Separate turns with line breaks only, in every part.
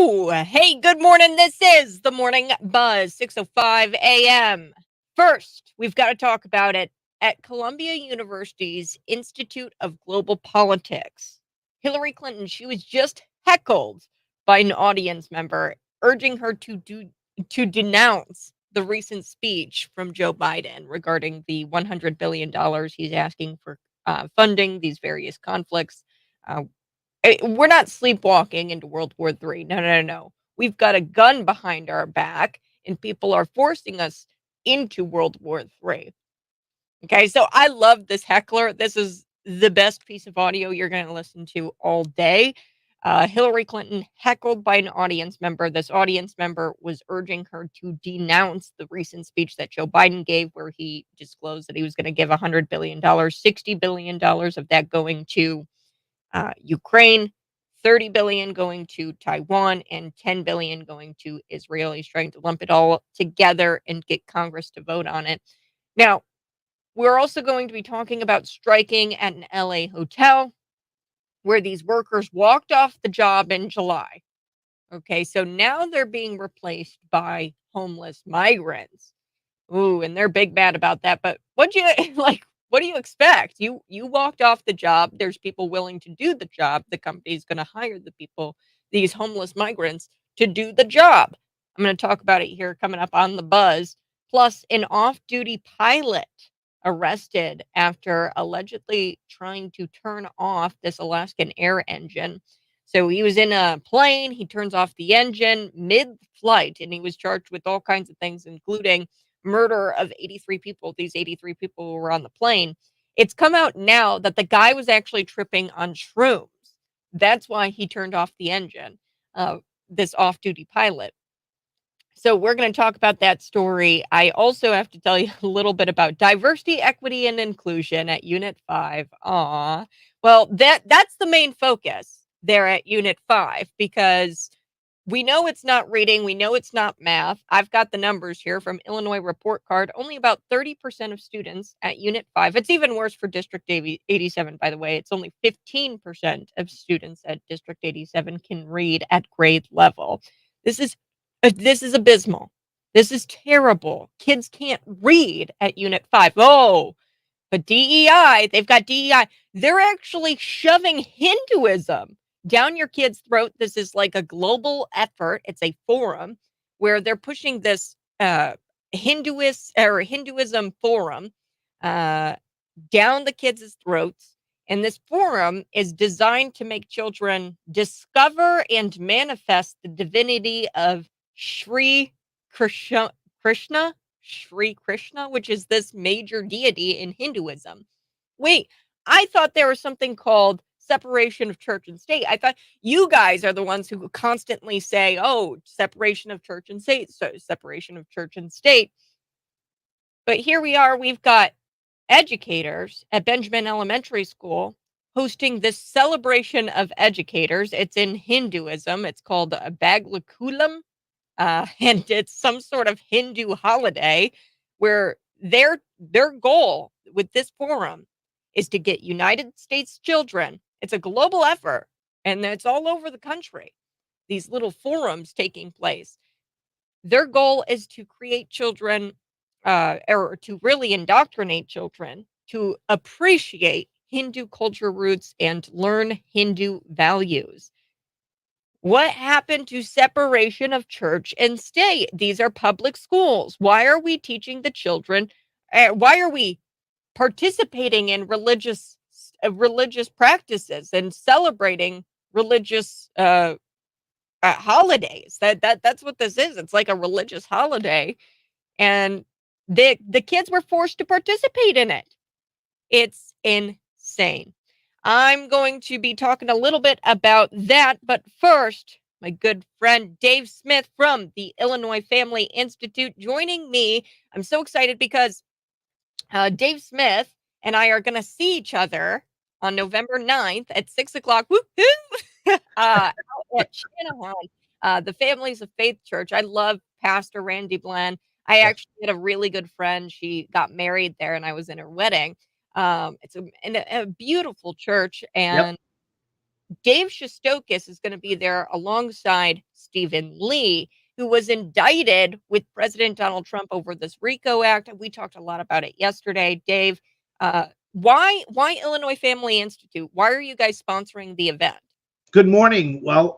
Woo! Hey, good morning. This is the Morning Buzz, 6:05 a.m. First, we've got to talk about it at Columbia University's Institute of Global Politics. Hillary Clinton, she was just heckled by an audience member urging her to denounce the recent speech from Joe Biden regarding the $100 billion he's asking for funding these various conflicts. Uh, we're not sleepwalking into World War III. No, no, no, no. We've got a gun behind our back, and people are forcing us into World War III. Okay, so I love this heckler. This is the best piece of audio you're going to listen to all day. Hillary Clinton heckled by an audience member. This audience member was urging her to denounce the recent speech that Joe Biden gave, where he disclosed that he was going to give $100 billion, $60 billion of that going to Ukraine, 30 billion going to Taiwan, and 10 billion going to Israel. He's trying to lump it all together and get Congress to vote on it. Now, we're also going to be talking about striking at an LA hotel where these workers walked off the job in July. Okay, so now they're being replaced by homeless migrants. Ooh, and they're big bad about that. But what you like? What do you expect? You walked off the job. There's people willing to do the job. The company's going to hire the people, these homeless migrants, to do the job. I'm going to talk about it here coming up on the buzz. Plus, an off-duty pilot arrested after allegedly trying to turn off this Alaskan Air engine. So he was in a plane. He turns off the engine mid-flight, and he was charged with all kinds of things, including murder of 83 people. These 83 people who were on the plane. It's come out now that the guy was actually tripping on shrooms. That's why he turned off the engine, this off duty pilot. So we're going to talk about that story. I also have to tell you a little bit about diversity, equity, and inclusion at Unit 5. Aw. Well, that's the main focus there at Unit 5 because we know it's not reading. We know it's not math. I've got the numbers here from Illinois Report Card. Only about 30% of students at Unit 5. It's even worse for District 87, by the way. It's only 15% of students at District 87 can read at grade level. This is abysmal. This is terrible. Kids can't read at Unit 5. Oh, but DEI, they've got DEI. They're actually shoving Hinduism down your kid's throat. This is like a global effort. It's a forum where they're pushing this Hinduism forum down the kids' throats. And this forum is designed to make children discover and manifest the divinity of Krishna, Sri Krishna, which is this major deity in Hinduism. Wait, I thought there was something called separation of church and state. I thought you guys are the ones who constantly say, oh, separation of church and state, so separation of church and state. But here we are, we've got educators at Benjamin Elementary School hosting this celebration of educators. It's in Hinduism. It's called Baglakulam, and it's some sort of Hindu holiday where their goal with this forum is to get United States children. It's a global effort, and it's all over the country. These little forums taking place. Their goal is to create children, or to really indoctrinate children to appreciate Hindu culture roots and learn Hindu values. What happened to separation of church and state? These are public schools. Why are we teaching the children? Why are we participating in religious practices and celebrating religious holidays? That's what this is. It's like a religious holiday, and the kids were forced to participate in it. It's insane. I'm going to be talking a little bit about that, but first, my good friend Dave Smith from the Illinois Family Institute joining me. I'm so excited because Dave Smith and I are going to see each other on November 9th at 6 o'clock out at Shanahan, the Families of Faith Church. I love Pastor Randy Bland. I actually had a really good friend. She got married there, and I was in her wedding. It's a beautiful church, and Dave Shostokis is going to be there alongside Stephen Lee, who was indicted with President Donald Trump over this RICO Act. We talked a lot about it yesterday. Dave, why Illinois Family Institute? Why are you guys sponsoring the event?
Good morning. Well,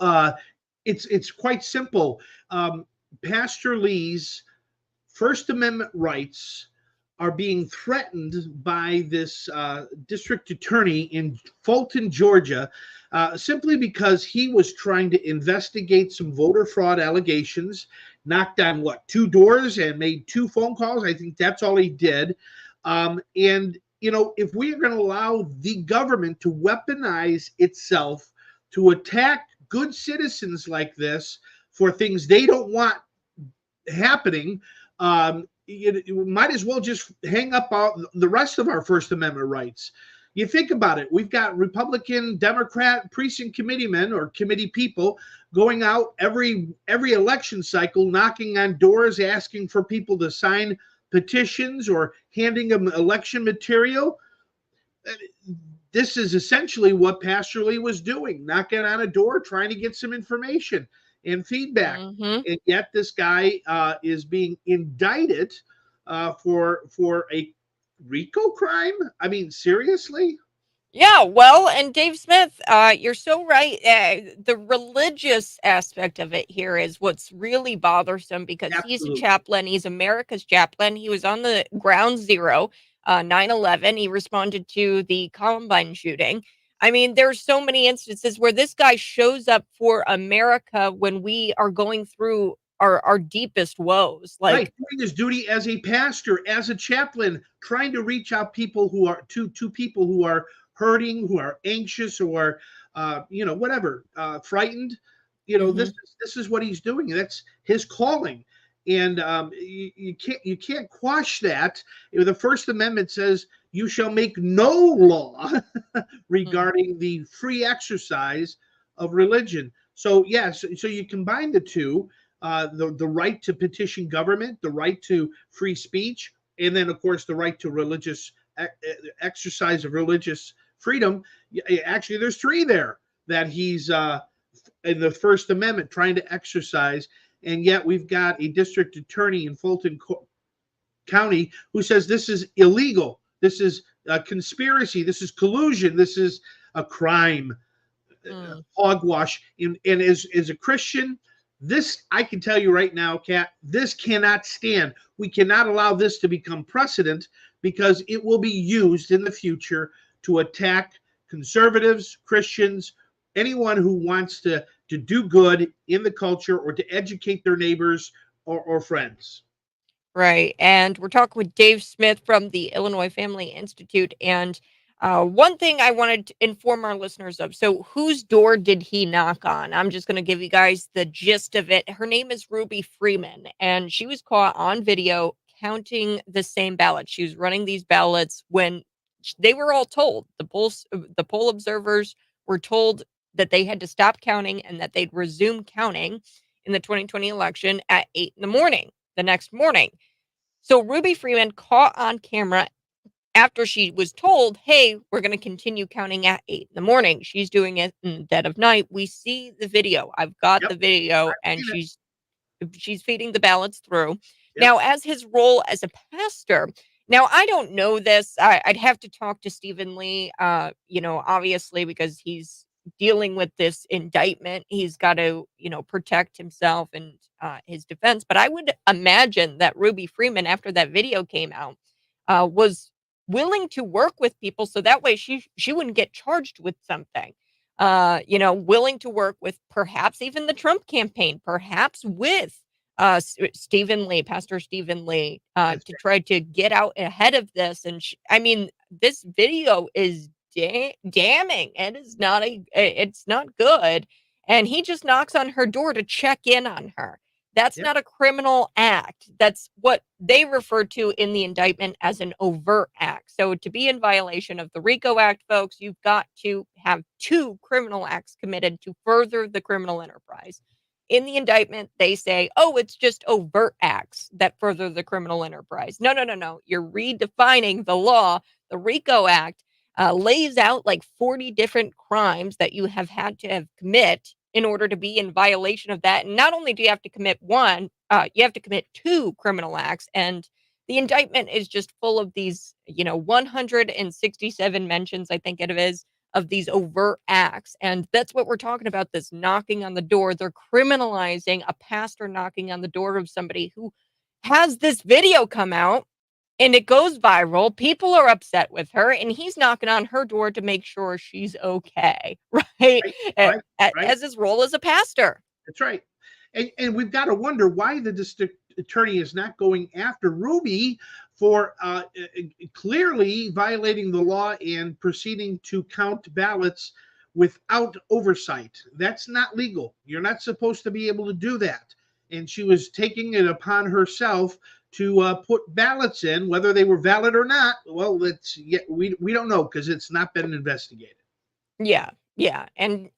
it's quite simple. Pastor Lee's First Amendment rights are being threatened by this district attorney in Fulton, Georgia, simply because he was trying to investigate some voter fraud allegations, knocked on two doors and made two phone calls. I think that's all he did. And, if we are going to allow the government to weaponize itself to attack good citizens like this for things they don't want happening, you might as well just hang up the rest of our First Amendment rights. You think about it. We've got Republican, Democrat precinct committeemen or committee people going out every election cycle, knocking on doors, asking for people to sign petitions or handing them election material. This is essentially what Pastor Lee was doing, knocking on a door, trying to get some information and feedback.
Mm-hmm.
And yet this guy is being indicted for a RICO crime. I mean, seriously?
Yeah, well, and Dave Smith, you're so right. The religious aspect of it here is what's really bothersome because he's a
Absolutely.
chaplain. He's America's chaplain. He was on the ground zero, 9/11. He responded to the Columbine shooting. I mean, there's so many instances where this guy shows up for America when we are going through our deepest woes.
Right,
Like,
doing his duty as a pastor, as a chaplain, trying to reach out people who are to people who are hurting, who are anxious, who are whatever, frightened.
mhm,
This is what he's doing. That's his calling, and you can't quash that. The First Amendment says you shall make no law
mm,
regarding the free exercise of religion. So yes, so you combine the two, the right to petition government, the right to free speech, and then of course the right to religious exercise of religious freedom. Actually, there's three there that he's in the First Amendment trying to exercise, and yet we've got a district attorney in Fulton County who says this is illegal. This is a conspiracy. This is collusion. This is a crime.
mm.
Hogwash. And as a Christian, this, I can tell you right now, Kat, this cannot stand. We cannot allow this to become precedent because it will be used in the future to attack conservatives, Christians, anyone who wants to do good in the culture or to educate their neighbors or friends.
Right. And we're talking with Dave Smith from the Illinois Family Institute. And one thing I wanted to inform our listeners of. So, whose door did he knock on? I'm just going to give you guys the gist of it. Her name is Ruby Freeman, and she was caught on video counting the same ballots. She was running these ballots when they were all told. The poll observers were told that they had to stop counting and that they'd resume counting in the 2020 election at 8 in the morning the next morning. So Ruby Freeman caught on camera after she was told, hey, we're going to continue counting at 8 in the morning. She's doing it in the dead of night. We see the video. I've got
Yep.
the video,
I've
and
seen it.
she's feeding the ballots through.
Yep.
Now, as his role as a pastor, now I don't know this. I'd have to talk to Stephen Lee, obviously, because he's dealing with this indictment. He's got to, protect himself and his defense. But I would imagine that Ruby Freeman, after that video came out, was willing to work with people so that way she wouldn't get charged with something. Willing to work with perhaps even the Trump campaign, perhaps with Stephen Lee, Pastor Stephen Lee,
That's
to try to get out ahead of this. And I mean, this video is damning. It's not good. And he just knocks on her door to check in on her. That's
Yep.
not a criminal act. That's what they refer to in the indictment as an overt act. So to be in violation of the RICO Act, folks, you've got to have two criminal acts committed to further the criminal enterprise. In the indictment, they say, oh, it's just overt acts that further the criminal enterprise. No, no, no, no. You're redefining the law, the RICO Act, lays out like 40 different crimes that you have had to have commit in order to be in violation of that. And not only do you have to commit one, you have to commit two criminal acts. And the indictment is just full of these, 167 mentions, I think it is, of these overt acts. And that's what we're talking about, this knocking on the door. They're criminalizing a pastor knocking on the door of somebody who has this video come out and it goes viral. People are upset with her, and he's knocking on her door to make sure she's okay, right?
Right, right, right.
As his role as a pastor.
That's right. And we've got to wonder why the district attorney is not going after Ruby for clearly violating the law and proceeding to count ballots without oversight. That's not legal. You're not supposed to be able to do that. And she was taking it upon herself to put ballots in, whether they were valid or not. Well, we don't know because it's not been investigated.
Yeah. Yeah. And,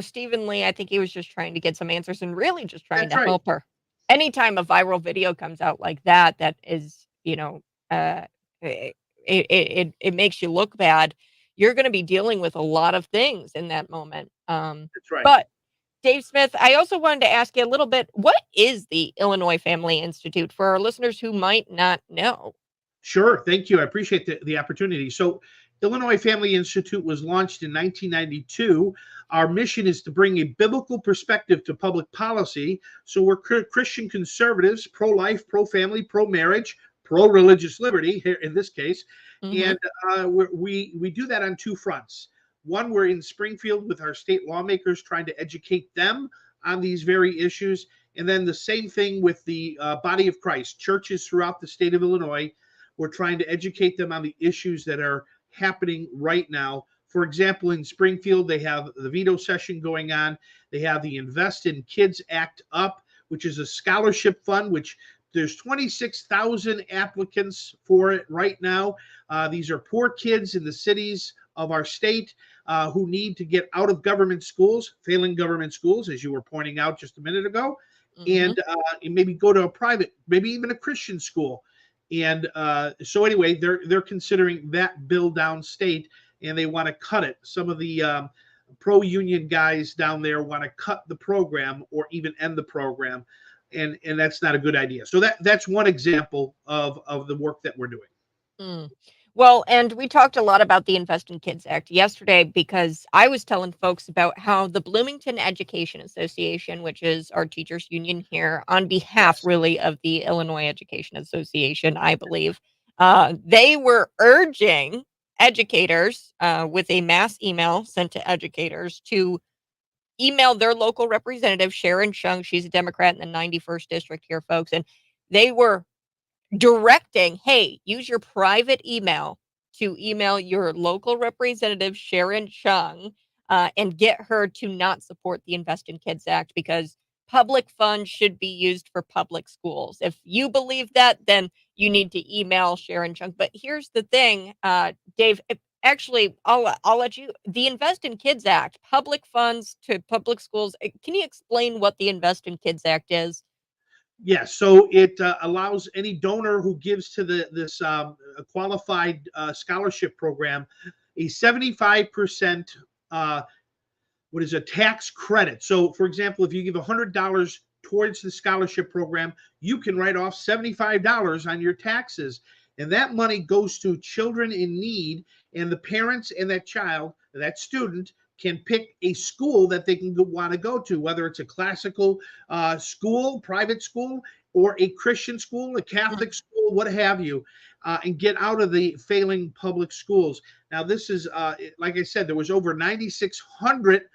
Stephen Lee, I think he was just trying to get some answers and really just trying
That's
to
right.
help her. Anytime a viral video comes out like that, that is, it makes you look bad. You're going to be dealing with a lot of things in that moment.
That's right.
But Dave Smith, I also wanted to ask you a little bit, what is the Illinois Family Institute for our listeners who might not know?
Sure. Thank you. I appreciate the opportunity. So, Illinois Family Institute was launched in 1992. Our mission is to bring a biblical perspective to public policy. So, we're Christian conservatives, pro life, pro family, pro marriage, pro religious liberty, here in this case.
Mhm.
And we do that on two fronts. One, we're in Springfield with our state lawmakers trying to educate them on these very issues. And then the same thing with the body of Christ, churches throughout the state of Illinois. We're trying to educate them on the issues that are happening right now. For example, in Springfield, they have the veto session going on. They have the Invest in Kids Act Up, which is a scholarship fund, which there's 26,000 applicants for it right now. These are poor kids in the cities of our state who need to get out of government schools, failing government schools, as you were pointing out just a minute ago,
Mhm.
and maybe go to a private, maybe even a Christian school. And so anyway, they're considering that bill downstate, and they want to cut it. Some of the pro-union guys down there want to cut the program or even end the program, and that's not a good idea. So that's one example of the work that we're doing.
Mm. Well, and we talked a lot about the Invest in Kids Act yesterday because I was telling folks about how the Bloomington Education Association, which is our teachers union here, on behalf
Yes.
really of the Illinois Education Association, I believe, they were urging educators with a mass email sent to educators to email their local representative, Sharon Chung. She's a Democrat in the 91st district here, folks. And they were directing, "Hey, use your private email to email your local representative, Sharon Chung, and get her to not support the Invest in Kids Act because public funds should be used for public schools. If you believe that, then you need to email Sharon Chung." But here's the thing, Dave. Actually, I'll let you. The Invest in Kids Act, public funds to public schools. Can you explain what the Invest in Kids Act is?
Yes, so it allows any donor who gives to this qualified scholarship program a 75% what is a tax credit. So, for example, if you give $100 towards the scholarship program, you can write off $75 on your taxes. And that money goes to children in need, and the parents and that child, that student, can pick a school that they can want to go to, whether it's a classical school, private school, or a Christian school, a Catholic school, what have you, and get out of the failing public schools. Now, this is, like I said, there was over 9,600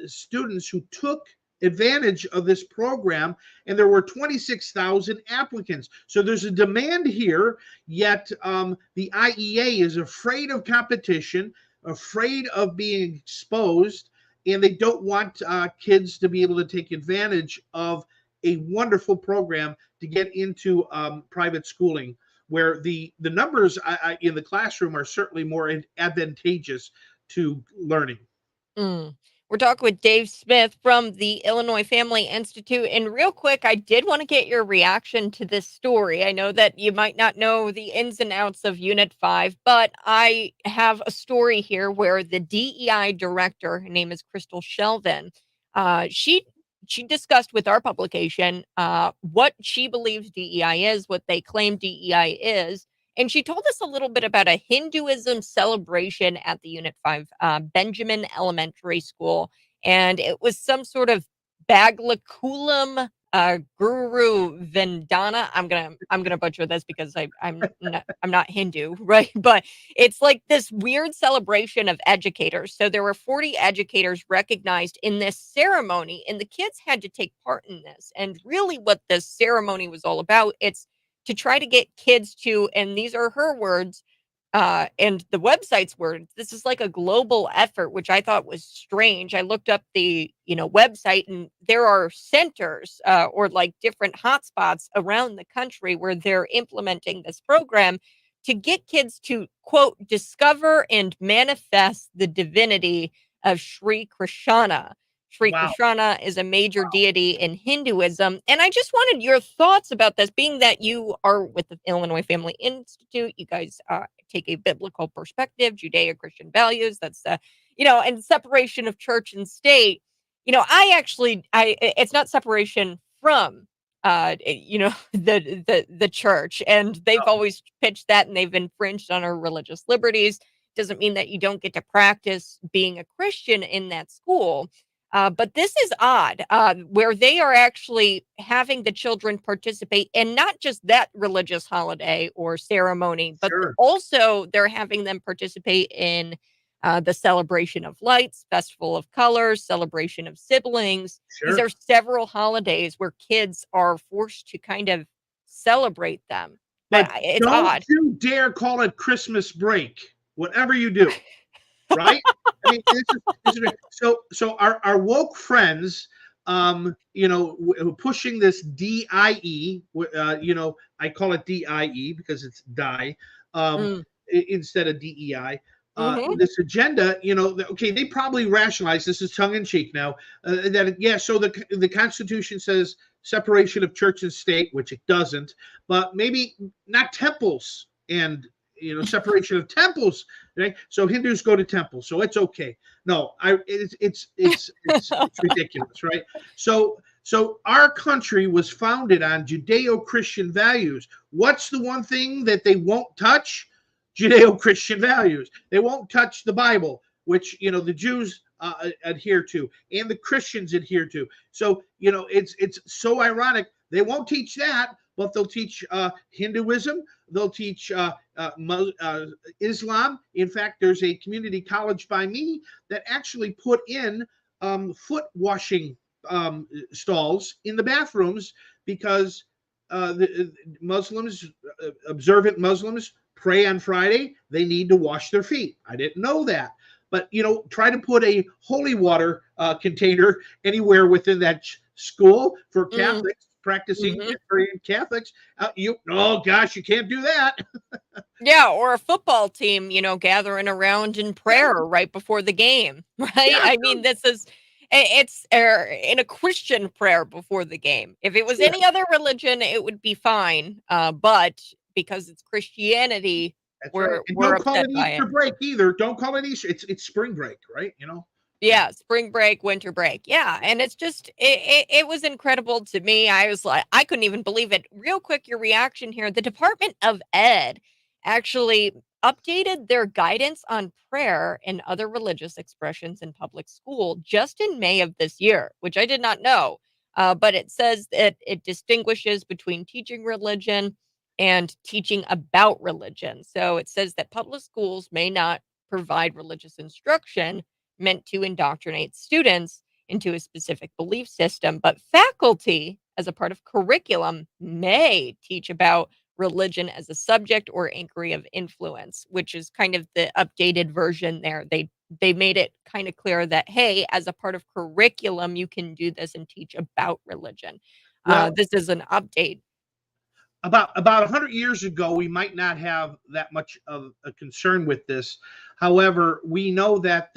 students who took advantage of this program, and there were 26,000 applicants. So there's a demand here, yet the IEA is afraid of competition, afraid of being exposed, and they don't want kids to be able to take advantage of a wonderful program to get into private schooling, where the numbers in the classroom are certainly more advantageous to learning.
Mm. We're talking with Dave Smith from the Illinois Family Institute. And real quick, I did want to get your reaction to this story. I know that you might not know the ins and outs of Unit 5, but I have a story here where the DEI director, her name is Crystal Shelvin, she discussed with our publication what she believes DEI is, what they claim DEI is. And she told us a little bit about a Hinduism celebration at the Unit 5 Benjamin Elementary School. And it was some sort of Baglakulam Guru Vendana. I'm gonna butcher this because I'm not Hindu, right? But it's like this weird celebration of educators. So there were 40 educators recognized in this ceremony, and the kids had to take part in this. And really, what this ceremony was all about, it's to try to get kids to, and these are her words, and the website's words, this is like a global effort, which I thought was strange. I looked up the, website, and there are centers or like different hotspots around the country where they're implementing this program to get kids to, quote, discover and manifest the divinity of Sri Krishna. Sri
Wow.
Krishna is a major deity in Hinduism. And I just wanted your thoughts about this, being that you are with the Illinois Family Institute. You guys take a biblical perspective, Judeo-Christian values. That's, and separation of church and state. It's not separation from, the church. And they've
Oh,
always pitched that, and they've infringed on our religious liberties. Doesn't mean that you don't get to practice being a Christian in that school. But this is odd, where they are actually having the children participate in not just that religious holiday or ceremony, but
sure,
also they're having them participate in the celebration of lights, festival of colors, celebration of siblings. These
sure.
are several holidays where kids are forced to kind of celebrate them.
But
It's
don't
odd.
you dare call it Christmas break, whatever you do, right? I mean, this is so our woke friends, pushing this DIE, I call it DIE because it's die,
Mm,
instead of DEI.
mhm.
This agenda, okay, they probably rationalize this is tongue in cheek now. That yeah, so the Constitution says separation of church and state, which it doesn't, but maybe not temples and separation of temples, right? So Hindus go to temples, so it's okay. No, it's ridiculous, right? So our country was founded on Judeo-Christian values. What's the one thing that they won't touch? Judeo-Christian values. They won't touch the Bible, which the Jews adhere to and the Christians adhere to. So it's so ironic. They won't teach that, but they'll teach Hinduism. They'll teach Islam. In fact, there's a community college by me that actually put in foot washing stalls in the bathrooms because the Muslims, observant Muslims, pray on Friday. They need to wash their feet. I didn't know that. But try to put a holy water container anywhere within that school for
Mm,
Catholics practicing
mhm.
Catholics. Oh gosh, you can't do that.
Yeah, or a football team, gathering around in
Yeah,
prayer right before the game, right?
yeah,
I mean, this is it's in a Christian prayer before the game. If it was
yeah.
any other religion, it would be fine. But because it's Christianity,
That's right. And
we're
don't call
upset
it
by it.
Easter break either. Don't call it Easter. It's spring break, right? Yeah.
Yeah, spring break, winter break. Yeah, and it's just it was incredible to me. I was like, I couldn't even believe it. Real quick, your reaction here. The Department of Ed actually updated their guidance on prayer and other religious expressions in public school just in May of this year, which I did not know. But it says that it distinguishes between teaching religion and teaching about religion. So it says that public schools may not provide religious instruction meant to indoctrinate students into a specific belief system, but faculty, as a part of curriculum, may teach about religion as a subject or inquiry of influence, which is kind of the updated version there. They made it kind of clear that hey, as a part of curriculum, you can do this and teach about religion.
Well,
This is an update.
about 100 years ago, we might not have that much of a concern with this. However, we know that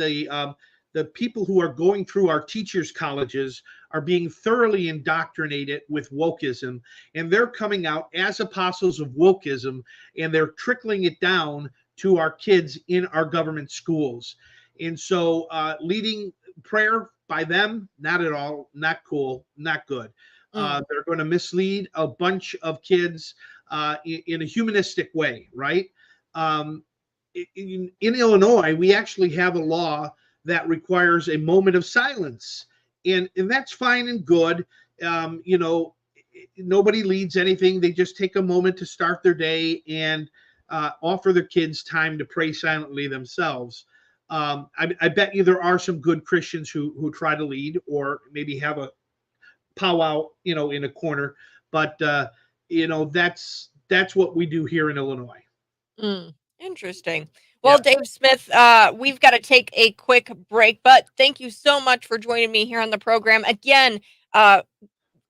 the people who are going through our teachers' colleges are being thoroughly indoctrinated with wokeism, and they're coming out as apostles of wokeism, and they're trickling it down to our kids in our government schools. And so, leading prayer by them, not at all, not cool, not good. They're going to mislead a bunch of kids in a humanistic way, right? Um, in Illinois, we actually have a law that requires a moment of silence, and that's fine and good. You know, nobody leads anything; they just take a moment to start their day and offer their kids time to pray silently themselves. I bet you there are some good Christians who try to lead or maybe have a powwow, you know, in a corner. But you know, that's what we do here in Illinois.
Interesting. Well,
Yeah.
Dave Smith, we've got to take a quick break, but thank you so much for joining me here on the program. Again, uh,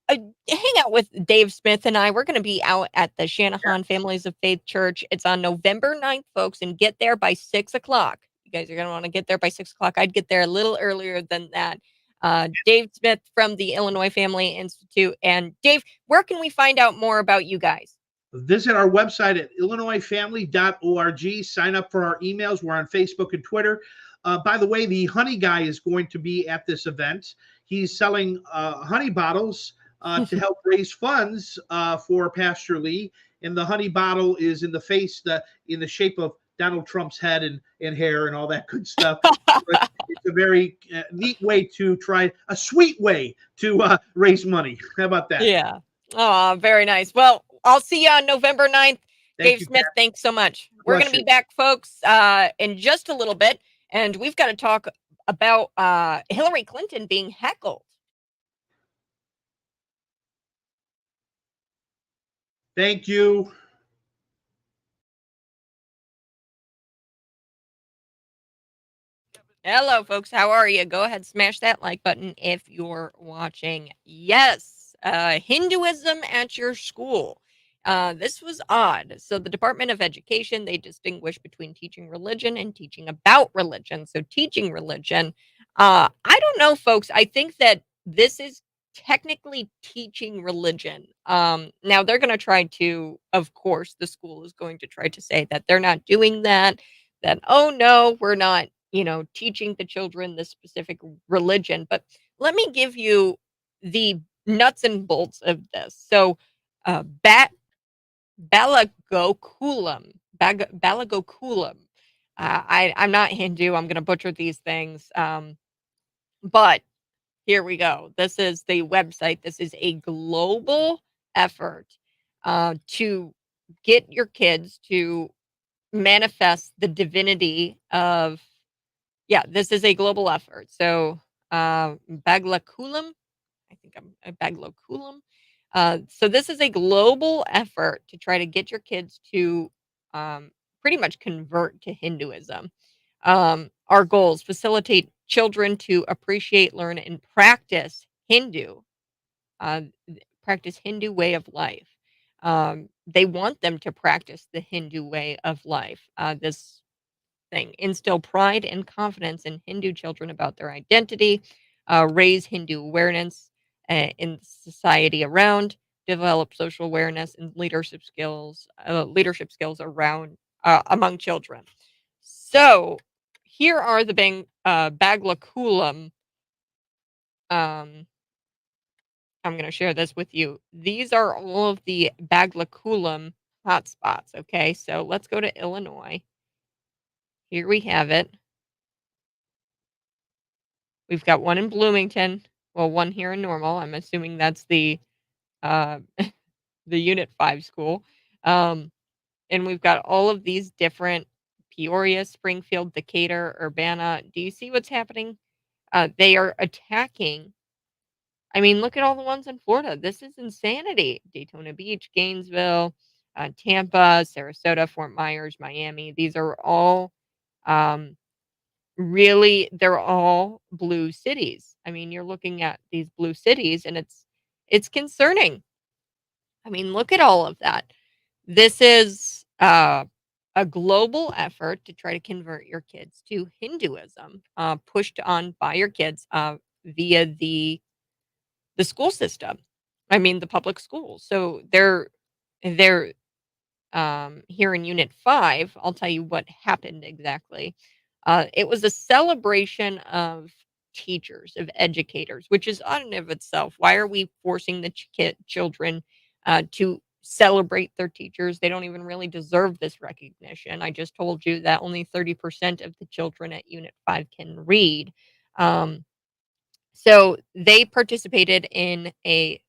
hang out with Dave Smith and I. We're going to be out at the Shanahan Families of Faith Church. It's on November 9th, folks, and get there by 6 o'clock. You guys are going to want to get there by 6 o'clock. I'd get there a little earlier than that. Dave Smith from the Illinois Family Institute. And Dave, where can we find out more about you guys?
Visit our website at illinoisfamily.org. Sign up for our emails. We're on Facebook and Twitter. By the way, the honey guy is going to be at this event. He's selling honey bottles to help raise funds for Pastor Lee. And the honey bottle is in the face, in the shape of Donald Trump's head and hair and all that good stuff. It's a very neat way to try, a sweet way to raise money. How about that?
Yeah. Oh, very nice. Well, I'll see you on November 9th.
Thank
Dave
you,
Smith,
Kat.
thanks so much. We're going
Bless
to be
you.
back, folks, in just a little bit, and we've got to talk about Hillary Clinton being heckled.
Thank you.
Hello, folks. How are you? Go ahead, smash that like button if you're watching. Yes, Hinduism at your school. This was odd. So the Department of Education, they distinguish between teaching religion and teaching about religion. So teaching religion, I don't know, folks. I think that this is technically teaching religion. Now they're going to try to, of course, the school is going to try to say that they're not doing that. That, oh no, we're not, teaching the children this specific religion. But let me give you the nuts and bolts of this. So, Balagokulam, Balagokulam. I'm not Hindu. I'm going to butcher these things. But here we go. This is the website. This is a global effort to get your kids to manifest the divinity of, yeah, this is a global effort. So, Baglakulam, I think I'm Baglakulam. So this is a global effort to try to get your kids to pretty much convert to Hinduism. Our goals: facilitate children to appreciate, learn, and uh, practice Hindu way of life. They want them to practice the Hindu way of life. This thing: instill pride and confidence in Hindu children about their identity, raise Hindu awareness in society around, develop social awareness and leadership skills around among children. So here are the Baglakulam. Um, I'm going to share this with you. These are all of the Baglakulam hotspots. Okay, so let's go to Illinois. Here we have it. We've got one in Bloomington, well, one here in Normal. I'm assuming that's uh, the Unit 5 school. And we've got all of these different: Peoria, Springfield, Decatur, Urbana. Do you see what's happening? They are attacking. I mean, look at all the ones in Florida. This is insanity. Daytona Beach, Gainesville, Tampa, Sarasota, Fort Myers, Miami. These are all um, really, they're all blue cities. I mean, you're looking at these blue cities and it's concerning. I mean, look at all of that. This is a global effort to try to convert your kids to Hinduism, pushed on by your kids via the school system. I mean, the public schools. So they're here in Unit 5, I'll tell you what happened exactly. It was a celebration of teachers, of educators, which is on and of itself. Why are we forcing the children to celebrate their teachers? They don't even really deserve this recognition. I just told you that only 30% of the children at Unit 5 can read. Um, so they participated in a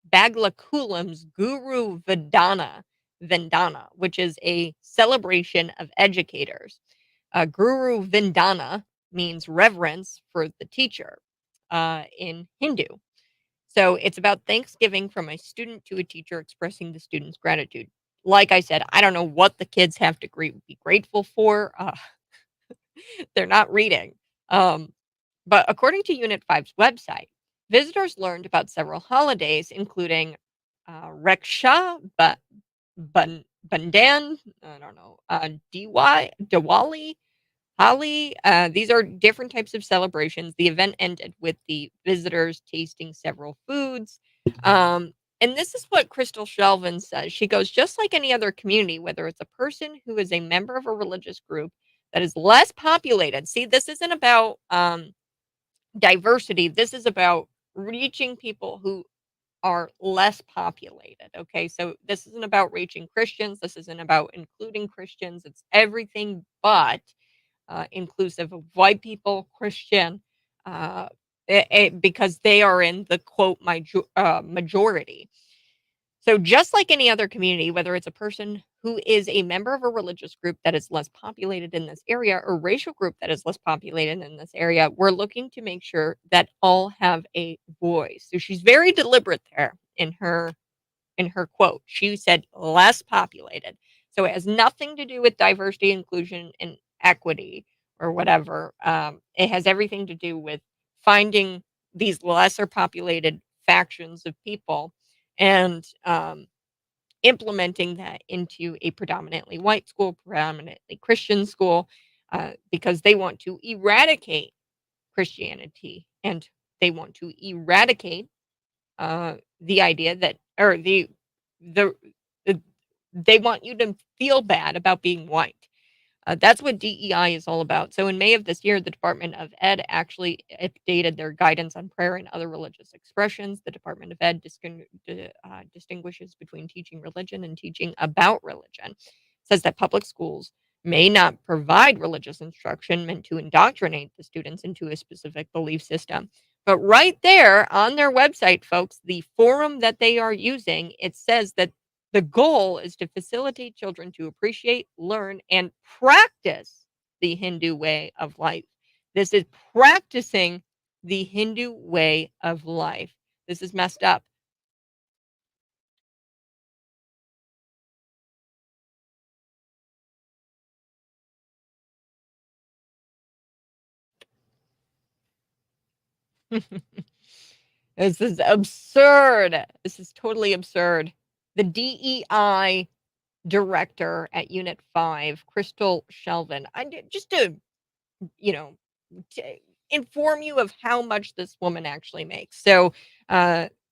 Baglakulam's Guru Vandana, which is a celebration of educators. Guru Vandana means reverence for the teacher in Hindu. So it's about thanksgiving from a student to a teacher expressing the student's gratitude. Like I said, I don't know what the kids have to be grateful for. They're not reading. Um, but according to Unit 5's website, visitors learned about several holidays, including Reksha Bandan, I don't know, Diwali, Holi. These are different types of celebrations. The event ended with the visitors tasting several foods. And this is what Crystal Shelvin says. She goes, just like any other community, whether it's a person who is a member of a religious group that is less populated. See, this isn't about diversity. This is about reaching people who are less populated. Okay. So this isn't about reaching Christians. This isn't about including Christians. It's everything but inclusive of white people, Christian, uh, because they are in the quote majority. So, just like any other community, whether it's a person who is a member of a religious group that is less populated in this area or racial group that is less populated in this area, we're looking to make sure that all have a voice. So, she's very deliberate there in her quote. She said less populated. So, it has nothing to do with diversity, inclusion, and equity or whatever. It has everything to do with finding these lesser populated factions of people and implementing that into a predominantly white school, predominantly Christian school, because they want to eradicate Christianity and they want to eradicate the idea that, or the, the they want you to feel bad about being white. That's what DEI is all about. So, in May of this year, the Department of Ed actually updated their guidance on prayer and other religious expressions. The Department of Ed distinguishes between teaching religion and teaching about religion. It says that public schools may not provide religious instruction meant to indoctrinate the students into a specific belief system. But right there on their website, folks, the forum that they are using, it says that the goal is to facilitate children to appreciate, learn, and practice the Hindu way of life. This is practicing the Hindu way of life. This is messed up. This is absurd. This is totally absurd. The DEI director at Unit 5, Crystal Shelvin, just to you know, to inform you of how much this woman actually makes. So,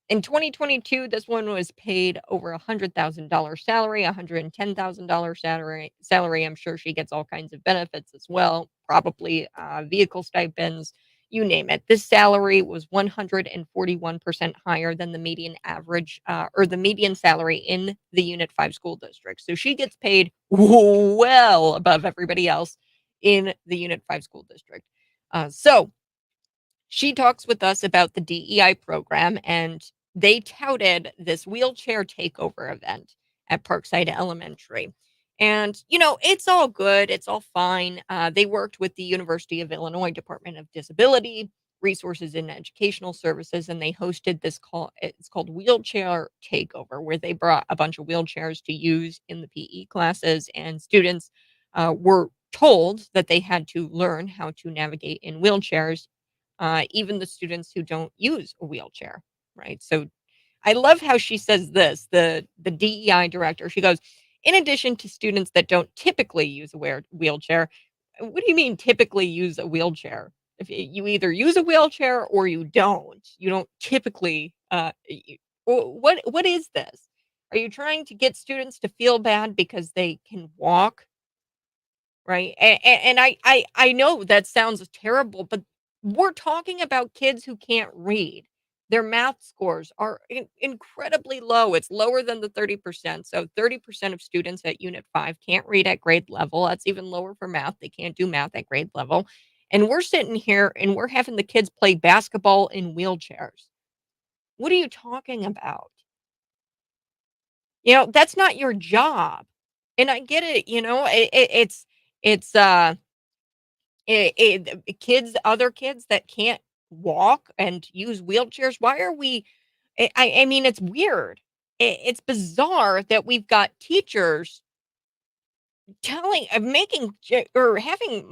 in 2022, this one was paid over $100,000 salary, $110,000 salary. Salary. I'm sure she gets all kinds of benefits as well, probably vehicle stipends, you name it. This salary was 141% higher than the median average or the median salary in the Unit 5 school district. So she gets paid well above everybody else in the Unit 5 school district. So she talks with us about the DEI program, and they touted this wheelchair takeover event at Parkside Elementary. And, it's all good. It's all fine. They worked with the University of Illinois Department of Disability, Resources and Educational Services, and they hosted this call. It's called Wheelchair Takeover, where they brought a bunch of wheelchairs to use in the PE classes, and students were told that they had to learn how to navigate in wheelchairs, even the students who don't use a wheelchair, right? So I love how she says this, the DEI director. She goes, in addition to students that don't typically use a wheelchair. What do you mean typically use a wheelchair? If you either use a wheelchair or you don't. You don't typically. What is this? Are you trying to get students to feel bad because they can walk? Right? And I know that sounds terrible, but we're talking about kids who can't read. Their math scores are incredibly low. It's lower than the 30%. So 30% of students at Unit 5 can't read at grade level. That's even lower for math. They can't do math at grade level. And we're sitting here and we're having the kids play basketball in wheelchairs. What are you talking about? That's not your job. And I get it, it's other kids that can't walk and use wheelchairs. Why are we I mean, it's weird. It's bizarre that we've got teachers making or having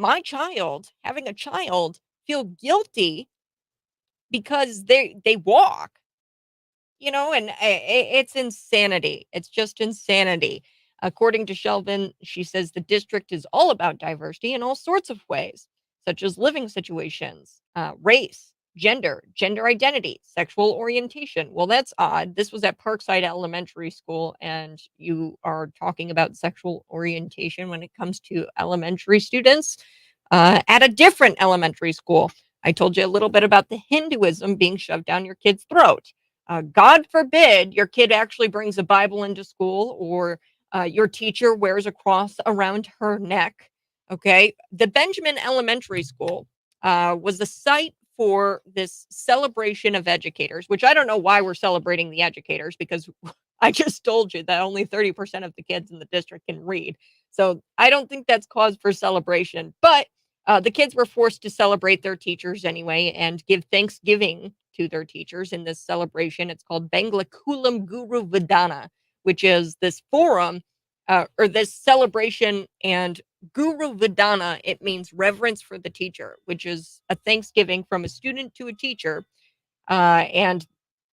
having a child feel guilty because they walk. And it's insanity. It's just insanity. According to Shelvin, she says the district is all about diversity in all sorts of ways, such as living situations, race, gender identity, sexual orientation. Well, that's odd. This was at Parkside Elementary School, and you are talking about sexual orientation when it comes to elementary students at a different elementary school. I told you a little bit about the Hinduism being shoved down your kid's throat. God forbid your kid actually brings a Bible into school or your teacher wears a cross around her neck. Okay. The Benjamin Elementary School was the site for this celebration of educators, which I don't know why we're celebrating the educators because I just told you that only 30% of the kids in the district can read. So I don't think that's cause for celebration. But the kids were forced to celebrate their teachers anyway and give Thanksgiving to their teachers in this celebration. It's called Banglakulam Guru Vidana, which is this forum or this celebration. And Guru Vidana, it means reverence for the teacher, which is a Thanksgiving from a student to a teacher. And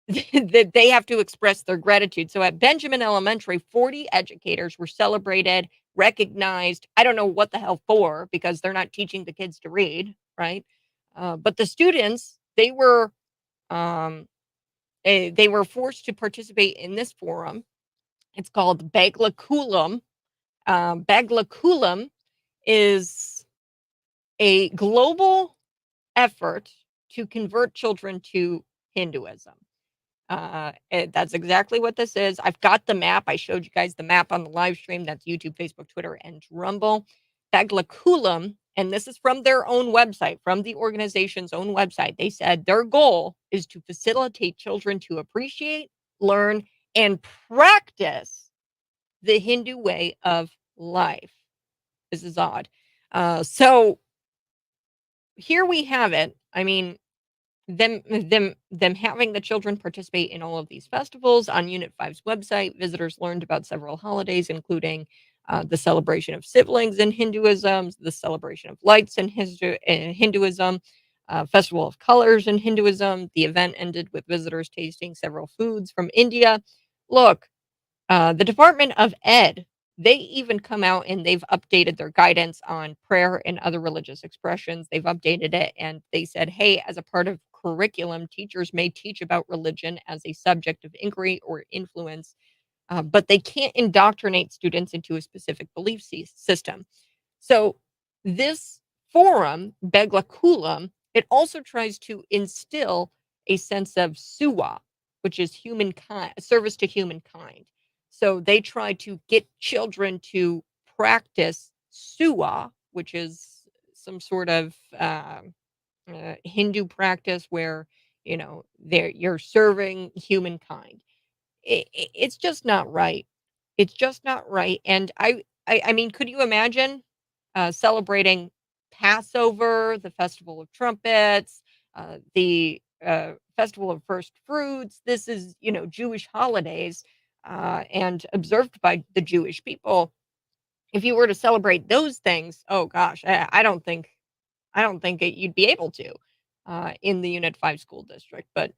that they have to express their gratitude. So at Benjamin Elementary, 40 educators were celebrated, recognized. I don't know what the hell for because they're not teaching the kids to read, right? But the students, um, they were forced to participate in this forum. It's called Baglakulam. Baglakulam is a global effort to convert children to Hinduism. That's exactly what this is. I've got the map. I showed you guys the map on the live stream. That's YouTube, Facebook, Twitter, and Rumble. Baglakulam, and this is from their own website, from the organization's own website. They said their goal is to facilitate children to appreciate, learn, and practice the Hindu way of life. This is odd. So here we have it. I mean, them having the children participate in all of these festivals. On Unit 5's website, visitors learned about several holidays, including the celebration of siblings in Hinduism, the celebration of lights in Hinduism, festival of colors in Hinduism. The event ended with visitors tasting several foods from India. Look, the Department of Ed, they even come out and they've updated their guidance on prayer and other religious expressions. They've updated it and they said, hey, as a part of curriculum, teachers may teach about religion as a subject of inquiry or influence, but they can't indoctrinate students into a specific belief system. So this forum, Beglakulam, it also tries to instill a sense of suwa, which is humankind, service to humankind. So they try to get children to practice suwa, which is some sort of Hindu practice where you're serving humankind. It's just not right. It's just not right. And I mean, could you imagine celebrating Passover, the Festival of Trumpets, the Festival of First Fruits? This is, Jewish holidays and observed by the Jewish people. If you were to celebrate those things, oh gosh, I don't think you'd be able to in the Unit 5 school district. But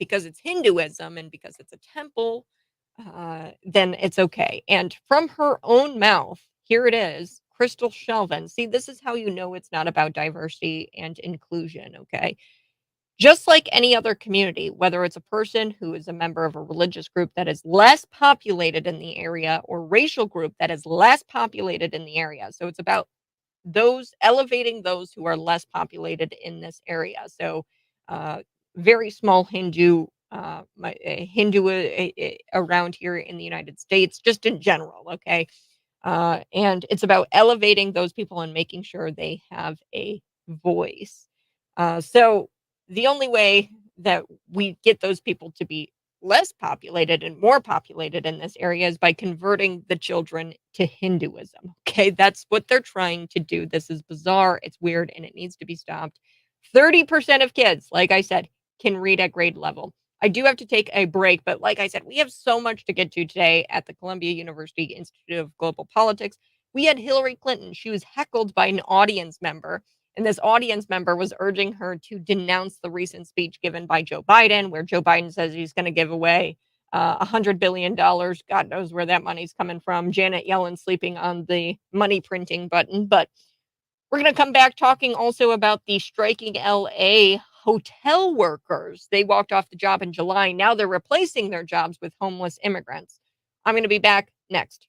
because it's Hinduism and because it's a temple, then it's okay. And from her own mouth, here it is, Crystal Shelvin. See, this is how you know it's not about diversity and inclusion, okay? Just like any other community, whether it's a person who is a member of a religious group that is less populated in the area or racial group that is less populated in the area. So it's about those elevating those who are less populated in this area. So, uh, very small Hindu, Hindu around here in the United States, just in general. Okay, and it's about elevating those people and making sure they have a voice. So the only way that we get those people to be less populated and more populated in this area is by converting the children to Hinduism. Okay, that's what they're trying to do. This is bizarre, it's weird, and it needs to be stopped. 30% of kids, like I said, can read at grade level. I do have to take a break, but like I said, we have so much to get to today at the Columbia University Institute of Global Politics. We had Hillary Clinton. She was heckled by an audience member, and this audience member was urging her to denounce the recent speech given by Joe Biden, where Joe Biden says he's going to give away $100 billion. God knows where that money's coming from. Janet Yellen sleeping on the money printing button. But we're going to come back talking also about the striking LA hotel workers. They walked off the job in July. Now they're replacing their jobs with homeless immigrants. I'm going to be back next.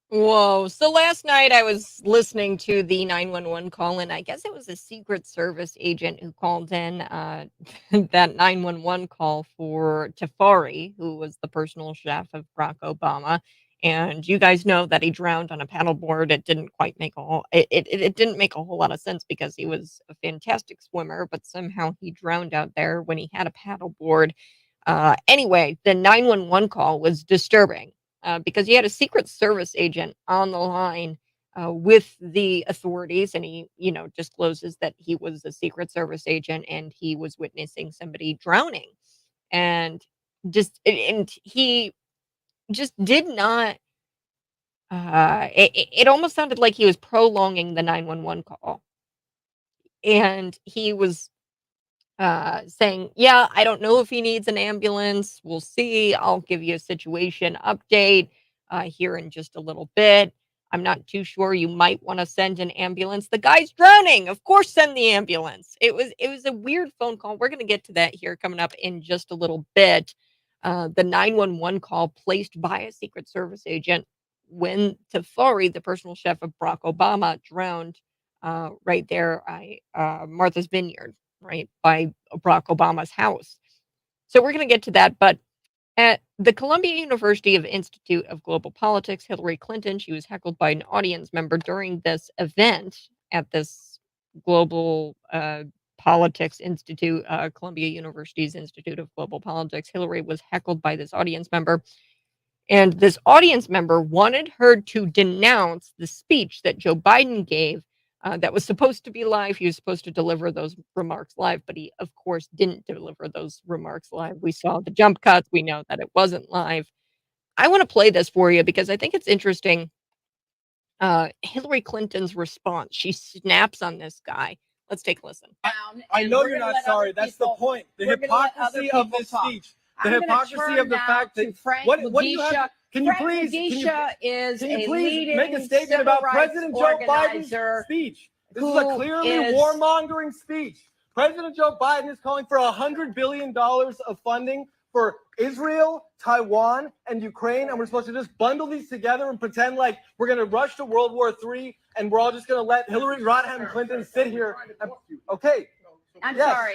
Whoa. So last night I was listening to the 911 call, and I guess it was a Secret Service agent who called in that 911 call for Tafari, who was the personal chef of Barack Obama. And you guys know that he drowned on a paddleboard. It didn't quite make a whole it didn't make a whole lot of sense because he was a fantastic swimmer, but somehow he drowned out there when he had a paddleboard. Anyway, the 911 call was disturbing because he had a Secret Service agent on the line with the authorities, and he, discloses that he was a Secret Service agent and he was witnessing somebody drowning, and and he just did not. It almost sounded like he was prolonging the 911 call, and he was saying, "Yeah, I don't know if he needs an ambulance. We'll see. I'll give you a situation update here in just a little bit. I'm not too sure. You might want to send an ambulance. The guy's drowning. Of course, send the ambulance." It was a weird phone call. We're gonna get to that here coming up in just a little bit. The 911 call placed by a Secret Service agent when Tafari, the personal chef of Barack Obama, drowned right there Martha's Vineyard, right by Barack Obama's house. So we're going to get to that. But at the Columbia University of Institute of Global Politics, Hillary Clinton, she was heckled by an audience member during this event at this Global Politics Institute, Columbia University's Institute of Global Politics. Hillary was heckled by this audience member. And this audience member wanted her to denounce the speech that Joe Biden gave that was supposed to be live. He was supposed to deliver those remarks live, but he, of course, didn't deliver those remarks live. We saw the jump cuts. We know that it wasn't live. I want to play this for you because I think it's interesting. Hillary Clinton's response. She snaps on this guy. Let's take a listen.
I know you're not sorry. That's the point. The hypocrisy of this speech. The hypocrisy of the fact that what do you have? Can you please make a statement about President Joe Biden's speech? This is a clearly warmongering speech. President Joe Biden is calling for $100 billion of funding for Israel, Taiwan, and Ukraine, and we're supposed to just bundle these together and pretend like we're going to rush to World War III, and we're all just going to let Hillary Rodham Clinton sit here. Okay.
I'm sorry.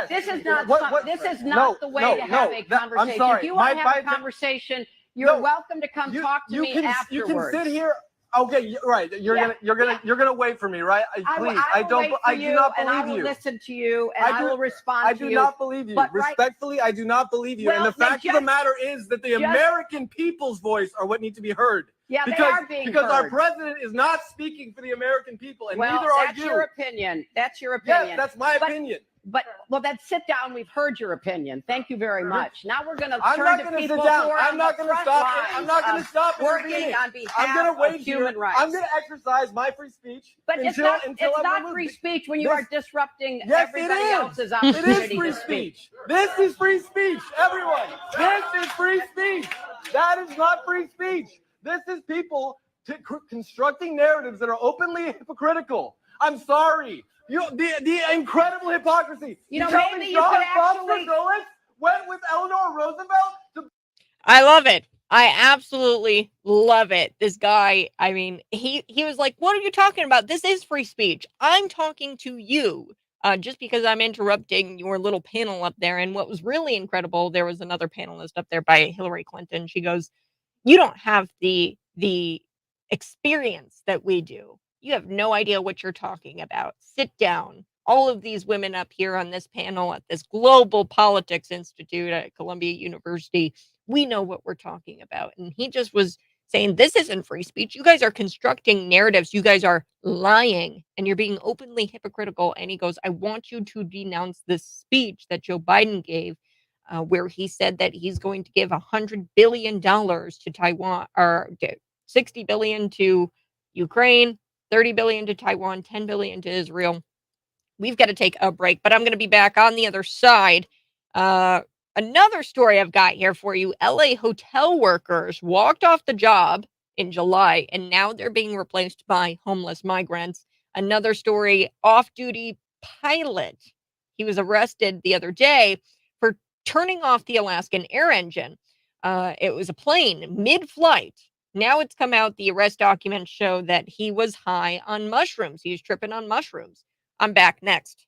This is not the way to have a conversation.
I'm sorry.
If you want to have a conversation, you're welcome to come talk to me afterwards.
You can sit here. Okay, right. You're gonna wait for me, right? Please, I do not believe you.
I will listen to you, and I will respond to you.
I do not believe you. Respectfully, I do not believe you. And the fact of the matter is that the American people's voice are what need to be heard.
Yeah, they are being heard.
Because our president is not speaking for the American people, and neither are you.
That's your opinion. That's your opinion.
Yes, that's my opinion.
Well, then sit down. We've heard your opinion. Thank you very much. Now we're going to turn to people who are
I'm not going to stop. I'm not going to stop
working on behalf of human rights.
I'm going to exercise my free speech.
But it's not free speech when you are disrupting everybody else's opportunity.
It is free speech. This is free speech, everyone. This is free speech. That is not free speech. This is people constructing narratives that are openly hypocritical. I'm sorry. The incredible hypocrisy.
Maybe you could actually
went with Eleanor Roosevelt.
I love it. I absolutely love it. This guy, I mean, he was like, "What are you talking about? This is free speech. I'm talking to you." Just because I'm interrupting your little panel up there. And what was really incredible, there was another panelist up there by Hillary Clinton. She goes, "You don't have the experience that we do. You have no idea what you're talking about. Sit down." All of these women up here on this panel at this Global Politics Institute at Columbia University, we know what we're talking about. And he just was saying, this isn't free speech. You guys are constructing narratives. You guys are lying and you're being openly hypocritical. And he goes, "I want you to denounce this speech that Joe Biden gave where he said that he's going to give $100 billion to Taiwan, or $60 billion to Ukraine, $30 billion to Taiwan, $10 billion to Israel." We've got to take a break, but I'm going to be back on the other side. Another story I've got here for you. LA hotel workers walked off the job in July, and now they're being replaced by homeless migrants. Another story, off-duty pilot. He was arrested the other day for turning off the Alaskan Air engine. It was a plane mid-flight. Now it's come out, the arrest documents show that he was high on mushrooms. He was tripping on mushrooms. I'm back next.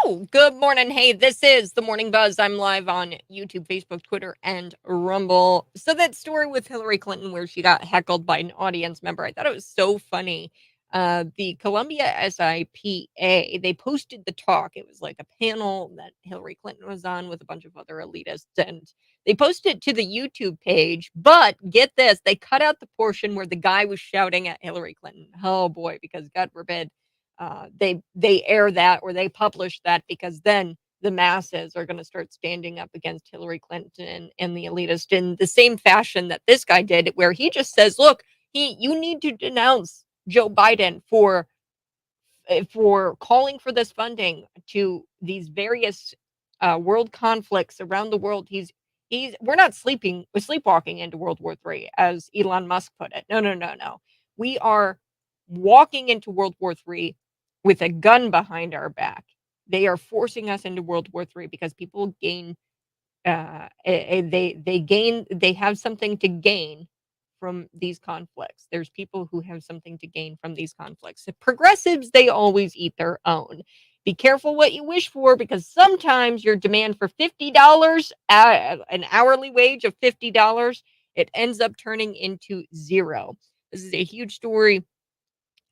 Woo! Good morning. Hey, this is the Morning Buzz. I'm live on YouTube, Facebook, Twitter, and Rumble. So that story with Hillary Clinton where she got heckled by an audience member, I thought it was so funny. The Columbia SIPA, they posted the talk. It was like a panel that Hillary Clinton was on with a bunch of other elitists, and they posted it to the YouTube page. But get this, they cut out the portion where the guy was shouting at Hillary Clinton. Oh boy, because God forbid they air that or they publish that, because then the masses are going to start standing up against Hillary Clinton and the elitist in the same fashion that this guy did, where he just says, "Look, you need to denounce Joe Biden for calling for this funding to these various world conflicts around the world. We're not sleepwalking into World War III, as Elon Musk put it. No, no, no, no. We are walking into World War III with a gun behind our back. They are forcing us into World War III because people gain they have something to gain from these conflicts. There's people who have something to gain from these conflicts. The progressives, they always eat their own. Be careful what you wish for, because sometimes your demand for $50, an hourly wage of $50, it ends up turning into zero. This is a huge story.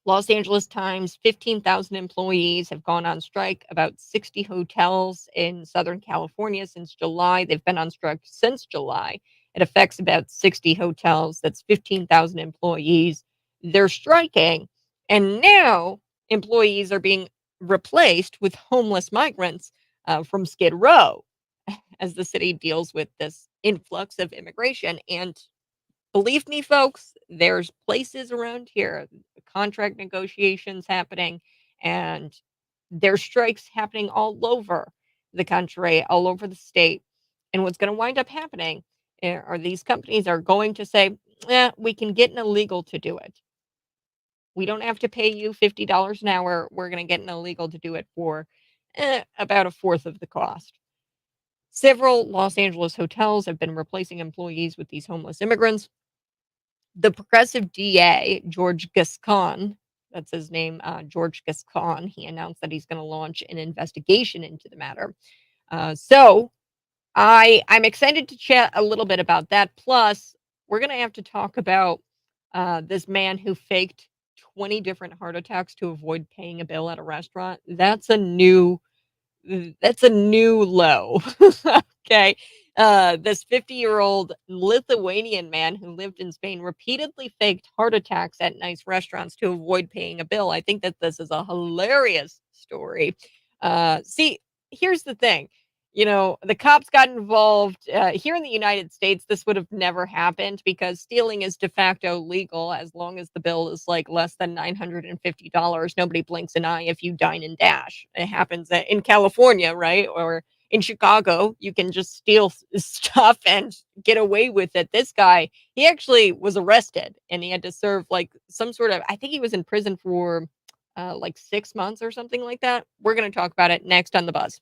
Los Angeles Times, 15,000 employees have gone on strike. About 60 hotels in Southern California since July. They've been on strike since July. It affects about 60 hotels. That's 15,000 employees. They're striking. And now employees are being replaced with homeless migrants from Skid Row as the city deals with this influx of immigration. And believe me, folks, there's places around here, contract negotiations happening, and there's strikes happening all over the country, all over the state. And what's going to wind up happening are these companies are going to say, we can get an illegal to do it. We don't have to pay you $50 an hour. We're going to get an illegal to do it for about a fourth of the cost. Several Los Angeles hotels have been replacing employees with these homeless immigrants. The progressive DA, George Gascon, that's his name, George Gascon, he announced that he's going to launch an investigation into the matter. So I'm excited to chat a little bit about that. Plus, we're going to have to talk about this man who faked 20 different heart attacks to avoid paying a bill at a restaurant. That's a new low. Okay. This 50-year-old Lithuanian man who lived in Spain repeatedly faked heart attacks at nice restaurants to avoid paying a bill. I think that this is a hilarious story. See, here's the thing. The cops got involved here in the United States. This would have never happened because stealing is de facto legal as long as the bill is like less than $950. Nobody blinks an eye if you dine and dash. It happens in California, right? Or in Chicago, you can just steal stuff and get away with it. This guy, he actually was arrested and he had to serve like some sort of, I think he was in prison for like 6 months or something like that. We're going to talk about it next on The Buzz.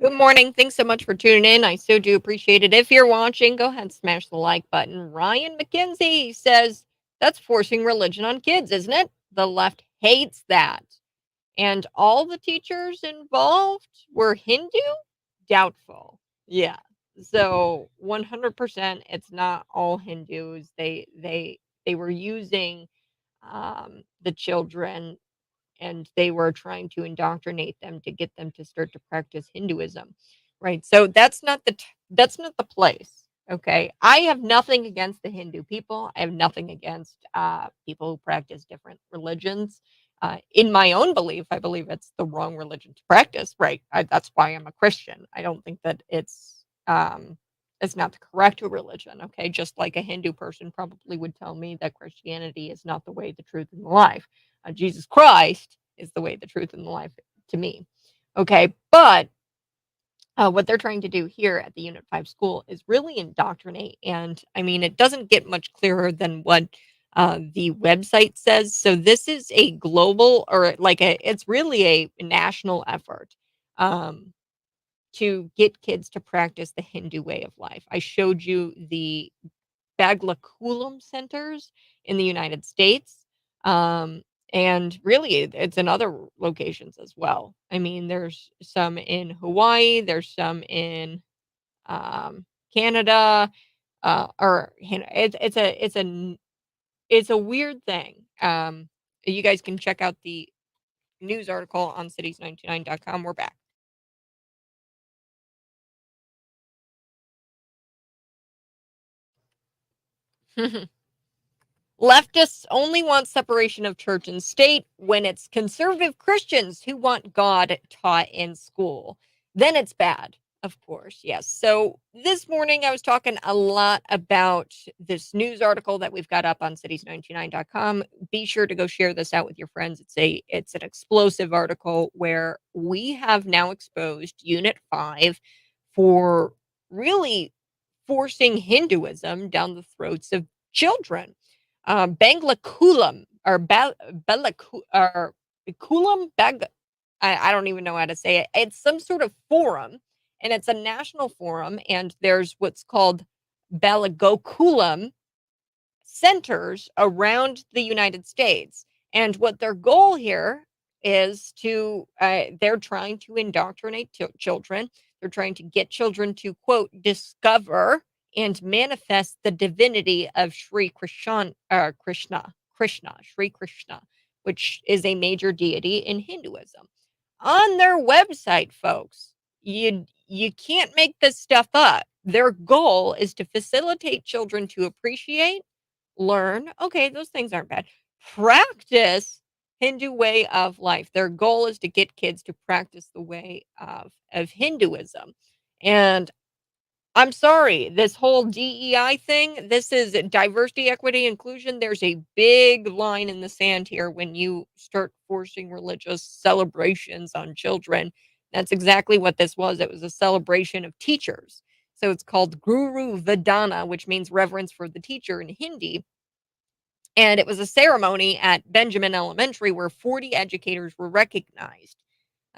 Good morning. Thanks so much for tuning in. I so do appreciate it. If you're watching, go ahead and smash the like button. Ryan McKenzie says that's forcing religion on kids, isn't it? The left hates that. And all the teachers involved were Hindu? Doubtful. Yeah. So 100% it's not all Hindus. They were using the children, and they were trying to indoctrinate them to get them to start to practice Hinduism, right? So that's not the place. Okay, I have nothing against the Hindu people. I have nothing against people who practice different religions. In my own belief, I believe it's the wrong religion to practice. Right, that's why I'm a Christian. I don't think that it's not the correct religion. Okay, just like a Hindu person probably would tell me that Christianity is not the way, the truth, and the life. Jesus Christ is the way, the truth, and the life to me. Okay, but what they're trying to do here at the Unit 5 school is really indoctrinate. And I mean, it doesn't get much clearer than what the website says. So this is a global, or it's really a national effort to get kids to practice the Hindu way of life. I showed you the Baglakulam centers in the United States. And really, it's in other locations as well. I mean, there's some in Hawaii, there's some in Canada, or it's a weird thing. You guys can check out the news article on cities99.com. We're back. Leftists only want separation of church and state when it's conservative Christians who want God taught in school. Then it's bad, of course. Yes. So this morning I was talking a lot about this news article that we've got up on cities99.com. Be sure to go share this out with your friends. It's an explosive article where we have now exposed Unit 5 for really forcing Hinduism down the throats of children. Banglakulam or Kulam Bag. I don't even know how to say it. It's some sort of forum, and it's a national forum. And there's what's called Balagokulam centers around the United States. And what their goal here is they're trying to indoctrinate children. They're trying to get children to, quote, discover and manifest the divinity of Krishna, Sri Krishna, which is a major deity in Hinduism. On their website, folks, you can't make this stuff up. Their goal is to facilitate children to appreciate, learn, okay, those things aren't bad, practice Hindu way of life. Their goal is to get kids to practice the way of Hinduism. And I'm sorry, this whole DEI thing, this is diversity, equity, inclusion. There's a big line in the sand here when you start forcing religious celebrations on children. That's exactly what this was. It was a celebration of teachers. So it's called Guru Vedana, which means reverence for the teacher in Hindi. And it was a ceremony at Benjamin Elementary where 40 educators were recognized,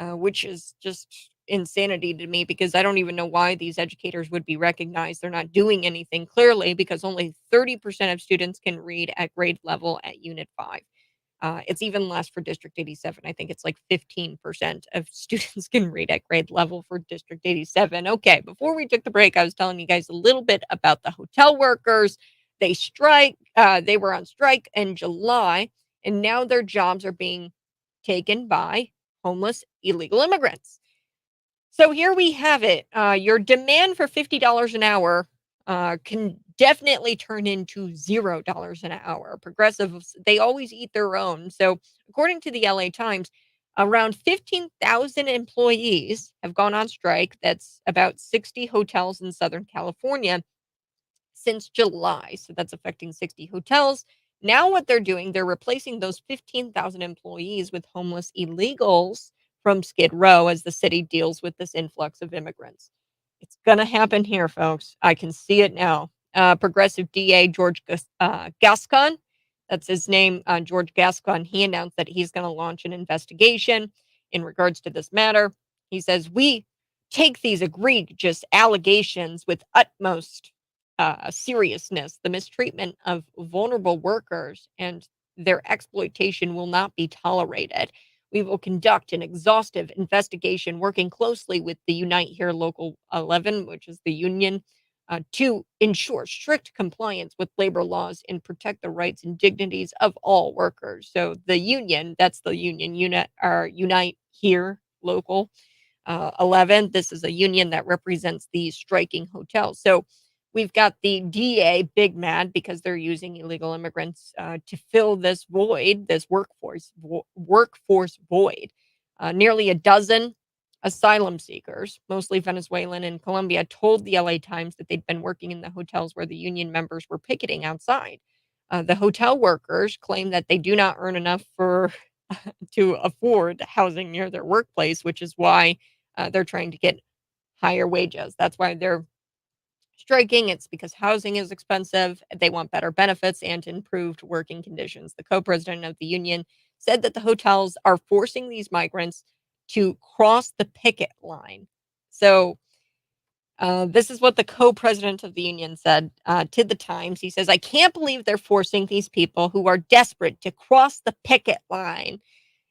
which is just insanity to me because I don't even know why these educators would be recognized. They're not doing anything clearly because only 30% of students can read at grade level at Unit 5. It's even less for District 87. I think it's like 15% of students can read at grade level for District 87. Okay, before we took the break, I was telling you guys a little bit about the hotel workers. They were on strike in July, and now their jobs are being taken by homeless illegal immigrants. So here we have it. Your demand for $50 an hour can definitely turn into $0 an hour. Progressives, they always eat their own. So according to the LA Times, around 15,000 employees have gone on strike. That's about 60 hotels in Southern California since July. So that's affecting 60 hotels. Now what they're doing, they're replacing those 15,000 employees with homeless illegals from Skid Row as the city deals with this influx of immigrants. It's going to happen here, folks. I can see it now. Progressive DA George Gascon, that's his name, George Gascon, he announced that he's going to launch an investigation in regards to this matter. He says, we take these egregious allegations with utmost seriousness. The mistreatment of vulnerable workers and their exploitation will not be tolerated. We will conduct an exhaustive investigation working closely with the Unite Here Local 11, which is the union, to ensure strict compliance with labor laws and protect the rights and dignities of all workers. So the union, that's the union unit, or Unite Here Local 11. This is a union that represents the striking hotels. So we've got the DA big mad because they're using illegal immigrants to fill this void, this workforce void. Nearly a dozen asylum seekers, mostly Venezuelan and Colombia, told the LA Times that they'd been working in the hotels where the union members were picketing outside. The hotel workers claim that they do not earn enough to afford housing near their workplace, which is why they're trying to get higher wages. That's why they're striking. It's because housing is expensive. They want better benefits and improved working conditions. The co-president of the union said that the hotels are forcing these migrants to cross the picket line. So this is what the co-president of the union said to the Times. He says, I can't believe they're forcing these people who are desperate to cross the picket line.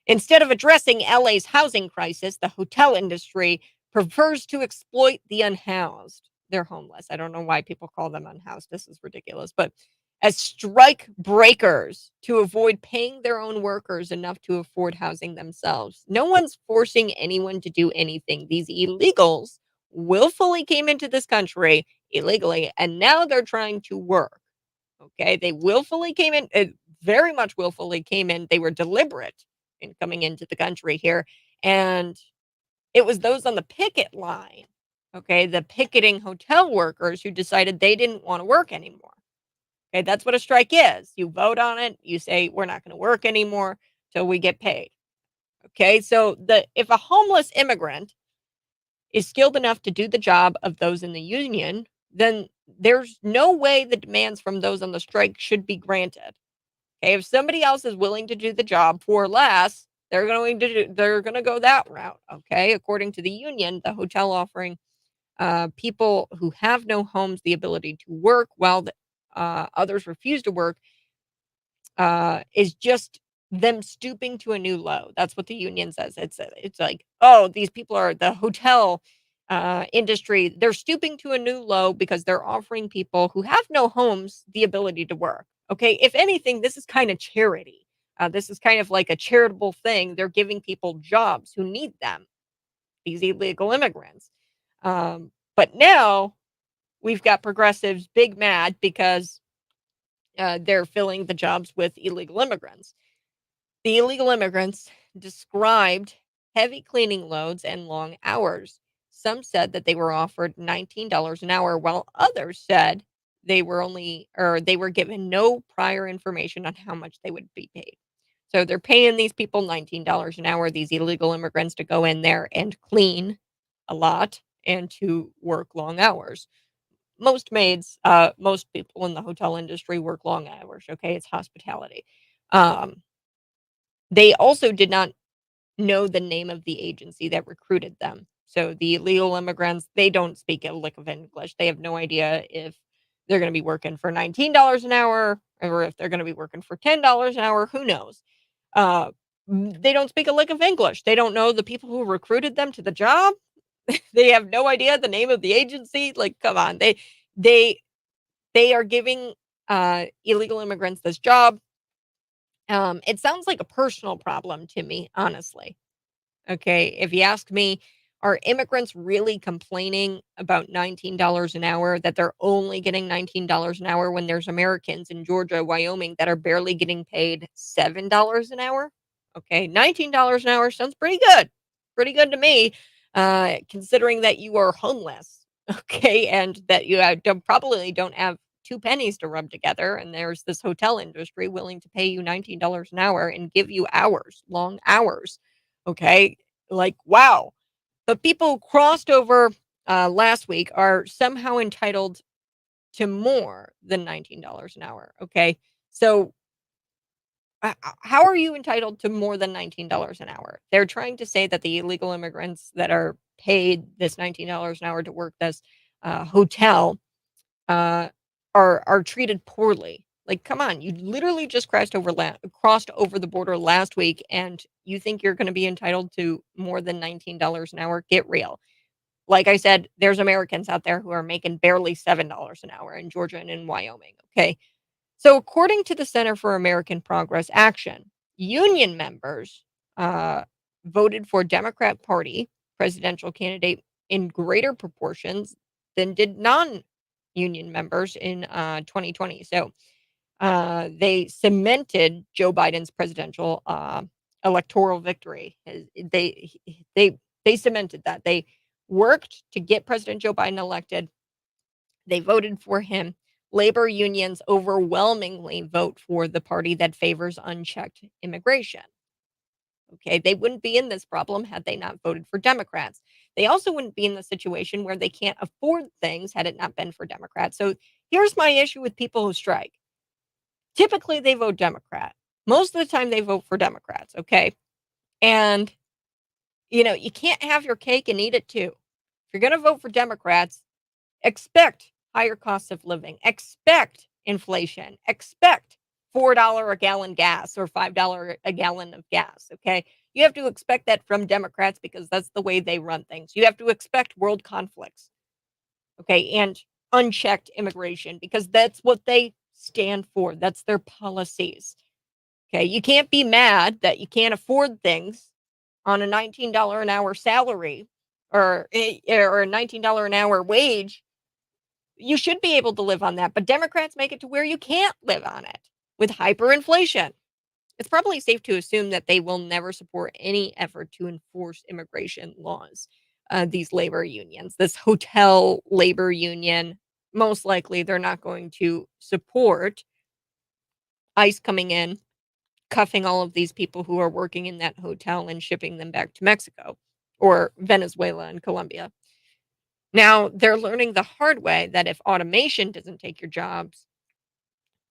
Instead of addressing LA's housing crisis, the hotel industry prefers to exploit the unhoused. They're homeless. I don't know why people call them unhoused. This is ridiculous. But as strike breakers to avoid paying their own workers enough to afford housing themselves. No one's forcing anyone to do anything. These illegals willfully came into this country illegally, and now they're trying to work. Okay, they willfully came in, very much willfully came in. They were deliberate in coming into the country here, and it was those on the picket line, okay, the picketing hotel workers who decided they didn't want to work anymore. Okay, that's what a strike is. You vote on it, you say we're not going to work anymore till we get paid. Okay, so if a homeless immigrant is skilled enough to do the job of those in the union, then there's no way the demands from those on the strike should be granted. Okay, if somebody else is willing to do the job for less, they're going to go that route. Okay, according to the union, the hotel offering people who have no homes the ability to work while others refuse to work is just them stooping to a new low. That's what the union says. It's like, oh, these people are the hotel industry. They're stooping to a new low because they're offering people who have no homes the ability to work. Okay, if anything, this is kind of charity. This is kind of like a charitable thing. They're giving people jobs who need them, these illegal immigrants. But now we've got progressives big mad because they're filling the jobs with illegal immigrants. The illegal immigrants described heavy cleaning loads and long hours. Some said that they were offered $19 an hour, while others said they were given no prior information on how much they would be paid. So they're paying these people $19 an hour, these illegal immigrants, to go in there and clean a lot and to work long hours. Most maids, most people in the hotel industry work long hours. Okay, it's hospitality. They also did not know the name of the agency that recruited them. So the illegal immigrants, they don't speak a lick of English. They have no idea if they're going to be working for $19 an hour or if they're going to be working for $10 an hour. Who knows? They don't speak a lick of English. They don't know the people who recruited them to the job. They have no idea the name of the agency. Like, come on. They are giving illegal immigrants this job. It sounds like a personal problem to me, honestly. Okay, if you ask me, are immigrants really complaining about $19 an hour, that they're only getting $19 an hour when there's Americans in Georgia, Wyoming that are barely getting paid $7 an hour? Okay, $19 an hour sounds pretty good. Pretty good to me, considering that you are homeless, okay, and that you probably don't have two pennies to rub together, and there's this hotel industry willing to pay you $19 an hour and give you hours, long hours. Okay, like, wow. But people who crossed over last week are somehow entitled to more than $19 an hour. Okay, so How are you entitled to more than $19 an hour? They're trying to say that the illegal immigrants that are paid this $19 an hour to work this hotel uh, are treated poorly. Like, come on, you literally just crossed over the border last week, and you think you're going to be entitled to more than $19 an hour? Get real. Like I said, there's Americans out there who are making barely $7 an hour in Georgia and in Wyoming. Okay. So, according to the Center for American Progress Action, union members voted for Democrat Party presidential candidate in greater proportions than did non-union members in 2020. So, they cemented Joe Biden's presidential electoral victory. They cemented that. They worked to get President Joe Biden elected. They voted for him. Labor unions overwhelmingly vote for the party that favors unchecked immigration. Okay, they wouldn't be in this problem had they not voted for Democrats. They also wouldn't be in the situation where they can't afford things had it not been for Democrats. So here's my issue with people who strike. Typically, they vote Democrat. Most of the time, they vote for Democrats. Okay. And, you can't have your cake and eat it too. If you're going to vote for Democrats, expect higher costs of living, expect inflation, expect $4 a gallon gas or $5 a gallon of gas. Okay. You have to expect that from Democrats because that's the way they run things. You have to expect world conflicts. Okay. And unchecked immigration because that's what they stand for. That's their policies. Okay. You can't be mad that you can't afford things on a $19 an hour salary or a $19 an hour wage. You should be able to live on that, but Democrats make it to where you can't live on it with hyperinflation. It's probably safe to assume that they will never support any effort to enforce immigration laws. These labor unions, this hotel labor union, most likely they're not going to support ICE coming in, cuffing all of these people who are working in that hotel and shipping them back to Mexico or Venezuela and Colombia. Now, they're learning the hard way that if automation doesn't take your jobs,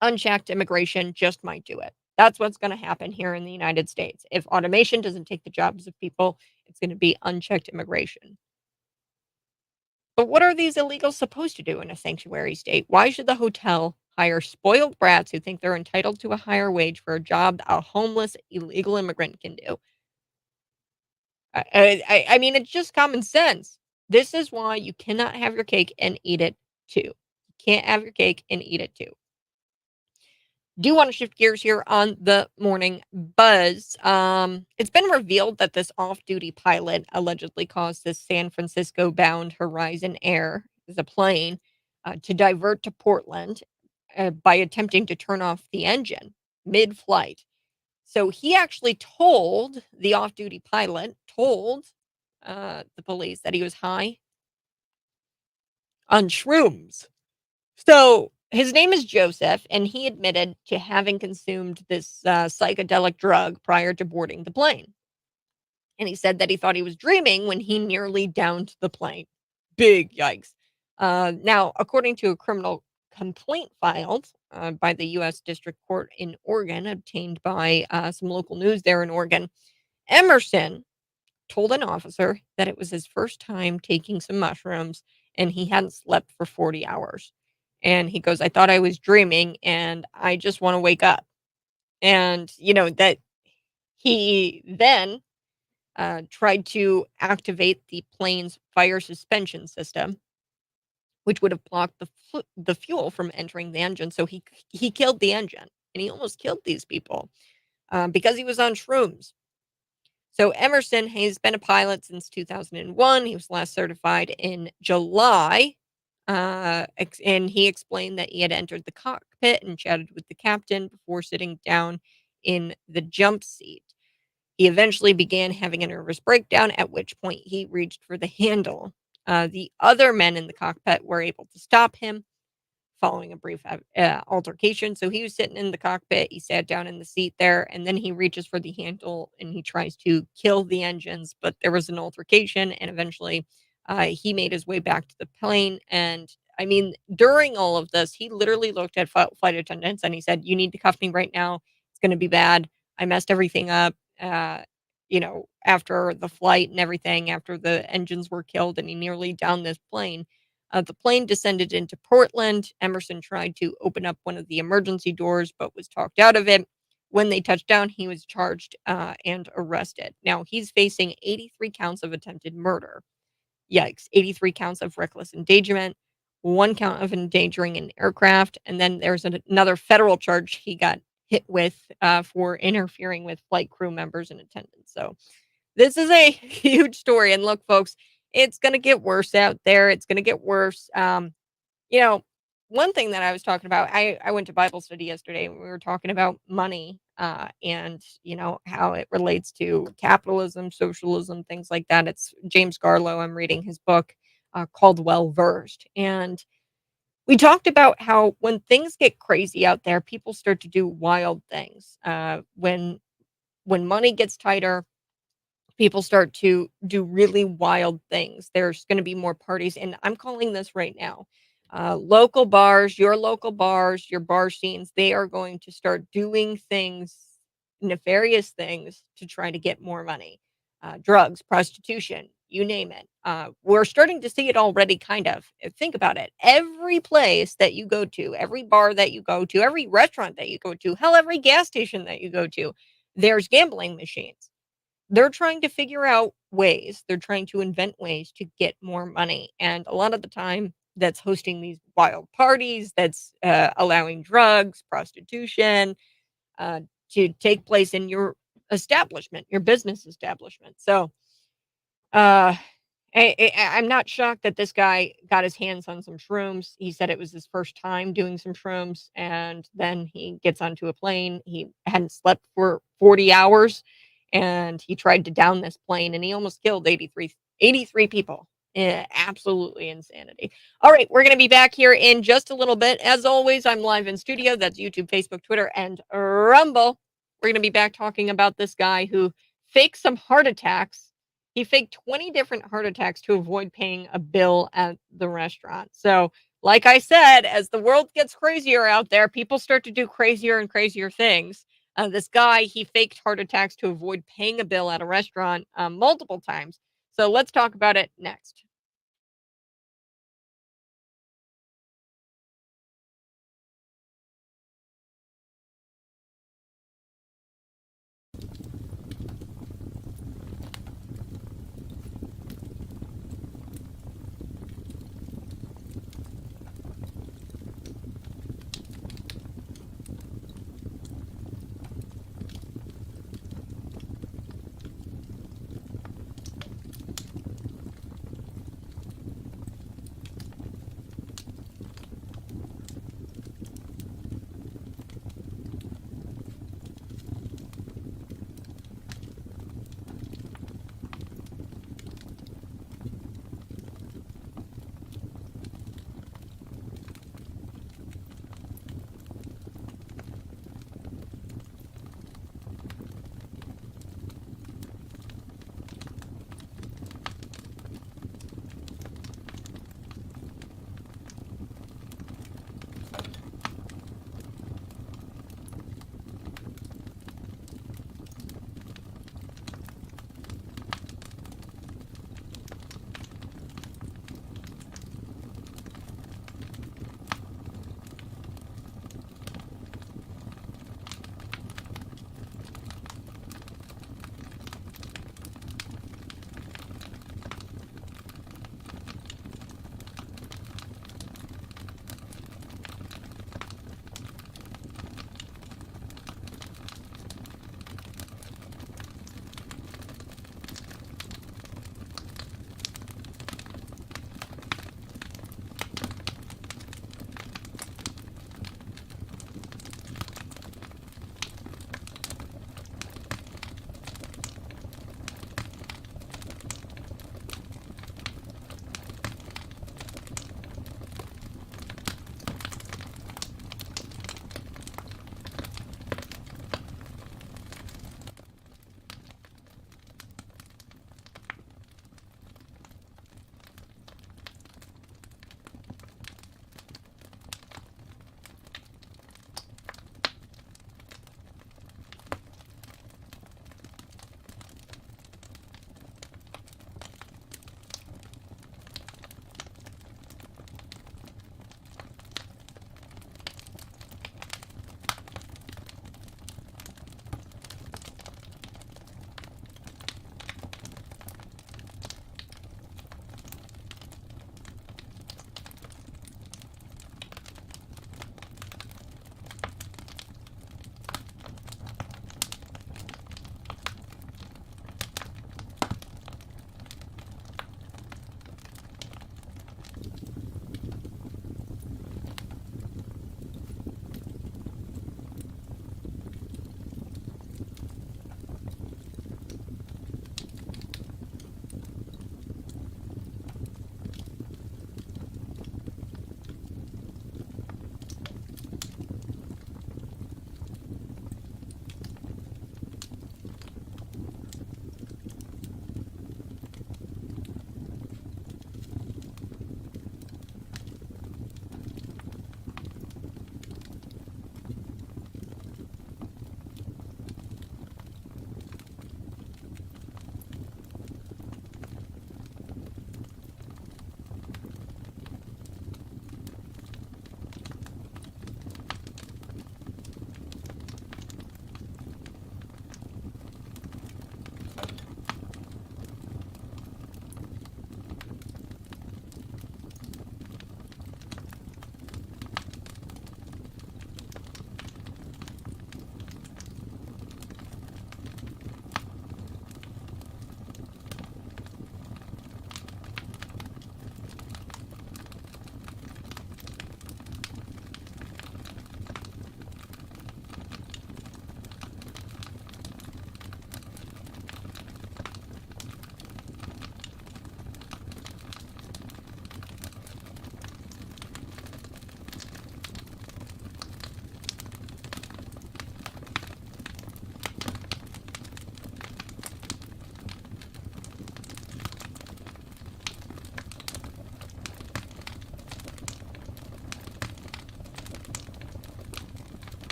unchecked immigration just might do it. That's what's going to happen here in the United States. If automation doesn't take the jobs of people, it's going to be unchecked immigration. But what are these illegals supposed to do in a sanctuary state? Why should the hotel hire spoiled brats who think they're entitled to a higher wage for a job a homeless illegal immigrant can do? I mean, it's just common sense. This is why you cannot have your cake and eat it too. You can't have your cake and eat it too. Do want to shift gears here on the morning buzz. It's been revealed that this off-duty pilot allegedly caused this San Francisco-bound Horizon Air, is a plane, to divert to Portland by attempting to turn off the engine mid-flight. So he actually told the off-duty pilot, the police that he was high on shrooms. So his name is Joseph, and he admitted to having consumed this psychedelic drug prior to boarding the plane. And he said that he thought he was dreaming when he nearly downed the plane. Big yikes. Now, according to a criminal complaint filed by the U.S. District Court in Oregon, obtained by some local news there in Oregon, Emerson told an officer that it was his first time taking some mushrooms and he hadn't slept for 40 hours. And he goes, I thought I was dreaming and I just want to wake up. And, that he then tried to activate the plane's fire suspension system, which would have blocked the fuel from entering the engine. So he killed the engine and he almost killed these people because he was on shrooms. So Emerson has been a pilot since 2001. He was last certified in July. And he explained that he had entered the cockpit and chatted with the captain before sitting down in the jump seat. He eventually began having a nervous breakdown, at which point he reached for the handle. The other men in the cockpit were able to stop him following a brief altercation. So he was sitting in the cockpit. He sat down in the seat there, and then he reaches for the handle and he tries to kill the engines. But there was an altercation, and eventually he made his way back to the plane. And I mean, during all of this, he literally looked at flight attendants and he said, "You need to cuff me right now. It's going to be bad. I messed everything up, after the flight and everything, after the engines were killed and he nearly downed this plane. The plane descended into Portland. Emerson tried to open up one of the emergency doors, but was talked out of it. When they touched down, he was charged and arrested. Now, he's facing 83 counts of attempted murder. Yikes. 83 counts of reckless endangerment, 1 count of endangering an aircraft, and then there's another federal charge he got hit with for interfering with flight crew members in attendance. So this is a huge story. And look, folks, it's going to get worse out there. It's going to get worse. You know, one thing that I was talking about, I went to Bible study yesterday and we were talking about money and, how it relates to capitalism, socialism, things like that. It's James Garlow. I'm reading his book called Well Versed. And we talked about how when things get crazy out there, people start to do wild things. When money gets tighter, people start to do really wild things. There's going to be more parties, and I'm calling this right now. Local bars, your bar scenes, they are going to start doing things, nefarious things to try to get more money. Drugs, prostitution, you name it. We're starting to see it already, kind of. Think about it. Every place that you go to, every bar that you go to, every restaurant that you go to, hell, every gas station that you go to, there's gambling machines. They're trying to figure out ways. They're trying to invent ways to get more money. And a lot of the time, that's hosting these wild parties, that's allowing drugs, prostitution to take place in your establishment, your business establishment. So uh, I'm not shocked that this guy got his hands on some shrooms. He said it was his first time doing some shrooms, and then he gets onto a plane. He hadn't slept for 40 hours, and he tried to down this plane, and he almost killed 83 people. Absolutely insanity. All right, we're going to be back here in just a little bit. As always, I'm live in studio. That's YouTube, Facebook, Twitter, and Rumble. We're going to be back talking about this guy who faked some heart attacks. He faked 20 different heart attacks to avoid paying a bill at the restaurant. So, like I said, as the world gets crazier out there, people start to do crazier and crazier things. This guy, he faked heart attacks to avoid paying a bill at a restaurant multiple times. So let's talk about it next.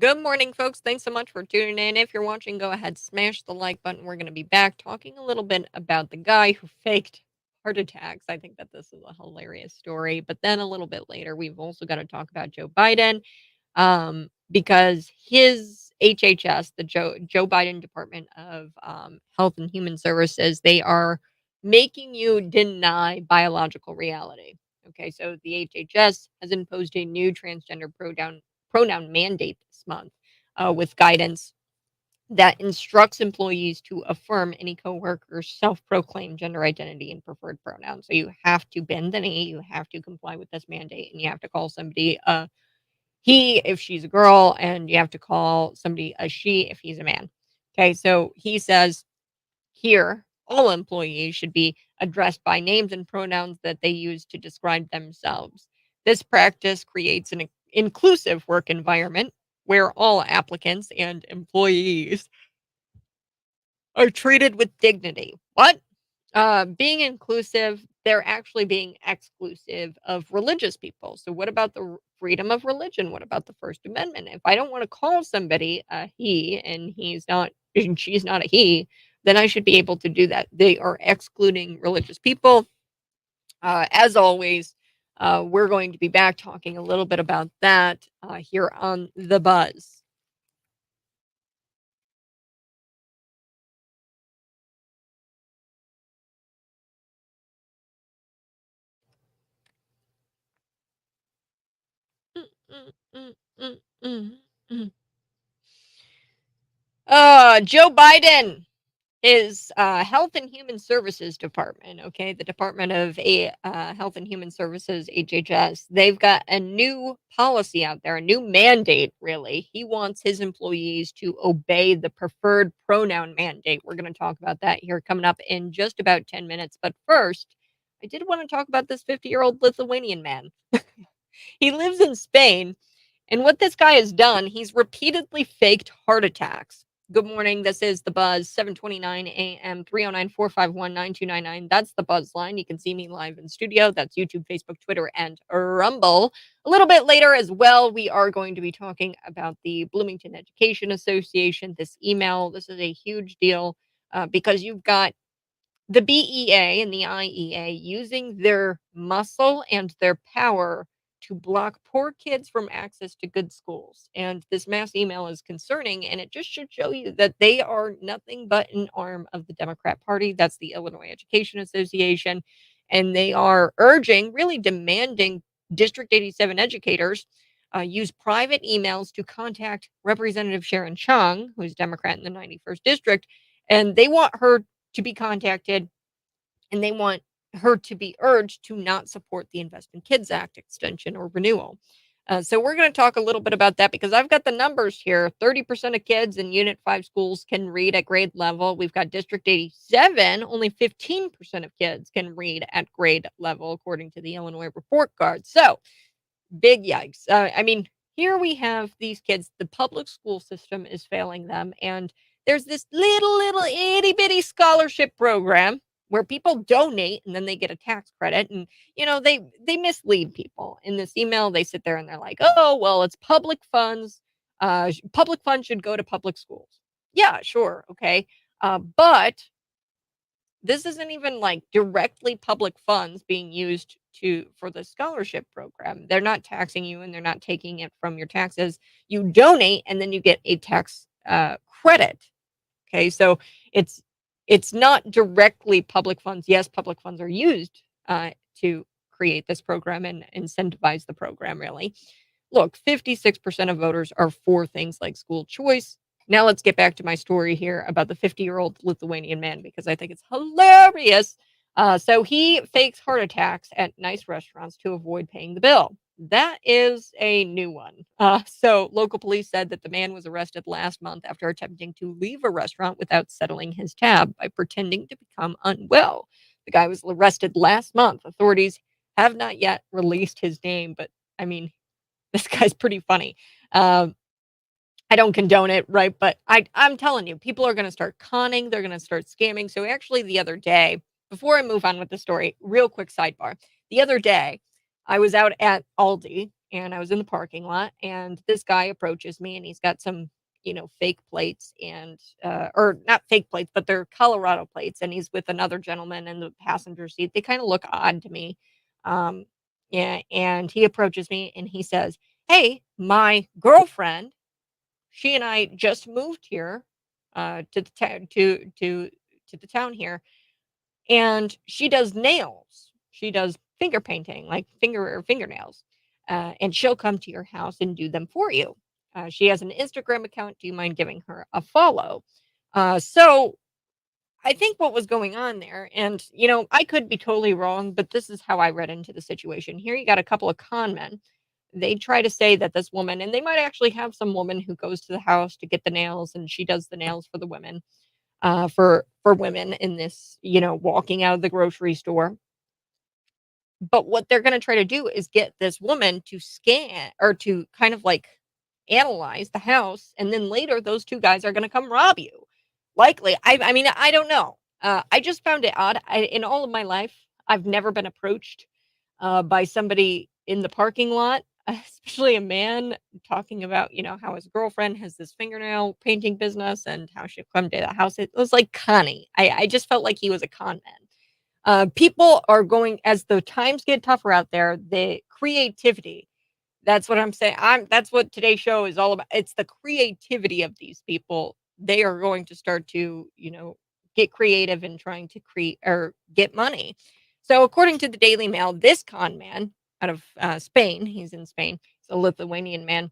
Good morning, folks. Thanks so much for tuning in. If you're watching, go ahead, smash the like button. We're going to be back talking a little bit about the guy who faked heart attacks. I think that this is a hilarious story. But then a little bit later, we've also got to talk about Joe Biden, because his HHS, the Joe Biden Department of Health and Human Services, they are making you deny biological reality. Okay, so the HHS has imposed a new transgender pronoun mandate this month, with guidance that instructs employees to affirm any coworker's self-proclaimed gender identity and preferred pronouns. So you have to bend the knee, you have to comply with this mandate, and you have to call somebody he if she's a girl, and you have to call somebody a she if he's a man. Okay, so he says here all employees should be addressed by names and pronouns that they use to describe themselves. This practice creates an inclusive work environment where all applicants and employees are treated with dignity. What? Being inclusive, they're actually being exclusive of religious people. So, what about the freedom of religion? What about the First Amendment? If I don't want to call somebody a he and he's not, and she's not a he, then I should be able to do that. They are excluding religious people. As always, we're going to be back talking a little bit about that here on The Buzz. Joe Biden, his Health and Human Services Department, okay, the Department of Health and Human Services, HHS, they've got a new policy out there, a new mandate, really. He wants his employees to obey the preferred pronoun mandate. We're going to talk about that here coming up in just about 10 minutes. But first, I did want to talk about this 50-year-old Lithuanian man. He lives in Spain. And what this guy has done, he's repeatedly faked heart attacks. Good morning. This is The Buzz, 7:29 a.m., 309-451-9299. That's the Buzz line. You can see me live in studio. That's YouTube, Facebook, Twitter, and Rumble. A little bit later as well, we are going to be talking about the Bloomington Education Association, this email. This is a huge deal because you've got the BEA and the IEA using their muscle and their power to block poor kids from access to good schools. And this mass email is concerning, and it just should show you that they are nothing but an arm of the Democrat Party. That's the Illinois Education Association. And they are urging, really demanding, District 87 educators use private emails to contact Representative Sharon Chung, who's Democrat in the 91st District. And they want her to be contacted, and they want her to be urged to not support the Invest in Kids Act extension or renewal. So we're going to talk a little bit about that because I've got the numbers here. 30% of kids in Unit 5 schools can read at grade level. We've got District 87. Only 15% of kids can read at grade level, according to the Illinois Report Card. So big yikes. I mean, here we have these kids. The public school system is failing them. And there's this little itty bitty scholarship program where people donate and then they get a tax credit. And, they mislead people. In this email, they sit there and they're like, oh, well, it's public funds. Public funds should go to public schools. Yeah, sure. Okay. But this isn't even like directly public funds being used for the scholarship program. They're not taxing you and they're not taking it from your taxes. You donate and then you get a tax credit. Okay, so it's not directly public funds. Yes, public funds are used to create this program and incentivize the program, really. Look, 56% of voters are for things like school choice. Now let's get back to my story here about the 50-year-old Lithuanian man because I think it's hilarious. So he fakes heart attacks at nice restaurants to avoid paying the bill. That is a new one. So local police said that the man was arrested last month after attempting to leave a restaurant without settling his tab by pretending to become unwell. The guy was arrested last month. Authorities have not yet released his name, but I mean, this guy's pretty funny. I don't condone it, right? But I'm telling you, people are going to start conning. They're going to start scamming. So actually the other day, before I move on with the story, real quick sidebar. The other day, I was out at Aldi and I was in the parking lot, and this guy approaches me, and he's got some, fake plates and, or not fake plates, but they're Colorado plates, and he's with another gentleman in the passenger seat. They kind of look odd to me. Um, yeah, and he approaches me and he says, "Hey, my girlfriend, she and I just moved here, to the town to the town here, and she does nails. She does finger painting, like fingernails, and she'll come to your house and do them for you. She has an Instagram account. Do you mind giving her a follow?" So I think what was going on there, and I could be totally wrong, but this is how I read into the situation. Here, you got a couple of con men. They try to say that this woman, and they might actually have some woman who goes to the house to get the nails, and she does the nails for the women, for women in this, walking out of the grocery store. But what they're going to try to do is get this woman to scan or to kind of like analyze the house, and then later those two guys are going to come rob you. Likely, I mean, I don't know. I just found it odd. In all of my life, I've never been approached by somebody in the parking lot, especially a man talking about, how his girlfriend has this fingernail painting business and how she'll come to the house. It was like Connie. I just felt like he was a con man. People are going, as the times get tougher out there, the creativity. That's what I'm saying. That's what today's show is all about. It's the creativity of these people. They are going to start to, get creative in trying to create or get money. So, according to the Daily Mail, this con man out of Spain, he's in Spain, he's a Lithuanian man.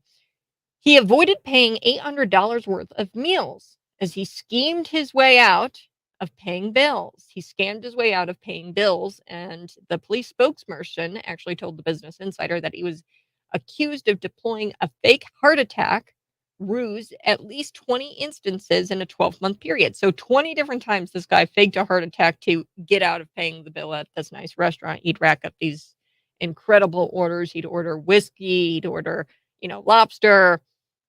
He avoided paying $800 worth of meals as he schemed his way out of paying bills. He scammed his way out of paying bills, and the police spokesperson actually told the Business Insider that he was accused of deploying a fake heart attack ruse at least 20 instances in a 12-month period. So 20 different times this guy faked a heart attack to get out of paying the bill at this nice restaurant. He'd rack up these incredible orders. He'd order whiskey, he'd order, lobster.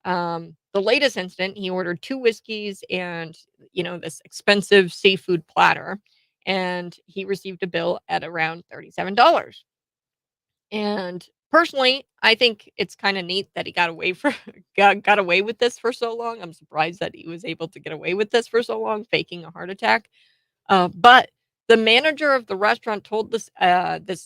The latest incident, he ordered 2 whiskeys and, this expensive seafood platter, and he received a bill at around $37. And personally, I think it's kind of neat that he got away with this for so long. I'm surprised that he was able to get away with this for so long, faking a heart attack. But the manager of the restaurant told this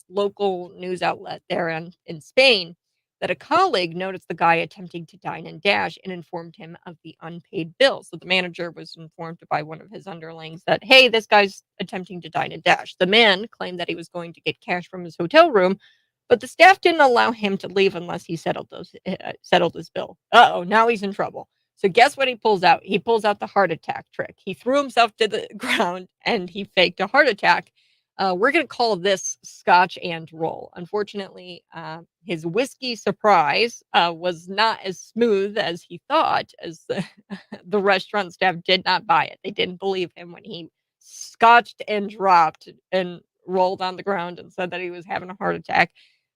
local news outlet there in Spain that a colleague noticed the guy attempting to dine and dash and informed him of the unpaid bill. So the manager was informed by one of his underlings that, hey, this guy's attempting to dine and dash. The man claimed that he was going to get cash from his hotel room, but the staff didn't allow him to leave unless he settled his bill. Uh-oh, now he's in trouble. So guess what he pulls out? He pulls out the heart attack trick. He threw himself to the ground and he faked a heart attack. We're going to call this Scotch and roll. Unfortunately, his whiskey surprise was not as smooth as he thought, as the restaurant staff did not buy it. They didn't believe him when he scotched and dropped and rolled on the ground and said that he was having a heart attack.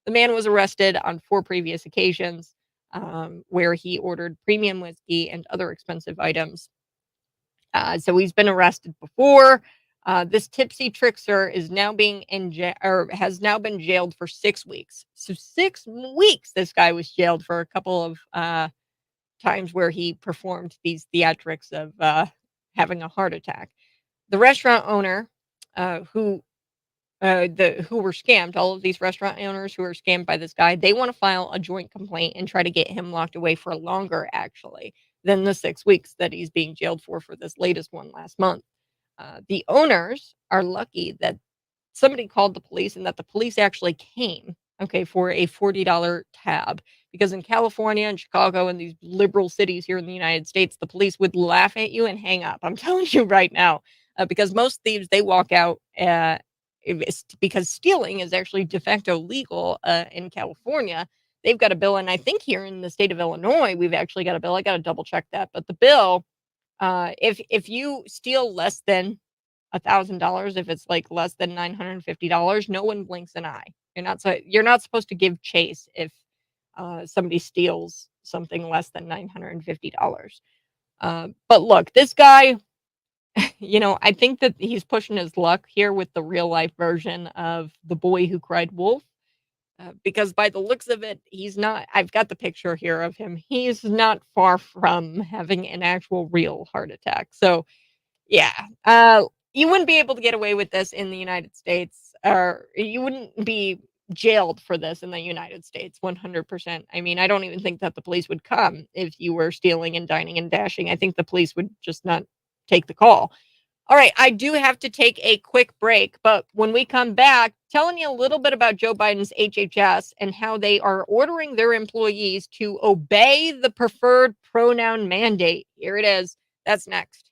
The man was arrested on 4 previous occasions, where he ordered premium whiskey and other expensive items. So he's been arrested before. This tipsy trickster is now has now been jailed for 6 weeks. So 6 weeks, this guy was jailed for a couple of times where he performed these theatrics of having a heart attack. The restaurant owner, who were scammed, all of these restaurant owners who were scammed by this guy, they want to file a joint complaint and try to get him locked away for longer, actually, than the 6 weeks that he's being jailed for this latest one last month. The owners are lucky that somebody called the police and that the police actually came, okay, for a $40 tab. Because in California and Chicago and these liberal cities here in the United States, the police would laugh at you and hang up. I'm telling you right now, because most thieves, they walk out because stealing is actually de facto legal in California. They've got a bill, and I think here in the state of Illinois, we've actually got a bill. I got to double check that, but the bill, if you steal less than $1,000, if it's like less than $950, no one blinks an eye. You're not supposed to give chase if somebody steals something less than $950. But look, this guy, I think that he's pushing his luck here with the real life version of The Boy Who Cried Wolf. because by the looks of it, he's not. I've got the picture here of him. He's not far from having an actual real heart attack. So, yeah, you wouldn't be able to get away with this in the United States, or you wouldn't be jailed for this in the United States 100%. I mean, I don't even think that the police would come if you were stealing and dining and dashing. I think the police would just not take the call. All right, I do have to take a quick break, but when we come back, telling you a little bit about Joe Biden's HHS and how they are ordering their employees to obey the preferred pronoun mandate. Here it is. That's next.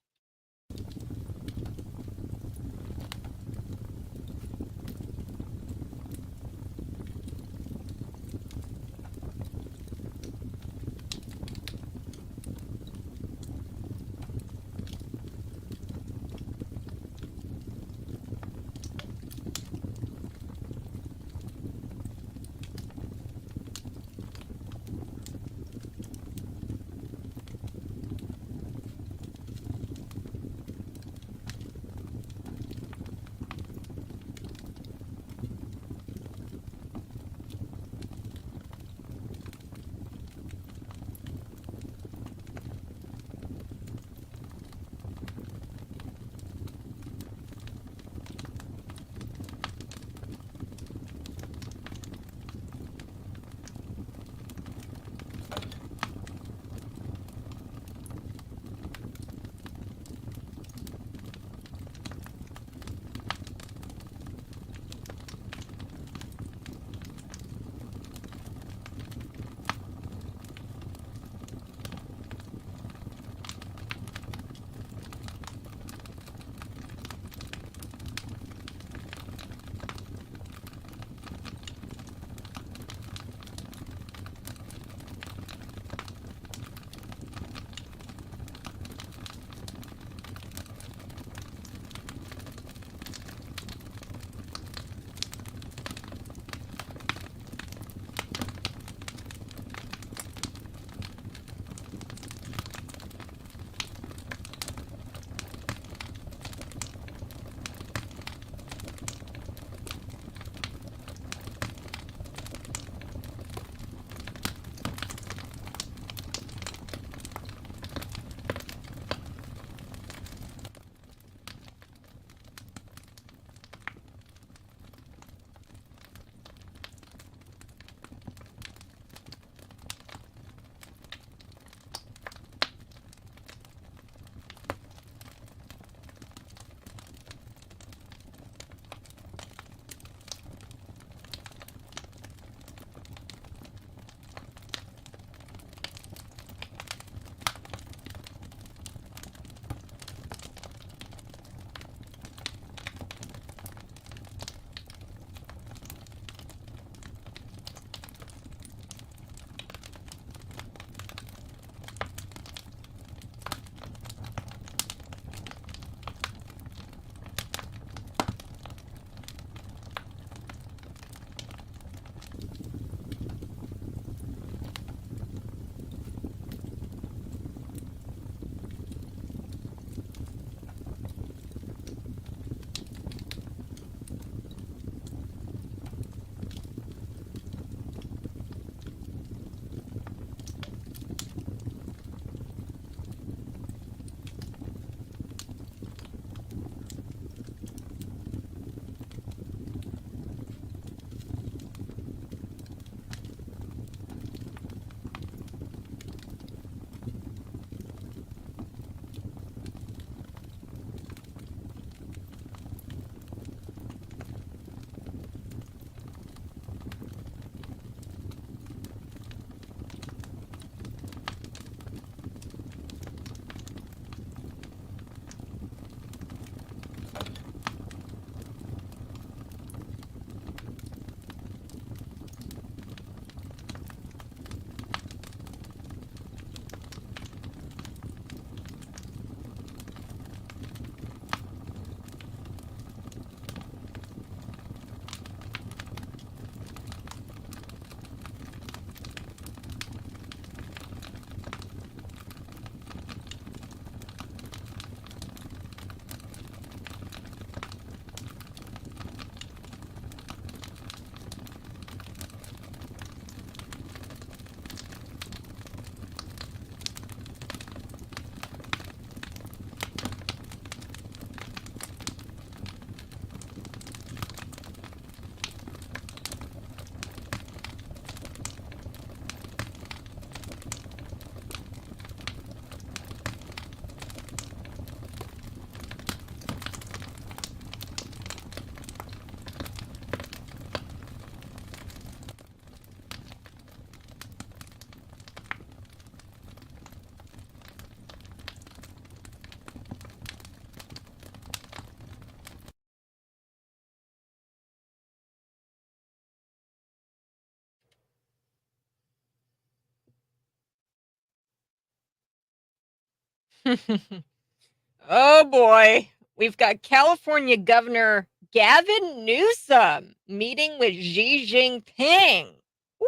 Oh boy. We've got California Governor Gavin Newsom meeting with Xi Jinping. Woo!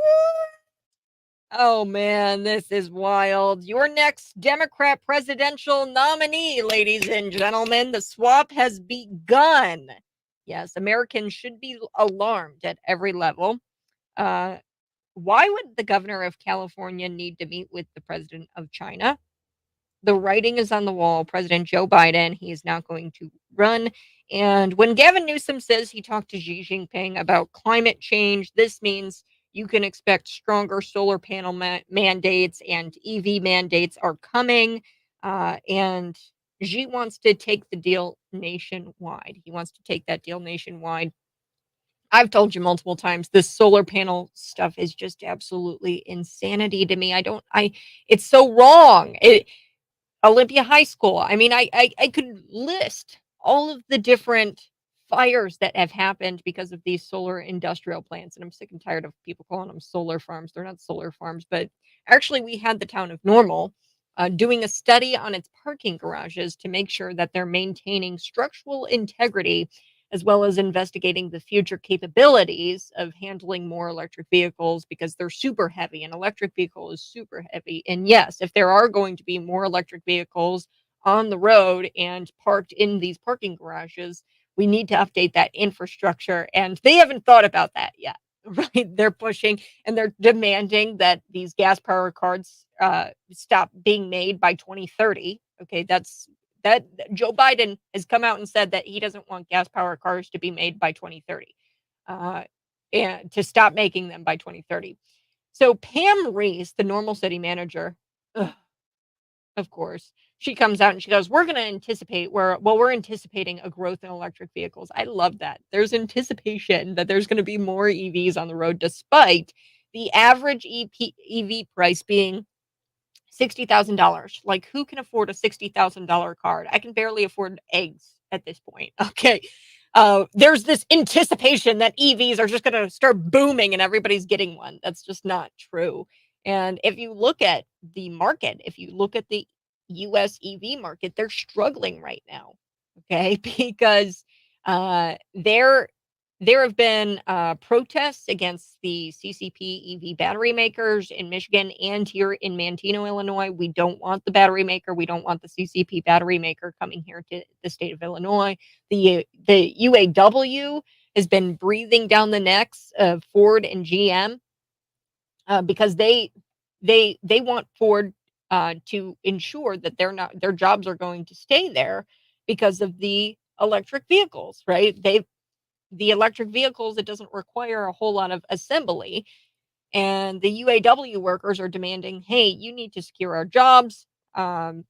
Oh man, this is wild. Your next Democrat presidential nominee, ladies and gentlemen. The swap has begun. Yes, Americans should be alarmed at every level. Why would the governor of California need to meet with the president of China? The writing is on the wall. President Joe Biden, he is not going to run. And when Gavin Newsom says he talked to Xi Jinping about climate change, this means you can expect stronger solar panel mandates and EV mandates are coming. And Xi wants to take the deal nationwide. He wants to take that deal nationwide. I've told you multiple times this solar panel stuff is just absolutely insanity to me. It's so wrong. Olympia High School. I mean, I could list all of the different fires that have happened because of these solar industrial plants, and I'm sick and tired of people calling them solar farms. They're not solar farms, but actually, we had the town of Normal doing a study on its parking garages to make sure that they're maintaining structural integrity as well as investigating the future capabilities of handling more electric vehicles because they're super heavy. An electric vehicle is super heavy. And yes, if there are going to be more electric vehicles on the road and parked in these parking garages, we need to update that infrastructure. And they haven't thought about that yet. Right? They're pushing and they're demanding that these gas powered cars stop being made by 2030. Okay, that Joe Biden has come out and said that he doesn't want gas powered cars to be made by 2030, and to stop making them by 2030. So Pam Reese, the Normal City manager, ugh, of course, she comes out and she goes, "We're going to anticipate we're anticipating a growth in electric vehicles." I love that. There's anticipation that there's going to be more EVs on the road, despite the average EV price being $60,000. Like, who can afford a $60,000 card? I can barely afford eggs at this point. Okay. There's this anticipation that EVs are just going to start booming and everybody's getting one. That's just not true. And if you look at the market, if you look at the US EV market, they're struggling right now. Okay. Because they're there have been protests against the CCP EV battery makers in Michigan and here in Manteno, Illinois. We don't want the battery maker. We don't want the CCP battery maker coming here to the state of Illinois. The UAW has been breathing down the necks of Ford and GM because they want Ford to ensure that their jobs are going to stay there because of the electric vehicles, right? The electric vehicles, it doesn't require a whole lot of assembly. And the UAW workers are demanding, hey, you need to secure our jobs. You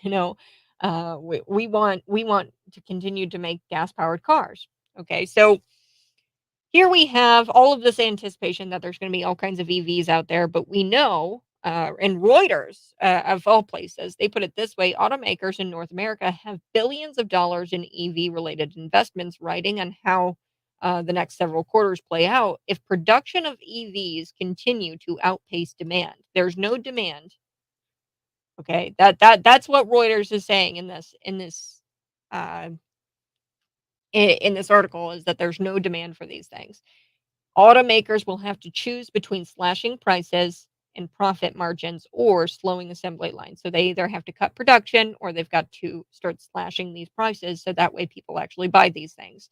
know, we want to continue to make gas powered cars. Okay, so here we have all of this anticipation that there's going to be all kinds of EVs out there, but we know, and Reuters, of all places, they put it this way: automakers in North America have billions of dollars in EV related investments, writing on how the next several quarters play out. If production of EVs continue to outpace demand, there's no demand. Okay, that's what Reuters is saying uh, in this article, is that there's no demand for these things. Automakers will have to choose between slashing prices and profit margins or slowing assembly lines. So they either have to cut production or they've got to start slashing these prices so that way people actually buy these things.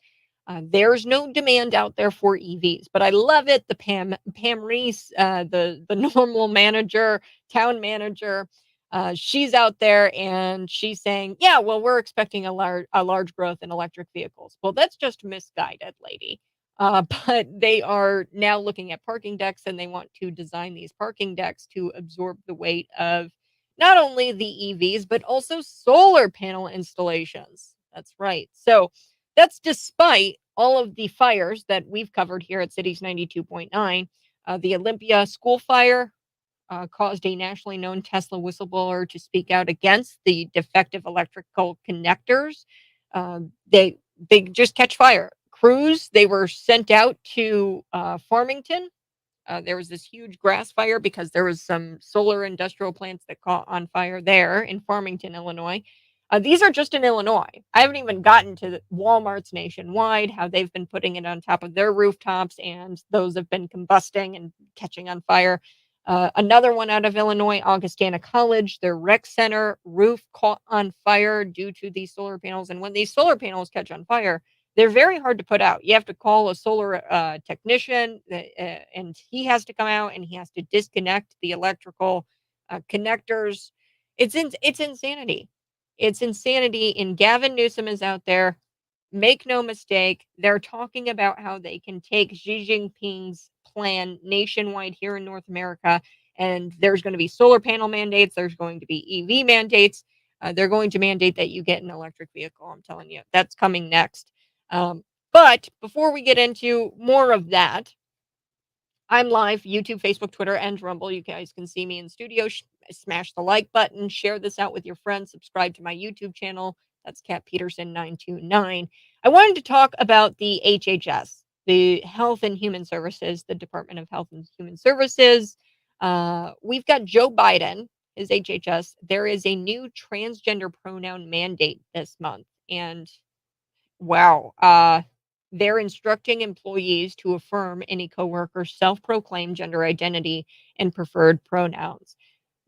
There's no demand out there for EVs, but I love it. The Pam Reese, the normal manager, town manager, she's out there and she's saying, "Yeah, well, we're expecting a large growth in electric vehicles." Well, that's just misguided, lady. But they are now looking at parking decks and they want to design these parking decks to absorb the weight of not only the EVs, but also solar panel installations. That's right. So that's despite all of the fires that we've covered here at Cities 92.9. The Olympia school fire caused a nationally known Tesla whistleblower to speak out against the defective electrical connectors. They just catch fire. Crews, they were sent out to Farmington There was this huge grass fire because there was some solar industrial plants that caught on fire there in Farmington, Illinois. These are just in Illinois. I haven't even gotten to the Walmart's nationwide, how they've been putting it on top of their rooftops, and those have been combusting and catching on fire. Another one out of Illinois, Augustana College, their rec center roof caught on fire due to these solar panels. And when these solar panels catch on fire, they're very hard to put out. You have to call a solar technician, and he has to come out and he has to disconnect the electrical connectors. It's insanity. It's insanity. And Gavin Newsom is out there. Make no mistake, they're talking about how they can take Xi Jinping's plan nationwide here in North America, and there's going to be solar panel mandates. There's going to be EV mandates. They're going to mandate that you get an electric vehicle. I'm telling you, that's coming next. But before we get into more of that, I'm live, YouTube, Facebook, Twitter, and Rumble. You guys can see me in studio. Smash the like button, share this out with your friends, subscribe to my YouTube channel. That's Kat Peterson 929. I wanted to talk about the HHS, the Health and Human Services, the Department of Health and Human Services. We've got Joe Biden, his HHS. There is a new transgender pronoun mandate this month. And wow, they're instructing employees to affirm any coworker's self-proclaimed gender identity and preferred pronouns.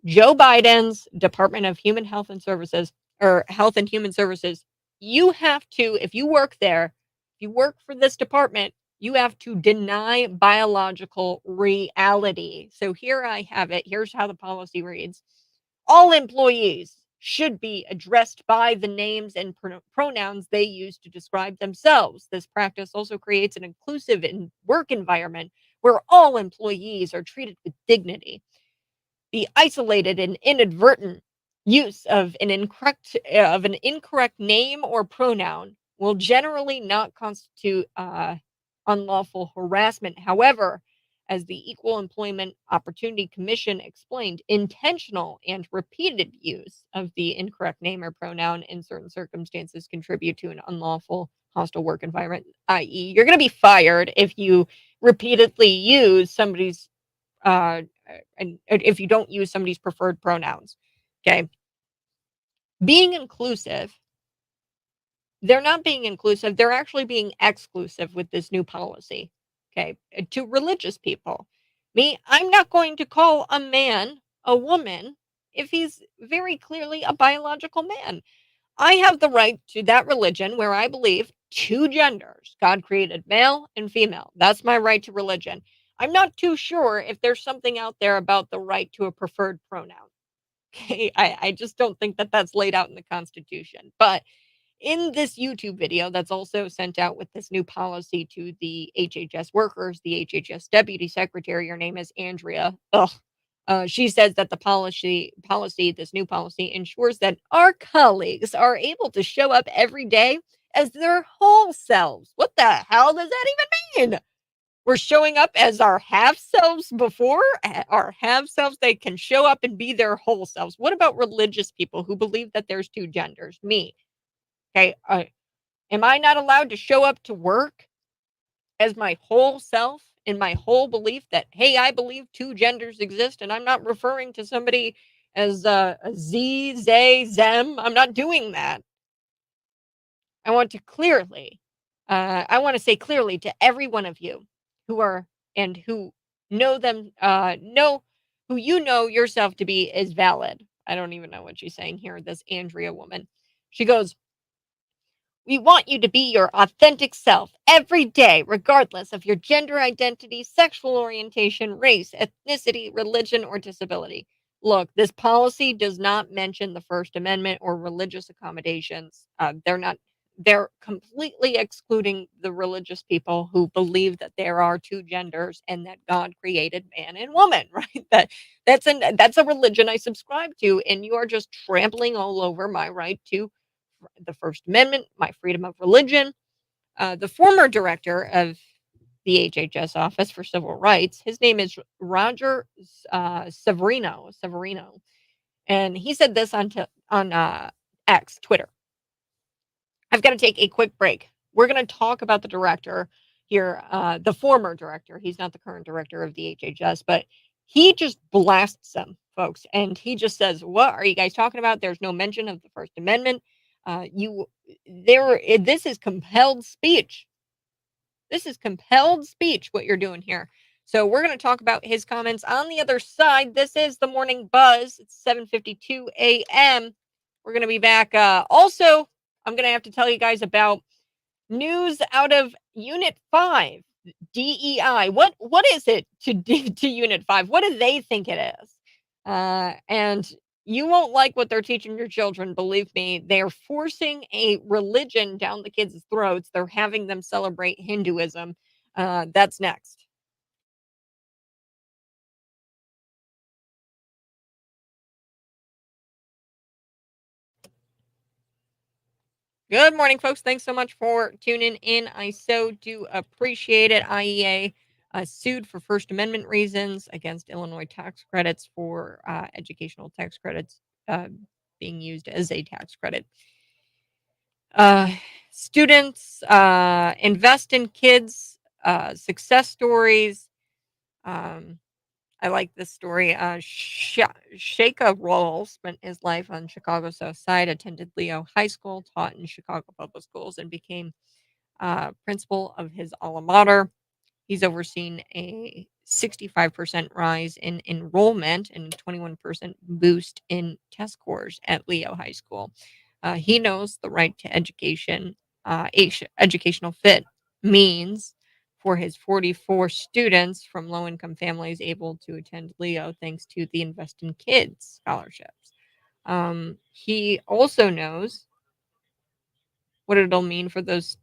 Joe Biden's Department of Human Health and Services, or Health and Human Services, you have to, if you work there, if you work for this department, you have to deny biological reality. So here I have it. Here's how the policy reads. All employees should be addressed by the names and pronouns they use to describe themselves. This practice also creates an inclusive work environment where all employees are treated with dignity. The isolated and inadvertent use of an incorrect name or pronoun will generally not constitute unlawful harassment. However, as the Equal Employment Opportunity Commission explained, intentional and repeated use of the incorrect name or pronoun in certain circumstances contribute to an unlawful hostile work environment, i.e., you're going to be fired if you repeatedly use somebody's and if you don't use somebody's preferred pronouns. Okay. Being inclusive, they're not being inclusive, they're actually being exclusive with this new policy. Okay. To religious people. I'm not going to call a man a woman if he's very clearly a biological man. I have the right to that religion where I believe two genders. God created male and female. That's my right to religion. I'm not too sure if there's something out there about the right to a preferred pronoun. Okay, I just don't think that that's laid out in the Constitution. But in this YouTube video that's also sent out with this new policy to the HHS workers, the HHS Deputy Secretary, her name is Andrea. She says that the this new policy ensures that our colleagues are able to show up every day as their whole selves. What the hell does that even mean? We're showing up as our half selves before? Our half selves, they can show up and be their whole selves. What about religious people who believe that there's two genders? Me. Okay. Am I not allowed to show up to work as my whole self in my whole belief that, hey, I believe two genders exist and I'm not referring to somebody as a Z, they, them? I'm not doing that. I want to say clearly to every one of you who know who you know yourself to be is valid. I don't even know what she's saying here, this Andrea woman. She goes, we want you to be your authentic self every day, regardless of your gender identity, sexual orientation, race, ethnicity, religion, or disability. Look, this policy does not mention the First Amendment or religious accommodations. They're completely excluding the religious people who believe that there are two genders and that God created man and woman, right? That's a religion I subscribe to, and you are just trampling all over my right to the First Amendment, my freedom of religion. The former director of the HHS Office for Civil Rights, his name is Roger Severino, and he said this on X, Twitter. I've got to take a quick break. We're going to talk about the director. here, the former director. He's not the current director of the HHS, but he just blasts them, folks, and he just says, "What are you guys talking about? There's no mention of the First Amendment. This is compelled speech. This is compelled speech, what you're doing here." So we're going to talk about his comments on the other side. This is the Morning Buzz. It's 7:52 a.m. We're going to be back. Also, I'm going to have to tell you guys about news out of Unit 5, DEI. What is it to Unit 5? What do they think it is? And you won't like what they're teaching your children, believe me. They're forcing a religion down the kids' throats. They're having them celebrate Hinduism. That's next. Good morning, folks. Thanks so much for tuning in. I so do appreciate it. IEA sued for First Amendment reasons against Illinois tax credits for educational tax credits being used as a tax credit. Students invest in kids, success stories. I like this story. Shaka Roll spent his life on Chicago's South Side, attended Leo High School, taught in Chicago public schools, and became principal of his alma mater. He's overseen a 65% rise in enrollment and 21% boost in test scores at Leo High School. He knows the right to education, educational fit means for his 44 students from low income families able to attend Leo thanks to the Invest in Kids scholarships. He also knows what it'll mean for those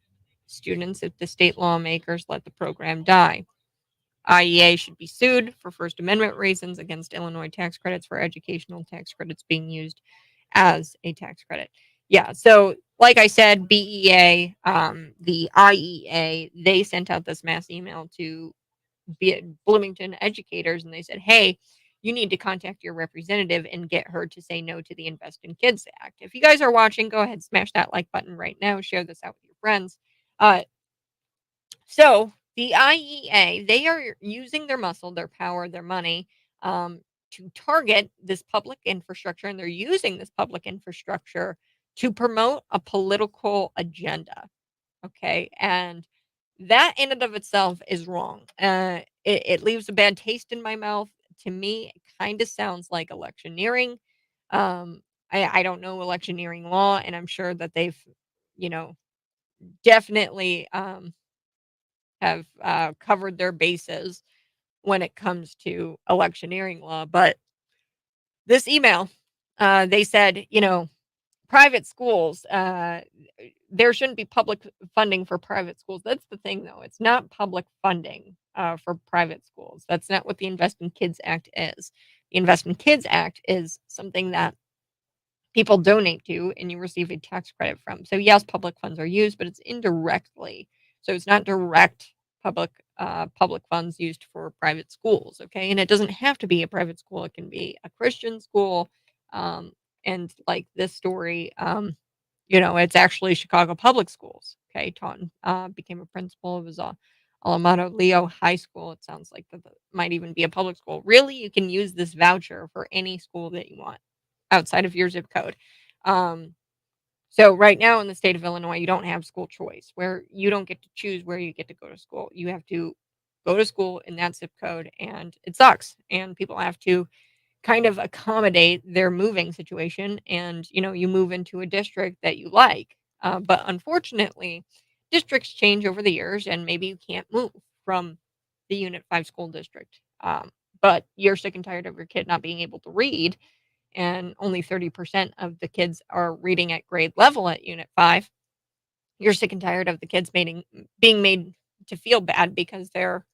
students if the state lawmakers let the program die. IEA should be sued for First Amendment reasons against Illinois tax credits for educational tax credits being used as a tax credit. Yeah, so like I said, BEA, the IEA, they sent out this mass email to Bloomington educators, and they said, "Hey, you need to contact your representative and get her to say no to the Invest in Kids Act." If you guys are watching, go ahead, smash that like button right now. Share this out with your friends. So the IEA, they are using their muscle, their power, their money to target this public infrastructure, and they're using this public infrastructure to promote a political agenda. Okay. And that in and of itself is wrong. It leaves a bad taste in my mouth. To me, it kind of sounds like electioneering. I don't know electioneering law, and I'm sure that they've, you know, definitely have covered their bases when it comes to electioneering law. But this email, they said, private schools, there shouldn't be public funding for private schools. That's the thing, though. It's not public funding for private schools. That's not what the Invest in Kids Act is. The Invest in Kids Act is something that people donate to and you receive a tax credit from. So yes, public funds are used, but it's indirectly. So it's not direct public funds used for private schools. Okay. And it doesn't have to be a private school. It can be a Christian school. And like this story, it's actually Chicago public schools. Okay. Taunton became a principal of his alma mater, Leo High School. It sounds like that might even be a public school. Really, you can use this voucher for any school that you want outside of your zip code. So right now in the state of Illinois, you don't have school choice where you don't get to choose where you get to go to school. You have to go to school in that zip code, and it sucks. And people have to kind of accommodate their moving situation, and you move into a district that you like. But unfortunately, districts change over the years, and maybe you can't move from the Unit 5 school district. But you're sick and tired of your kid not being able to read, and only 30% of the kids are reading at grade level at Unit 5. You're sick and tired of the kids being made to feel bad because they're,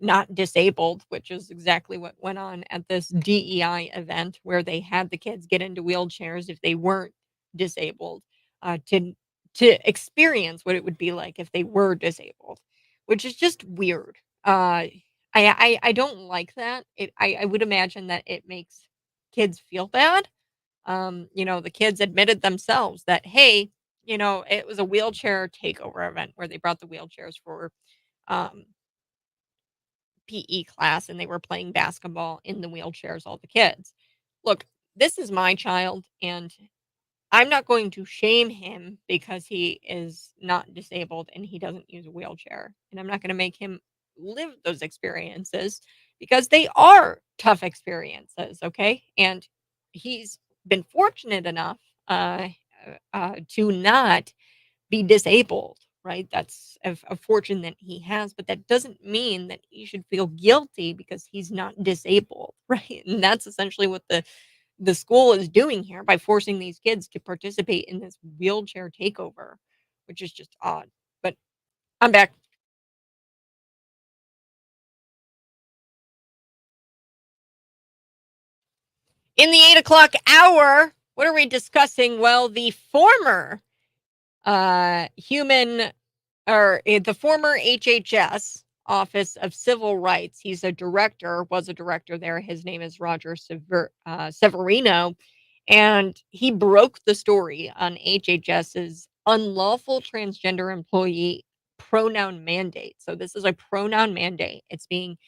not disabled, which is exactly what went on at this DEI event where they had the kids get into wheelchairs if they weren't disabled, to experience what it would be like if they were disabled, which is just weird. I don't like that. I would imagine that it makes kids feel bad. The kids admitted themselves that, hey, it was a wheelchair takeover event where they brought the wheelchairs for PE class, and they were playing basketball in the wheelchairs, all the kids. Look, this is my child, and I'm not going to shame him because he is not disabled and he doesn't use a wheelchair. And I'm not going to make him live those experiences because they are tough experiences. Okay. And he's been fortunate enough to not be disabled, right? That's a fortune that he has, but that doesn't mean that he should feel guilty because he's not disabled, right? And that's essentially what the school is doing here by forcing these kids to participate in this wheelchair takeover, which is just odd. But I'm back. In the 8 o'clock hour, what are we discussing? Well, the former the former HHS Office of Civil Rights. He's was a director there. His name is Roger Severino. And he broke the story on HHS's unlawful transgender employee pronoun mandate. So this is a pronoun mandate. It's being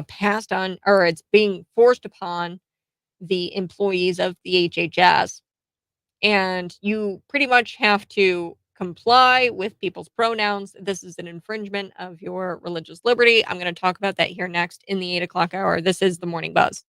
passed on, or it's being forced upon the employees of the HHS. And you pretty much have to comply with people's pronouns. This is an infringement of your religious liberty. I'm going to talk about that here next in the 8 o'clock hour. This is the Morning Buzz.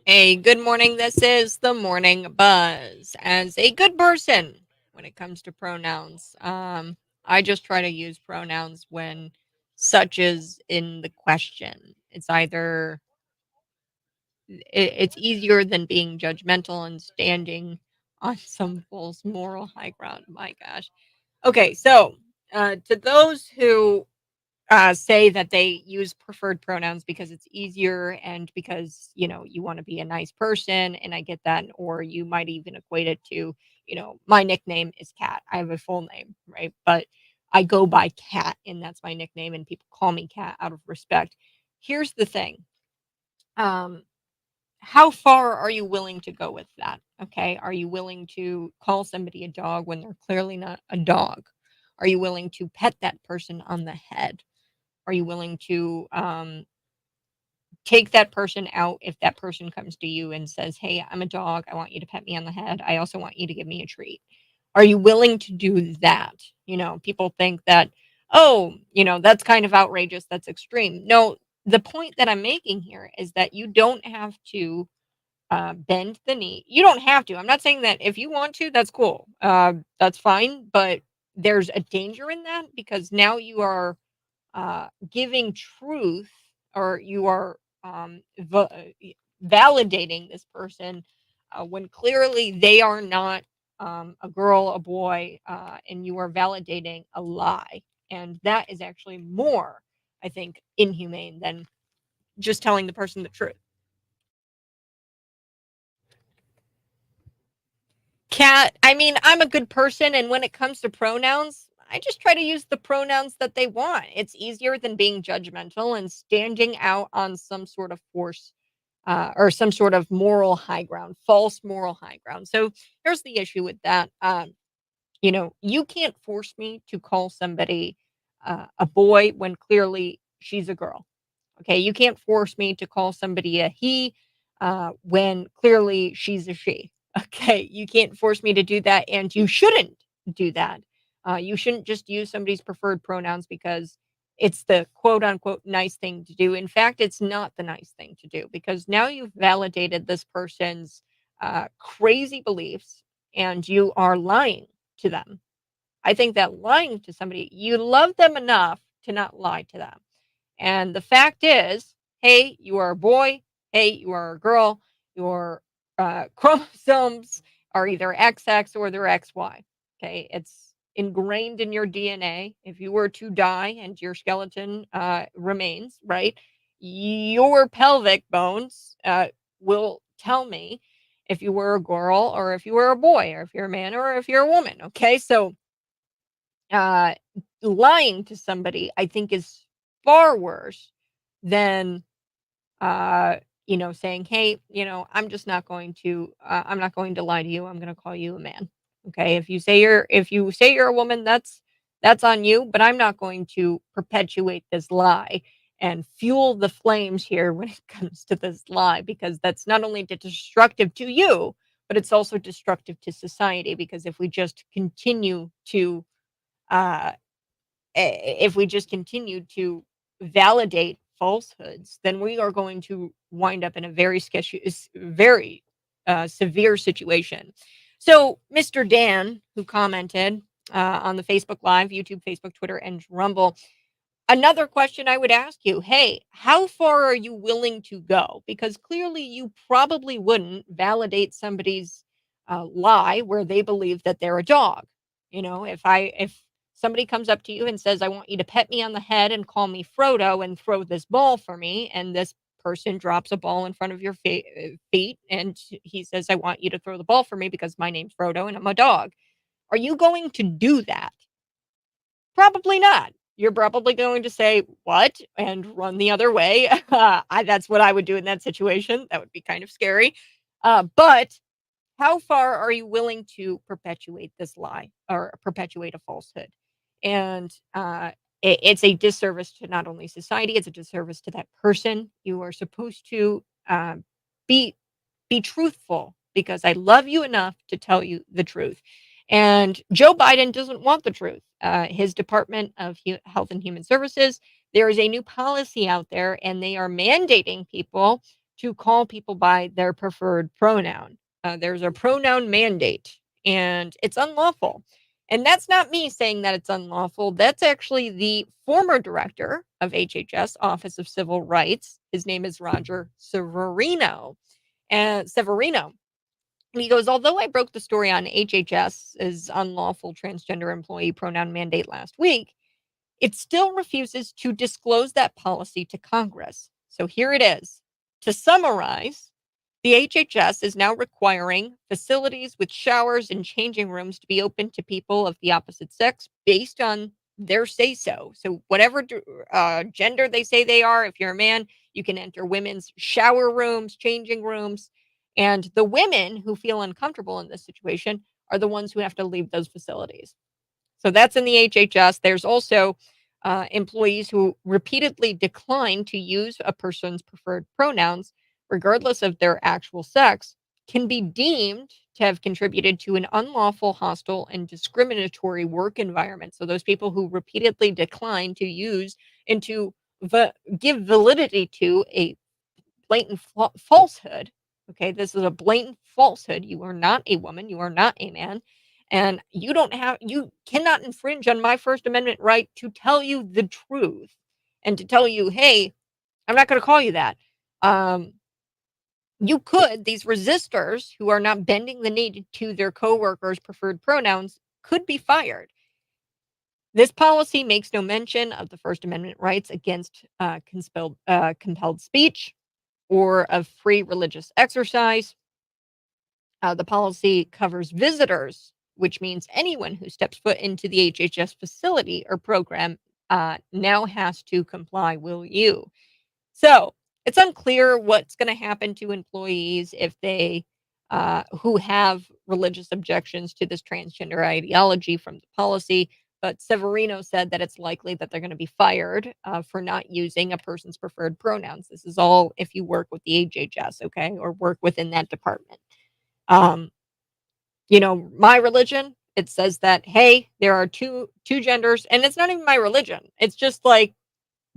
Hey, good morning. This is the Morning Buzz. As a good person when it comes to pronouns, I just try to use pronouns when such is in the question. It's either it's easier than being judgmental and standing on some false moral high ground. My gosh. Okay, so to those who say that they use preferred pronouns because it's easier and because you want to be a nice person, and I get that. Or you might even equate it to, my nickname is Cat. I have a full name, right? But I go by Cat, and that's my nickname, and people call me Cat out of respect. Here's the thing. Um, how far are you willing to go with that? Okay. Are you willing to call somebody a dog when they're clearly not a dog? Are you willing to pet that person on the head? Are you willing to take that person out if that person comes to you and says, "Hey, I'm a dog. I want you to pet me on the head. I also want you to give me a treat." Are you willing to do that? People think that, oh, that's kind of outrageous. That's extreme. No, the point that I'm making here is that you don't have to bend the knee. You don't have to. I'm not saying that if you want to, that's cool. That's fine. But there's a danger in that because now you are giving truth, or you are validating this person when clearly they are not a girl, a boy, and you are validating a lie. And that is actually more, I think, inhumane than just telling the person the truth. Cat, I mean, I'm a good person, and when it comes to pronouns, I just try to use the pronouns that they want. It's easier than being judgmental and standing out on some sort of force, or some sort of moral high ground, false moral high ground. So here's the issue with that. You can't force me to call somebody a boy when clearly she's a girl. Okay, you can't force me to call somebody a he when clearly she's a she. Okay, you can't force me to do that, and you shouldn't do that. You shouldn't just use somebody's preferred pronouns because it's the quote unquote nice thing to do. In fact, it's not the nice thing to do because now you've validated this person's crazy beliefs, and you are lying to them. I think that lying to somebody, you love them enough to not lie to them. And the fact is, hey, you are a boy. Hey, you are a girl. Your chromosomes are either XX or they're XY. Okay. It's ingrained in your DNA. If you were to die and your skeleton remains, right, your pelvic bones will tell me if you were a girl or if you were a boy or if you're a man or if you're a woman. Okay. So, uh, lying to somebody, I think, is far worse than uh, saying, "Hey, I'm not going to lie to you. I'm going to call you a man." Okay, if you say you're a woman, that's on you. But I'm not going to perpetuate this lie and fuel the flames here when it comes to this lie, because that's not only destructive to you, but it's also destructive to society. Because uh, if we just continue to validate falsehoods, then we are going to wind up in a very sketchy, very severe situation. So, Mr. Dan, who commented on the Facebook Live, YouTube, Facebook, Twitter, and Rumble, another question I would ask you: hey, how far are you willing to go? Because clearly you probably wouldn't validate somebody's lie where they believe that they're a dog. If somebody comes up to you and says, "I want you to pet me on the head and call me Frodo and throw this ball for me," and this person drops a ball in front of your feet, and he says, "I want you to throw the ball for me because my name's Frodo and I'm a dog," are you going to do that? Probably not. You're probably going to say, "What?" and run the other way. That's what I would do in that situation. That would be kind of scary. But how far are you willing to perpetuate this lie or perpetuate a falsehood? And it's a disservice to not only society, it's a disservice to that person. You are supposed to be be truthful, because I love you enough to tell you the truth. And Joe Biden doesn't want the truth. His Department of Health and Human Services, there is a new policy out there, and they are mandating people to call people by their preferred pronoun. There's a pronoun mandate, and it's unlawful. And that's not me saying that it's unlawful. That's actually the former director of HHS, Office of Civil Rights. His name is Roger Severino. And he goes, although I broke the story on HHS's unlawful transgender employee pronoun mandate last week, it still refuses to disclose that policy to Congress. So here it is. To summarize, the HHS is now requiring facilities with showers and changing rooms to be open to people of the opposite sex based on their say-so. So whatever gender they say they are, if you're a man, you can enter women's shower rooms, changing rooms. And the women who feel uncomfortable in this situation are the ones who have to leave those facilities. So that's in the HHS. There's also employees who repeatedly decline to use a person's preferred pronouns, regardless of their actual sex, can be deemed to have contributed to an unlawful, hostile, and discriminatory work environment. So those people who repeatedly decline to use and to give validity to a blatant falsehood. Okay, this is a blatant falsehood. You are not a woman. You are not a man. And you cannot infringe on my First Amendment right to tell you the truth and to tell you, hey, I'm not going to call you that. You could, these resistors who are not bending the knee to their coworkers' preferred pronouns could be fired. This policy makes no mention of the First Amendment rights against compelled speech or of free religious exercise. The policy covers visitors, which means anyone who steps foot into the HHS facility or program now has to comply, will you? So it's unclear what's going to happen to employees if they who have religious objections to this transgender ideology from the policy. But Severino said that it's likely that they're going to be fired for not using a person's preferred pronouns. This is all if you work with the HHS, okay, or work within that department. My religion, it says that, hey, there are two genders, and it's not even my religion. It's just like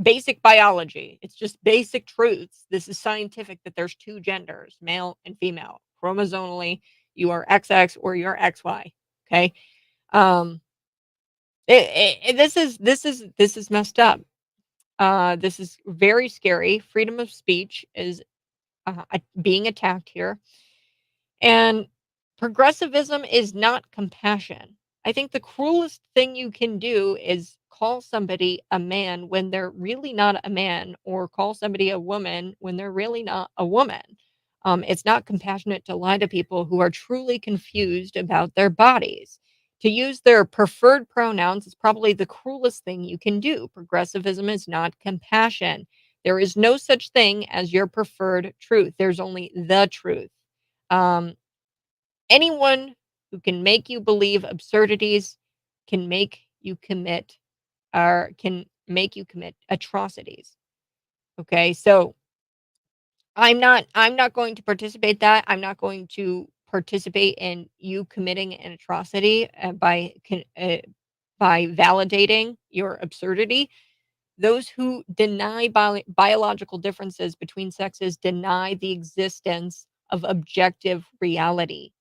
basic biology. It's just basic truths. This is scientific that there's two genders, male and female. Chromosomally, you are XX or you're XY. Okay. This is messed up. This is very scary. Freedom of speech is being attacked here. And progressivism is not compassion. I think the cruelest thing you can do is call somebody a man when they're really not a man, or call somebody a woman when they're really not a woman. It's not compassionate to lie to people who are truly confused about their bodies. To use their preferred pronouns is probably the cruelest thing you can do. Progressivism is not compassion. There is no such thing as your preferred truth. There's only the truth. Anyone who can make you believe absurdities can make you commit atrocities. Okay, so I'm not going to participate that. I'm not going to participate in you committing an atrocity by validating your absurdity. Those who deny biological differences between sexes deny the existence of objective reality.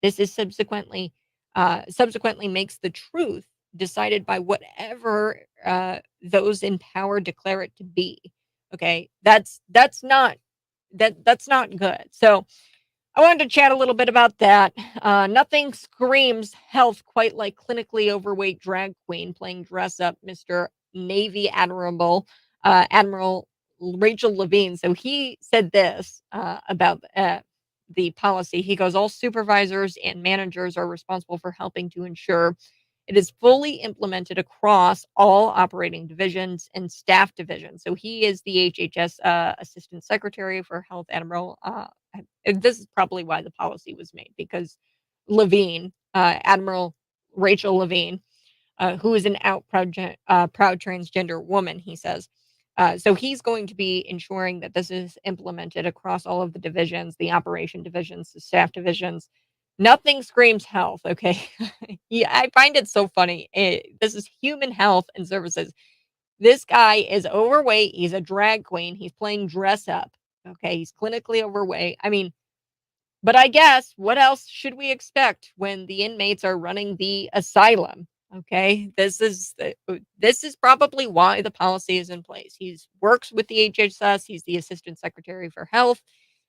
This is subsequently makes the truth decided by whatever those in power declare it to be. Okay, that's not good. So I wanted to chat a little bit about that. Nothing screams health quite like clinically overweight drag queen playing dress up Mr. Navy Admiral Rachel Levine. So he said this about the policy. He goes, all supervisors and managers are responsible for helping to ensure it is fully implemented across all operating divisions and staff divisions. So he is the HHS Assistant Secretary for Health, Admiral. This is probably why the policy was made, because Levine, Admiral Rachel Levine, who is an proud transgender woman, he says. So he's going to be ensuring that this is implemented across all of the divisions, the operation divisions, the staff divisions. Nothing screams health, okay? Yeah, I find it so funny. This is human health and services. This guy is overweight. He's a drag queen. He's playing dress up, Okay, he's clinically overweight. I mean, but I guess what else should we expect when the inmates are running the asylum? Okay, this is probably why the policy is in place. He works with the HHS. He's the Assistant Secretary for Health.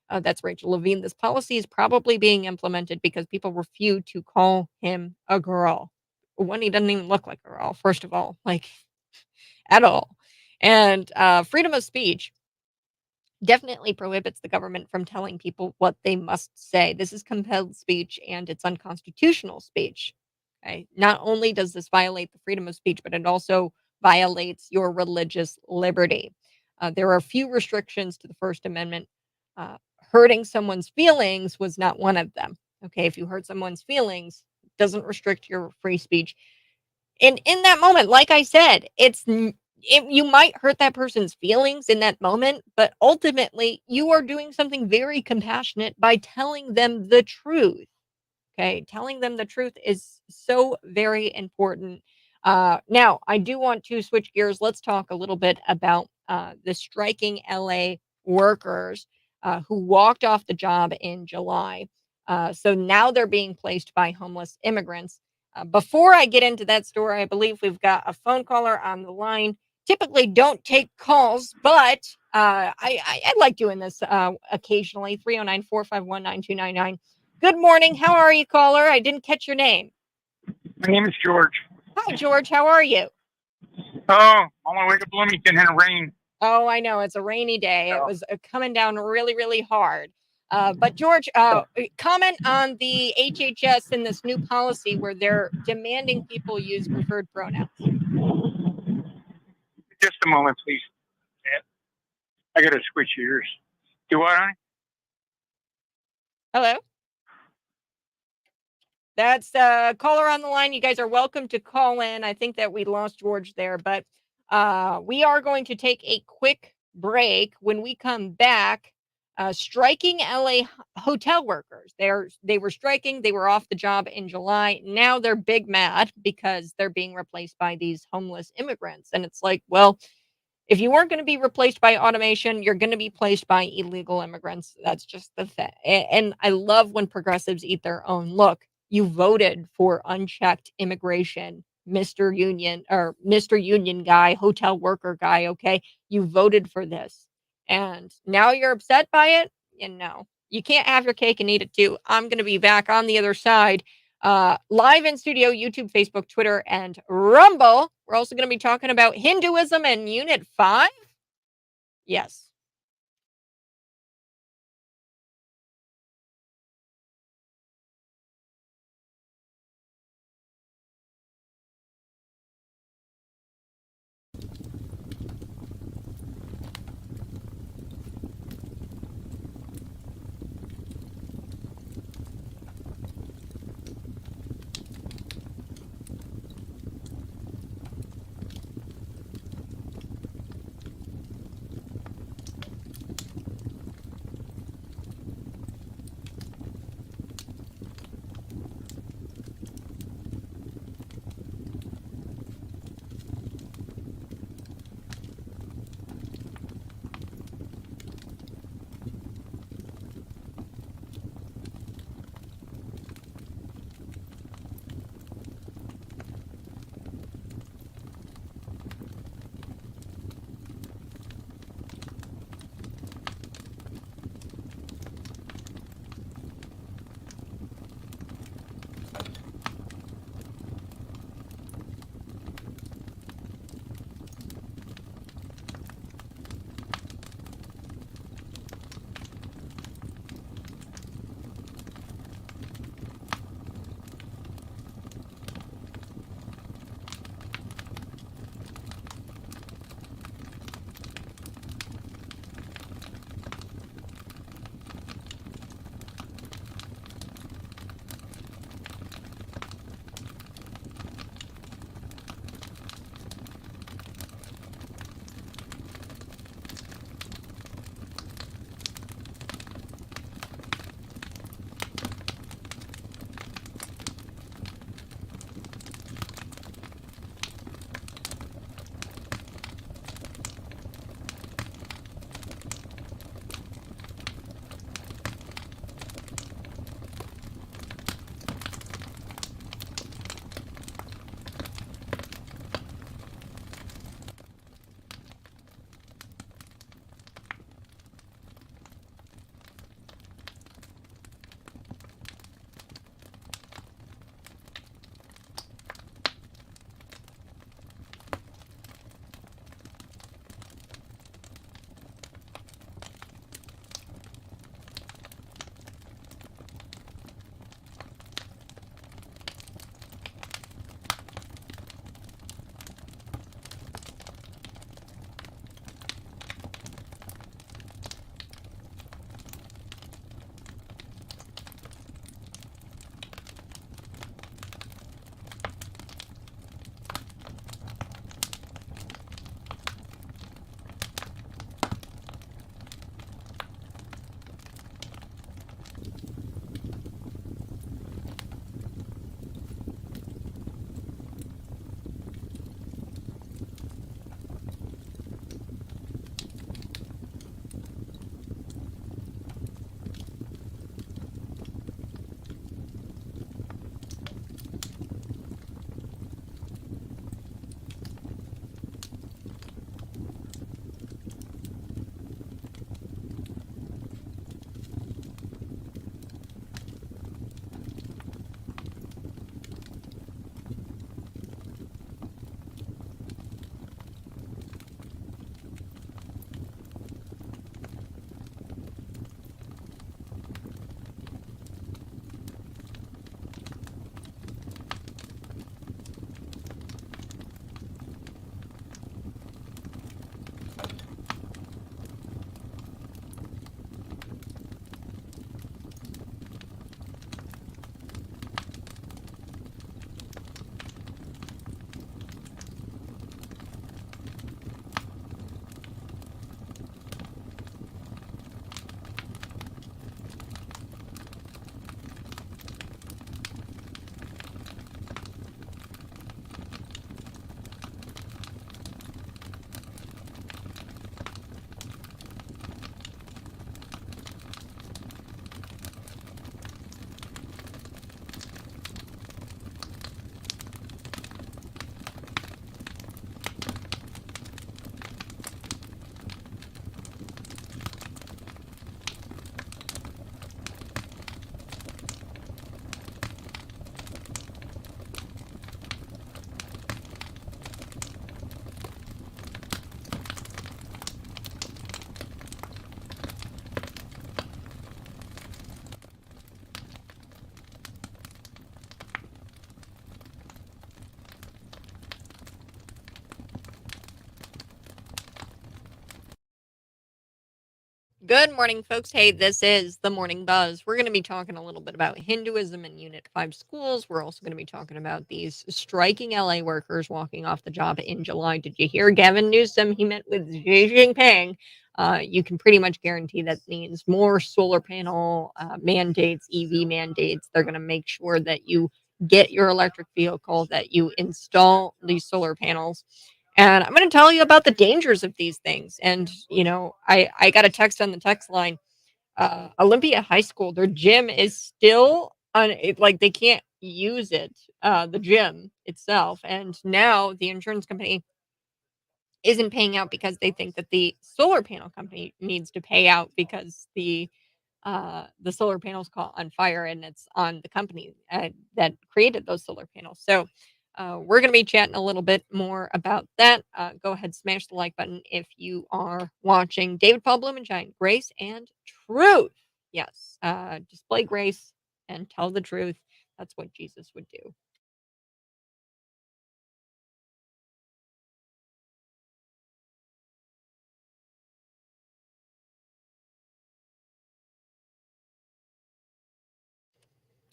That's Rachel Levine. This policy is probably being implemented because people refuse to call him a girl when he doesn't even look like a girl. First of all, like at all, and freedom of speech definitely prohibits the government from telling people what they must say. This is compelled speech and it's unconstitutional speech. Okay. Not only does this violate the freedom of speech, but it also violates your religious liberty. There are few restrictions to the First Amendment. Hurting someone's feelings was not one of them. Okay. If you hurt someone's feelings, it doesn't restrict your free speech. And in that moment, like I said, you might hurt that person's feelings in that moment, but ultimately you are doing something very compassionate by telling them the truth. Okay. Telling them the truth is so very important. Now, I do want to switch gears. Let's talk a little bit about the striking LA workers who walked off the job in July. So now they're being placed by homeless immigrants. Before I get into that story, I believe we've got a phone caller on the line. Typically don't take calls, but I like doing this occasionally. 309-451-9299. Good morning. How are you, caller? I didn't catch your name.
My name is George.
Hi, George. How are you?
Oh, on my way to Bloomington in the rain.
Oh, I know. It's a rainy day. It was coming down really, really hard. But George, comment on the HHS and this new policy where they're demanding people use preferred pronouns.
Just a moment, please. I got to switch ears. Do what, honey?
Hello? That's caller on the line. You guys are welcome to call in. I think that we lost George there, but we are going to take a quick break. When we come back, striking LA hotel workers. They were striking. They were off the job in July. Now they're big mad because they're being replaced by these homeless immigrants. And it's like, well, if you weren't going to be replaced by automation, you're going to be placed by illegal immigrants. That's just the thing. And I love when progressives eat their own. Look, you voted for unchecked immigration, Mr. Union guy, hotel worker guy. Okay. You voted for this. And now you're upset by it. And no, you can't have your cake and eat it too. I'm going to be back on the other side. Live in studio, YouTube, Facebook, Twitter, and Rumble. We're also going to be talking about Hinduism and Unit 5. Yes. Good morning, folks. Hey, this is the Morning Buzz. We're going to be talking a little bit about Hinduism and Unit 5 schools. We're also going to be talking about these striking LA workers walking off the job in July. Did you hear Gavin Newsom? He met with Xi Jinping. You can pretty much guarantee that means more solar panel mandates, EV mandates. They're going to make sure that you get your electric vehicle, that you install these solar panels. And I'm going to tell you about the dangers of these things. And, I got a text on the text line. Olympia High School, their gym is still like they can't use it, the gym itself. And now the insurance company isn't paying out because they think that the solar panel company needs to pay out because the solar panels caught on fire and it's on the company that created those solar panels. So we're going to be chatting a little bit more about that. Go ahead, smash the like button if you are watching David Paul Blumenshine, Grace and Truth. Yes, display grace and tell the truth. That's what Jesus would do.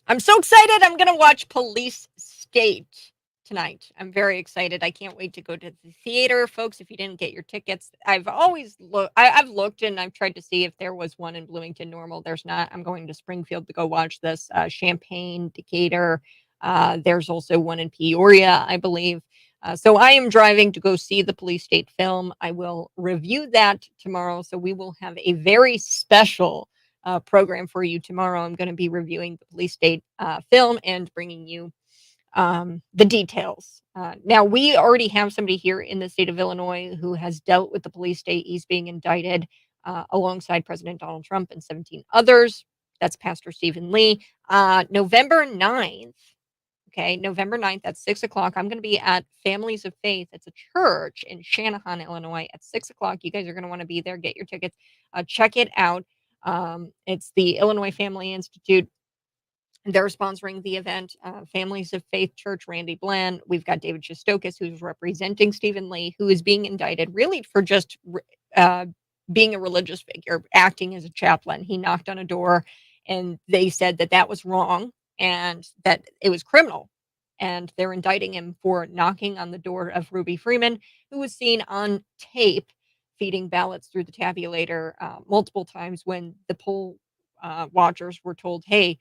I'm so excited. I'm going to watch Police State tonight. I'm very excited. I can't wait to go to the theater, folks. If you didn't get your tickets, I've always I've looked and I've tried to see if there was one in Bloomington Normal. There's not. I'm going to Springfield to go watch this. Champaign, Decatur. There's also one in Peoria, I believe. So I am driving to go see the Police State film. I will review that tomorrow. So we will have a very special program for you tomorrow. I'm going to be reviewing the Police State film and bringing you the details. Now, we already have somebody here in the state of Illinois who has dealt with the police state. He's being indicted alongside President Donald Trump and 17 others. That's Pastor Stephen Lee. November 9th. Okay, November 9th at 6 o'clock. I'm going to be at Families of Faith. It's a church in Shanahan, Illinois at 6 o'clock. You guys are going to want to be there. Get your tickets. Check it out. It's the Illinois Family Institute. They're sponsoring the event. Families of Faith Church, Randy Bland. We've got David Shostokis, who's representing Stephen Lee, who is being indicted really for just being a religious figure, acting as a chaplain. He knocked on a door and they said that that was wrong and that it was criminal. And they're indicting him for knocking on the door of Ruby Freeman, who was seen on tape feeding ballots through the tabulator multiple times when the poll watchers were told, hey,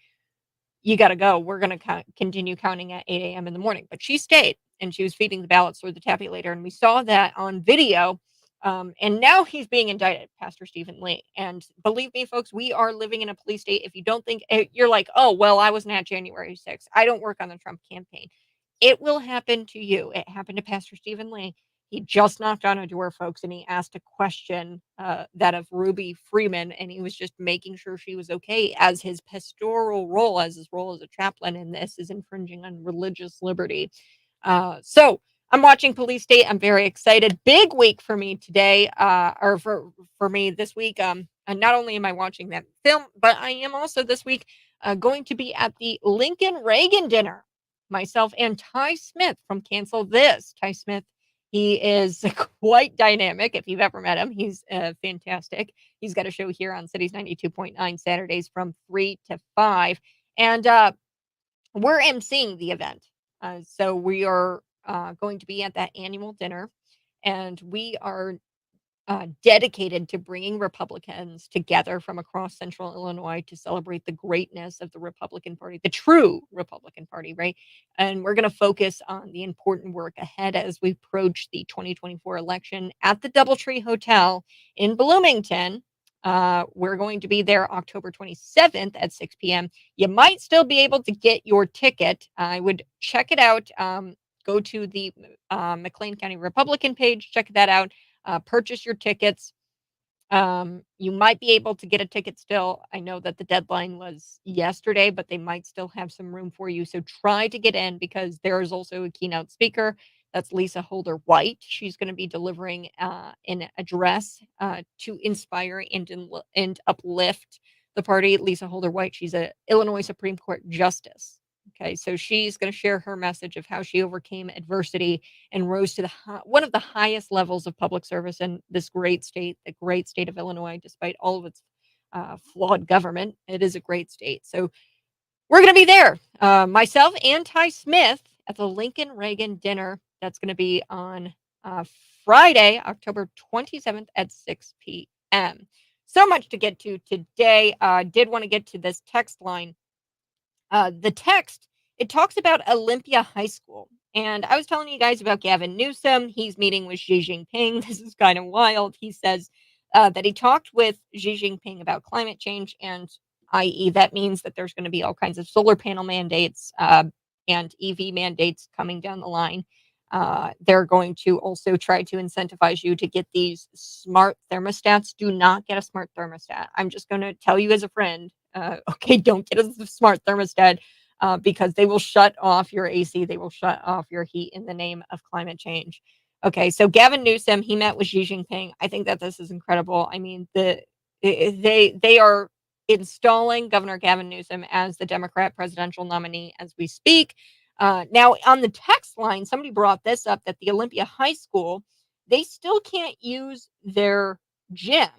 you got to go. We're going to continue counting at 8 a.m. in the morning. But she stayed and she was feeding the ballots through the tabulator. And we saw that on video. And now he's being indicted, Pastor Stephen Lee. And believe me, folks, we are living in a police state. If you don't think you're like, oh, well, I wasn't at January 6th. I don't work on the Trump campaign. It will happen to you. It happened to Pastor Stephen Lee. He just knocked on a door, folks, and he asked a question that of Ruby Freeman, and he was just making sure she was okay as his pastoral role, as his role as a chaplain, and this is infringing on religious liberty. So I'm watching Police State. I'm very excited. Big week for me today, or for me this week. And not only am I watching that film, but I am also this week going to be at the Lincoln Reagan dinner. Myself and Ty Smith from Cancel This. Ty Smith, he is quite dynamic. If you've ever met him, he's fantastic. He's got a show here on Cities 92.9 Saturdays from 3 to 5. And we're emceeing the event. So we are going to be at that annual dinner. And we are dedicated to bringing Republicans together from across central Illinois to celebrate the greatness of the Republican Party, the true Republican Party, right? And we're going to focus on the important work ahead as we approach the 2024 election at the Doubletree Hotel in Bloomington. We're going to be there October 27th at 6 p.m. You might still be able to get your ticket. I would check it out. Go to the McLean County Republican page, check that out. Purchase your tickets. You might be able to get a ticket still. I know that the deadline was yesterday, but they might still have some room for you. So try to get in because there is also a keynote speaker. That's Lisa Holder White. She's going to be delivering an address to inspire and uplift the party. Lisa Holder White, she's an Illinois Supreme Court justice. Okay, so she's going to share her message of how she overcame adversity and rose to one of the highest levels of public service in this great state, the great state of Illinois, despite all of its flawed government. It is a great state. So we're going to be there, myself and Ty Smith, at the Lincoln Reagan dinner. That's going to be on Friday, October 27th at 6 p.m. So much to get to today. Did want to get to this text line. The text, it talks about Olympia High School. And I was telling you guys about Gavin Newsom. He's meeting with Xi Jinping. This is kind of wild. He says that he talked with Xi Jinping about climate change, and i.e., that means that there's going to be all kinds of solar panel mandates and EV mandates coming down the line. They're going to also try to incentivize you to get these smart thermostats. Do not get a smart thermostat. I'm just going to tell you as a friend, okay, don't get a smart thermostat because they will shut off your AC. They will shut off your heat in the name of climate change. Okay, so Gavin Newsom, he met with Xi Jinping. I think that this is incredible. I mean, they are installing Governor Gavin Newsom as the Democrat presidential nominee as we speak. Now, on the text line, somebody brought this up, that the Olympia High School, they still can't use their gym.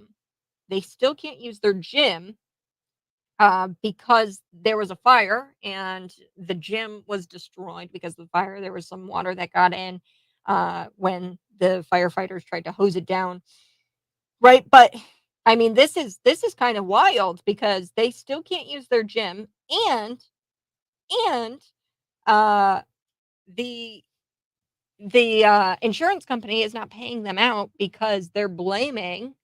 They still can't use their gym because there was a fire and the gym was destroyed because of the fire. There was some water that got in when the firefighters tried to hose it down. Right. But I mean, this is kind of wild because they still can't use their gym, and the insurance company is not paying them out because they're blaming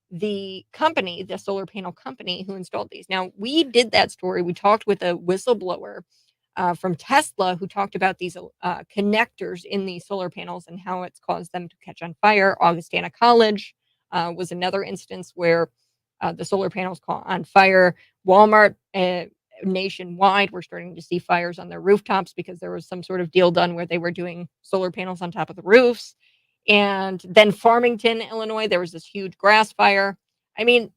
the company, the solar panel company who installed these. Now, we did that story. We talked with a whistleblower from Tesla who talked about these connectors in these solar panels and how it's caused them to catch on fire. Augustana College was another instance where the solar panels caught on fire. Walmart nationwide, we're starting to see fires on their rooftops because there was some sort of deal done where they were doing solar panels on top of the roofs. And then Farmington, Illinois, there was this huge grass fire. I mean,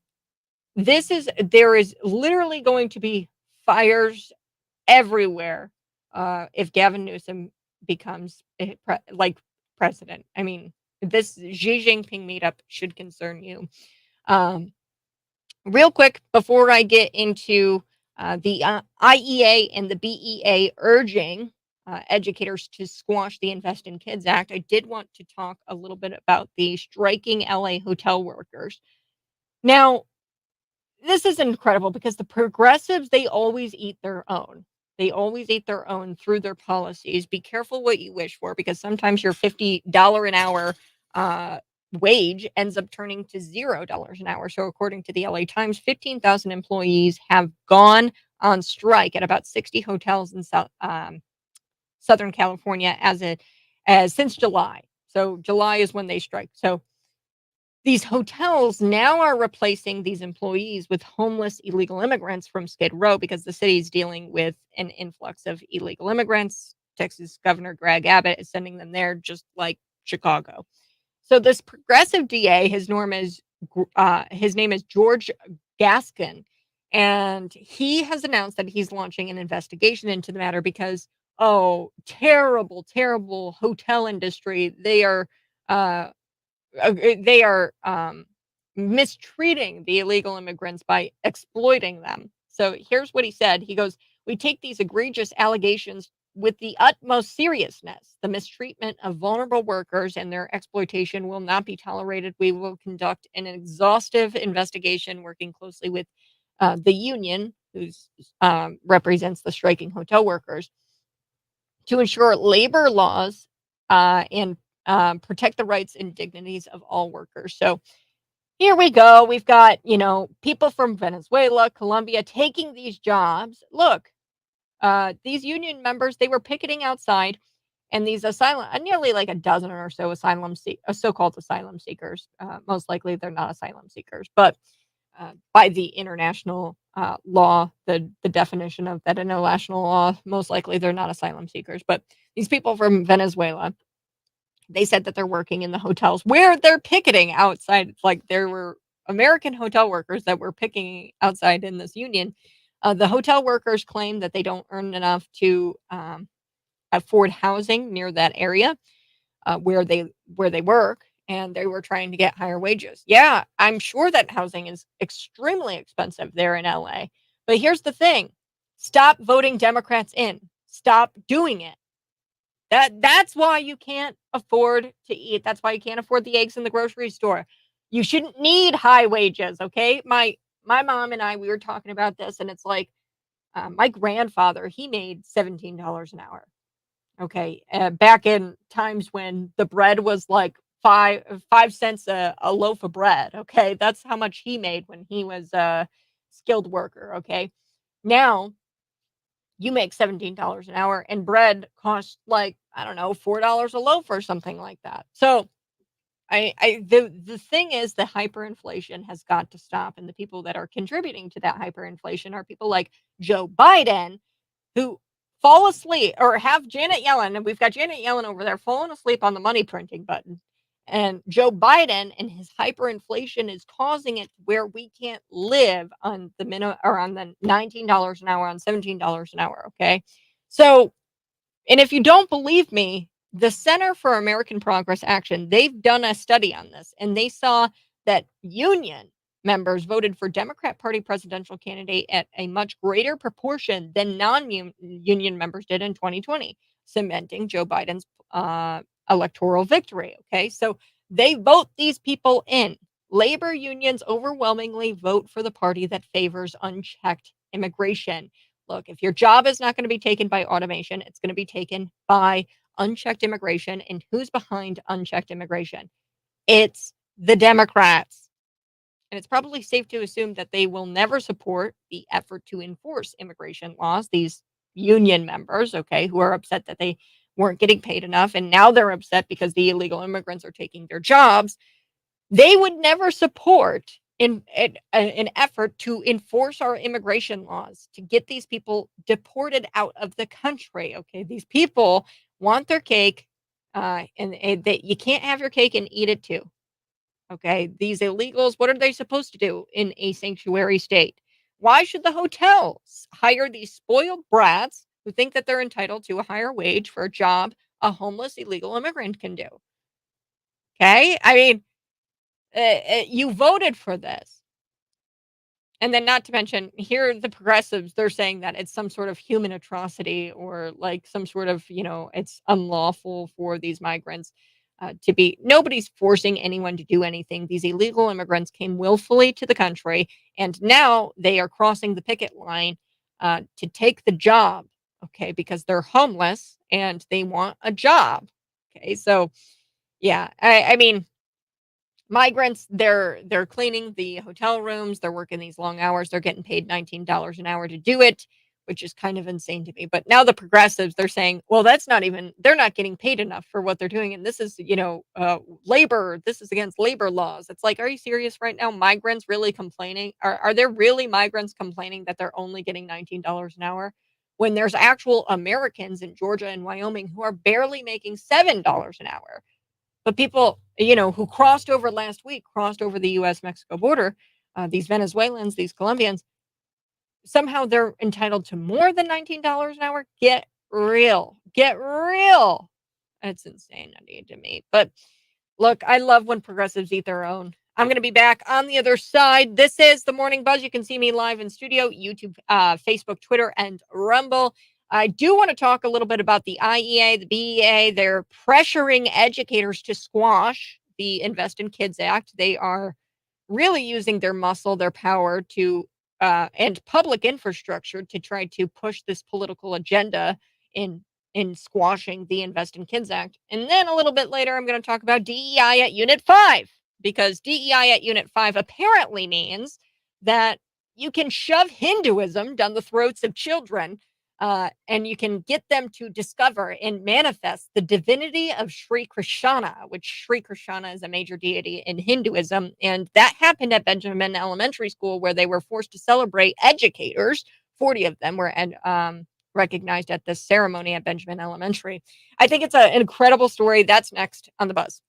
there is literally going to be fires everywhere if Gavin Newsom becomes president. I mean, this Xi Jinping meetup should concern you. Real quick, before I get into the IEA and the BEA urging educators to squash the Invest in Kids Act, I did want to talk a little bit about the striking LA hotel workers. Now, this is incredible because the progressives, they always eat their own. They always eat their own through their policies. Be careful what you wish for, because sometimes your $50 an hour wage ends up turning to $0 an hour. So according to the LA Times, 15,000 employees have gone on strike at about 60 hotels in Southern California since July. So July is when they strike. So these hotels now are replacing these employees with homeless illegal immigrants from Skid Row because the city is dealing with an influx of illegal immigrants. Texas Governor Greg Abbott is sending them there, just like Chicago. So this progressive DA, his name is George Gaskin, and he has announced that he's launching an investigation into the matter because, terrible, terrible hotel industry. They are mistreating the illegal immigrants by exploiting them. So here's what he said. He goes, "We take these egregious allegations with the utmost seriousness. The mistreatment of vulnerable workers and their exploitation will not be tolerated. We will conduct an exhaustive investigation working closely with the union, who represents the striking hotel workers, to ensure labor laws and protect the rights and dignities of all workers." So here we go. We've got, people from Venezuela, Colombia taking these jobs. Look, these union members, they were picketing outside, and these nearly like a dozen or so so-called asylum seekers. Most likely they're not asylum seekers, but by the international law, the definition of that international law, most likely they're not asylum seekers. But these people from Venezuela, they said that they're working in the hotels where they're picketing outside. It's like there were American hotel workers that were picketing outside in this union. The hotel workers claim that they don't earn enough to afford housing near that area where they work, and they were trying to get higher wages. Yeah, I'm sure that housing is extremely expensive there in LA. But here's the thing. Stop voting Democrats in. Stop doing it. That's why you can't afford to eat. That's why you can't afford the eggs in the grocery store. You shouldn't need high wages, okay? My mom and I, we were talking about this, and it's like my grandfather, he made $17 an hour. Okay, back in times when the bread was like 5 cents a loaf of bread. Okay, that's how much he made when he was a skilled worker. Okay, now you make $17 an hour, and bread costs like, I don't know, $4 a loaf or something like that. So the thing is, the hyperinflation has got to stop, and the people that are contributing to that hyperinflation are people like Joe Biden, who fall asleep or have Janet Yellen, and we've got Janet Yellen over there falling asleep on the money printing button. And Joe Biden and his hyperinflation is causing it where we can't live on the minimum or on the $19 an hour, on $17 an hour. Okay. So, and if you don't believe me, the Center for American Progress Action, they've done a study on this, and they saw that union members voted for Democrat Party presidential candidate at a much greater proportion than non-union members did in 2020, cementing Joe Biden's electoral victory. Okay, so they vote these people in. Labor unions overwhelmingly vote for the party that favors unchecked immigration. Look, if your job is not going to be taken by automation, it's going to be taken by unchecked immigration. And who's behind unchecked immigration? It's the Democrats. And it's probably safe to assume that they will never support the effort to enforce immigration laws. These union members, okay, who are upset that they weren't getting paid enough, and now they're upset because the illegal immigrants are taking their jobs. They would never support an effort to enforce our immigration laws to get these people deported out of the country. Okay, these people want their cake, and you can't have your cake and eat it too. Okay, these illegals, what are they supposed to do in a sanctuary state? Why should the hotels hire these spoiled brats who think that they're entitled to a higher wage for a job a homeless illegal immigrant can do? Okay, I mean, you voted for this. And then, not to mention, here the progressives, they're saying that it's some sort of human atrocity, or like some sort of, it's unlawful for these migrants to be. Nobody's forcing anyone to do anything. These illegal immigrants came willfully to the country, and now they are crossing the picket line to take the job. Okay, because they're homeless and they want a job. Okay, so yeah, I mean, migrants, they're cleaning the hotel rooms, they're working these long hours, they're getting paid $19 an hour to do it, which is kind of insane to me. But now the progressives, they're saying, well, they're not getting paid enough for what they're doing, and this is, labor, this is against labor laws. It's like, are you serious right now? Migrants really complaining? Are there really migrants complaining that they're only getting $19 an hour when there's actual Americans in Georgia and Wyoming who are barely making $7 an hour? But people, who crossed over last week, crossed over the U.S.-Mexico border, these Venezuelans, these Colombians, somehow they're entitled to more than $19 an hour. Get real. Get real. It's insanity to me. But look, I love when progressives eat their own. I'm going to be back on the other side. This is the Morning Buzz. You can see me live in studio, YouTube, Facebook, Twitter, and Rumble. I do want to talk a little bit about the IEA, the BEA. They're pressuring educators to squash the Invest in Kids Act. They are really using their muscle, their power to and public infrastructure to try to push this political agenda in squashing the Invest in Kids Act. And then a little bit later, I'm going to talk about DEI at Unit 5, because DEI at Unit 5 apparently means that you can shove Hinduism down the throats of children, and you can get them to discover and manifest the divinity of Sri Krishna, which Sri Krishna is a major deity in Hinduism. And that happened at Benjamin Elementary School, where they were forced to celebrate educators. 40 of them were recognized at this ceremony at Benjamin Elementary. I think it's an incredible story. That's next on the Buzz.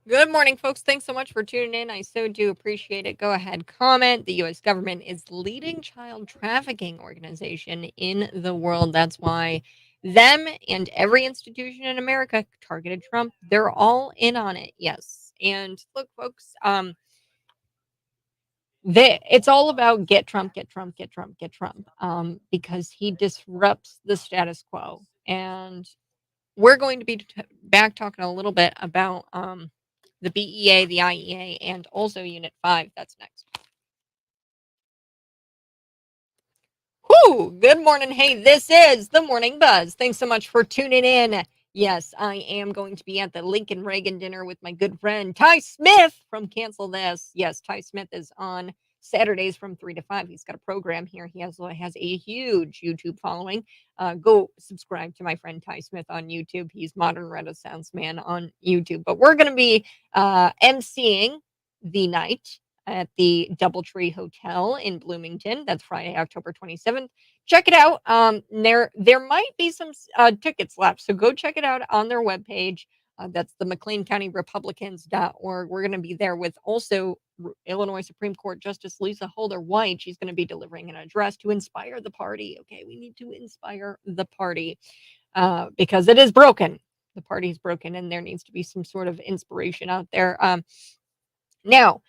Good morning, folks. Thanks so much for tuning in. I so do appreciate it. Go ahead, comment. The U.S. government is leading child trafficking organization in the world. That's why them and every institution in America targeted Trump. They're all in on it. Yes. And look, folks, it's all about get Trump, get Trump, get Trump, get Trump, because he disrupts the status quo. And we're going to be back talking a little bit about the BEA, the IEA, and also Unit 5. That's next. Whoo! Good morning. Hey, this is the Morning Buzz. Thanks so much for tuning in. Yes, I am going to be at the Lincoln Reagan dinner with my good friend Ty Smith from Cancel This. Yes, Ty Smith is on Saturdays from 3 to 5. He's got a program here. He has a huge YouTube following. Go subscribe to my friend Ty Smith on YouTube. He's Modern Renaissance Man on YouTube. But we're going to be emceeing the night at the Doubletree Hotel in Bloomington. That's Friday, October 27th. Check it out. There might be some tickets left, so go check it out on their webpage. That's the McLeanCountyRepublicans.org. We're going to be there with also Illinois Supreme Court Justice Lisa Holder White. She's going to be delivering an address to inspire the party. Okay, we need to inspire the party because it is broken. The party is broken, and there needs to be some sort of inspiration out there. Now,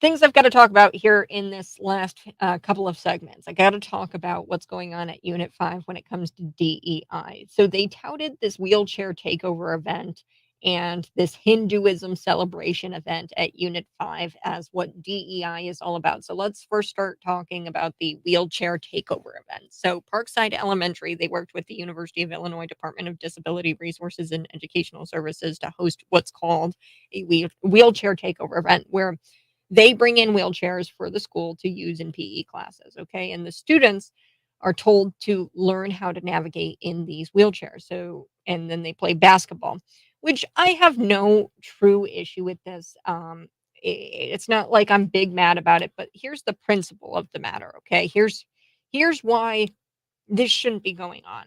things I've got to talk about here in this last couple of segments. I got to talk about what's going on at Unit 5 when it comes to DEI. So they touted this wheelchair takeover event and this Hinduism celebration event at Unit 5 as what DEI is all about. So let's first start talking about the wheelchair takeover event. So Parkside Elementary, they worked with the University of Illinois Department of Disability Resources and Educational Services to host what's called a wheelchair takeover event where they bring in wheelchairs for the school to use in PE classes, okay? And the students are told to learn how to navigate in these wheelchairs. So, and then they play basketball, which I have no true issue with this. It's not like I'm big mad about it, but here's the principle of the matter, okay? Here's why this shouldn't be going on.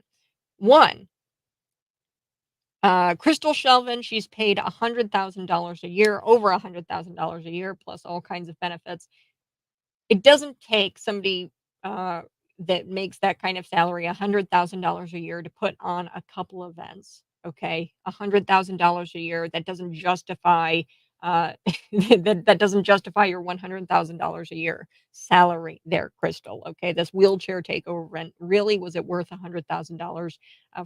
One, Crystal Shelvin, she's paid $100,000 a year, over $100,000 a year, plus all kinds of benefits. It doesn't take somebody that makes that kind of salary, $100,000 a year, to put on a couple events. Okay, $100,000 a year, that doesn't justify that doesn't justify your $100,000 a year salary there, Crystal. Okay, this wheelchair takeover rent, really, was it worth $100,000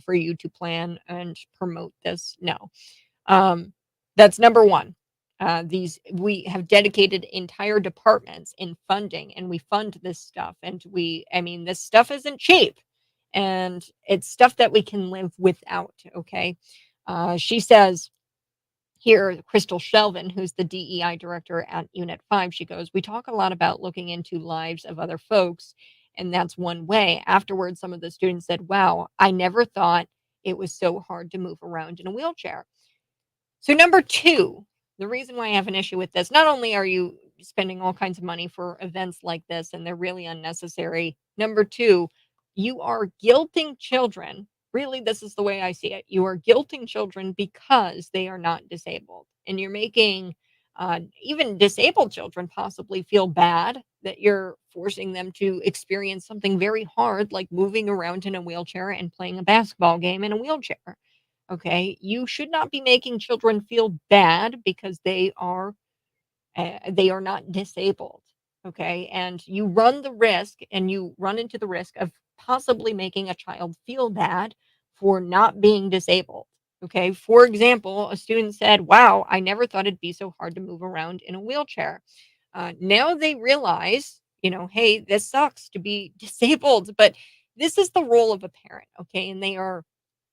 for you to plan and promote this? No. That's number one. We have dedicated entire departments in funding, and we fund this stuff, and this stuff isn't cheap, and it's stuff that we can live without. Okay. She says here, Crystal Shelvin, who's the DEI director at Unit 5, she goes, "We talk a lot about looking into lives of other folks, and that's one way." Afterwards, some of the students said, "Wow, I never thought it was so hard to move around in a wheelchair." So number two, the reason why I have an issue with this, not only are you spending all kinds of money for events like this and they're really unnecessary. Number two, you are guilting children. Really, this is the way I see it. You are guilting children because they are not disabled. And you're making even disabled children possibly feel bad that you're forcing them to experience something very hard, like moving around in a wheelchair and playing a basketball game in a wheelchair. Okay, you should not be making children feel bad because they are not disabled. Okay, and you run into the risk of possibly making a child feel bad for not being disabled. Okay, for example, a student said, "Wow, I never thought it'd be so hard to move around in a wheelchair." Now they realize, hey, this sucks to be disabled, but this is the role of a parent. Okay, and they are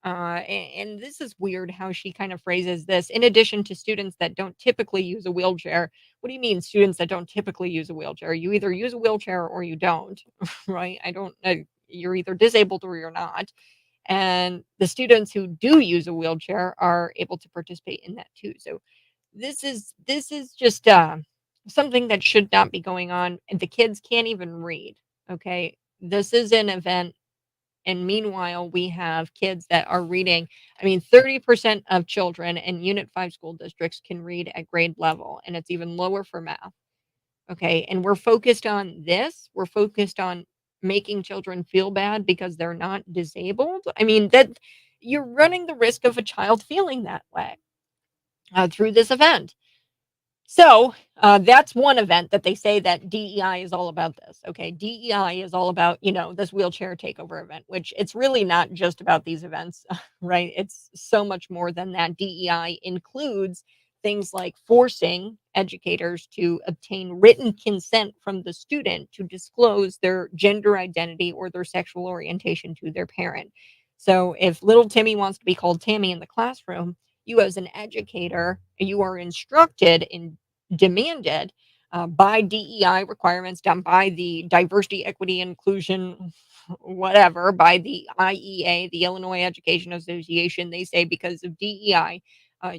and this is weird how she kind of phrases this. In addition to students that don't typically use a wheelchair, what do you mean, students that don't typically use a wheelchair? You either use a wheelchair or you don't, right? I don't know. You're either disabled or you're not. And the students who do use a wheelchair are able to participate in that too. So this is just something that should not be going on. And the kids can't even read. Okay. This is an event And meanwhile, we have kids that are reading. I mean, 30% of children in Unit 5 school districts can read at grade level, and it's even lower for math. Okay. And we're focused on this. We're focused on making children feel bad because they're not disabled. I mean, that you're running the risk of a child feeling that way through this event. So that's one event that they say that DEI is all about this. Okay. DEI is all about, this wheelchair takeover event, which it's really not just about these events, right? It's so much more than that. DEI includes things like forcing educators to obtain written consent from the student to disclose their gender identity or their sexual orientation to their parent. So if little Timmy wants to be called Tammy in the classroom, you as an educator, you are instructed and demanded by DEI requirements done by the diversity, equity, inclusion, whatever, by the IEA, the Illinois Education Association. They say because of DEI,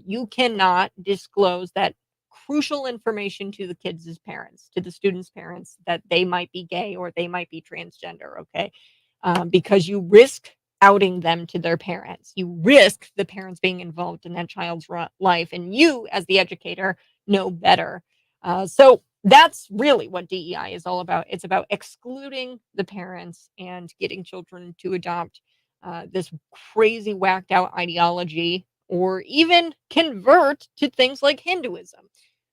you cannot disclose that crucial information to the kids' parents, to the students' parents, that they might be gay or they might be transgender, okay? Because you risk outing them to their parents. You risk the parents being involved in that child's life, and you, as the educator, know better. So that's really what DEI is all about. It's about excluding the parents and getting children to adopt this crazy, whacked out ideology or even convert to things like Hinduism.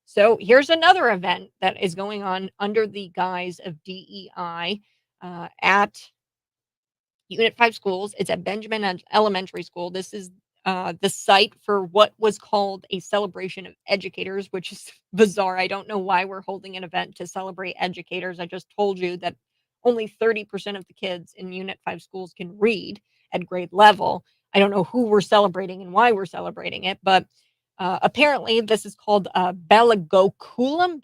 So here's another event that is going on under the guise of DEI at Unit 5 schools. It's at Benjamin Elementary School. This is the site for what was called a celebration of educators, which is bizarre. I don't know why we're holding an event to celebrate educators. I just told you that only 30% of the kids in Unit 5 schools can read at grade level. I don't know who we're celebrating and why we're celebrating it, but apparently this is called Balagokulam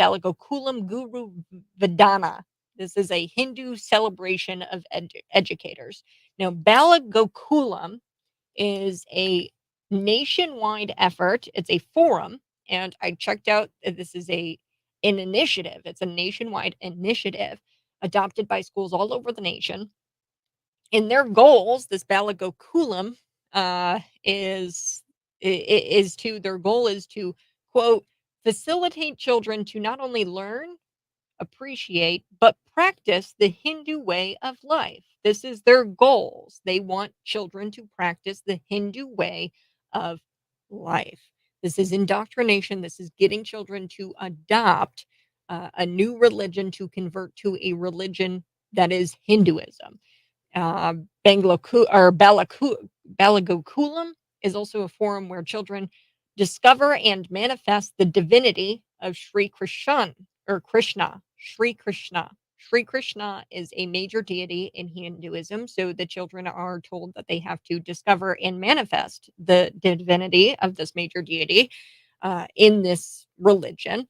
Guru Vedana. This is a Hindu celebration of educators. Now, Balagokulam is a nationwide effort. It's a forum, and I checked out that this is an initiative. It's a nationwide initiative adopted by schools all over the nation. In their goals, this Balagokulam their goal is to, quote, facilitate children to not only learn, appreciate, but practice the Hindu way of life. This is their goals. They want children to practice the Hindu way of life. This is indoctrination. This is getting children to adopt a new religion, to convert to a religion that is Hinduism. Balagokulam is also a forum where children discover and manifest the divinity of Sri Krishna or Krishna. Sri Krishna. Sri Krishna is a major deity in Hinduism, so the children are told that they have to discover and manifest the divinity of this major deity in this religion.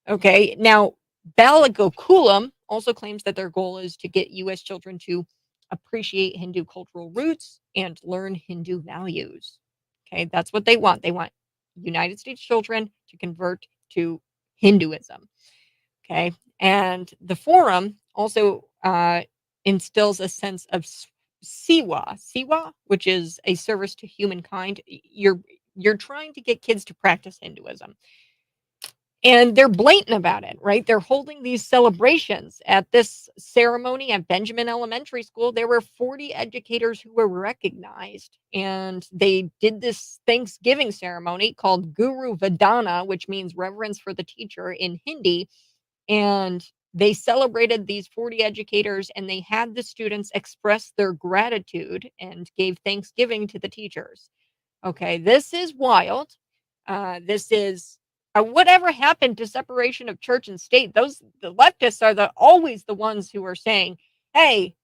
Okay, now Balagokulam also claims that their goal is to get U.S. children to appreciate Hindu cultural roots and learn Hindu values. Okay, that's what they want. They want United States children to convert to Hinduism. Okay, and the forum also instills a sense of Siwa, which is a service to humankind. You're trying to get kids to practice Hinduism. And they're blatant about it, right? They're holding these celebrations at this ceremony at Benjamin Elementary School. There were 40 educators who were recognized, and they did this Thanksgiving ceremony called Guru Vedana, which means reverence for the teacher in Hindi. And they celebrated these 40 educators, and they had the students express their gratitude and gave Thanksgiving to the teachers. Okay, this is wild. This is whatever happened to separation of church and state. The leftists are always the ones who are saying, hey,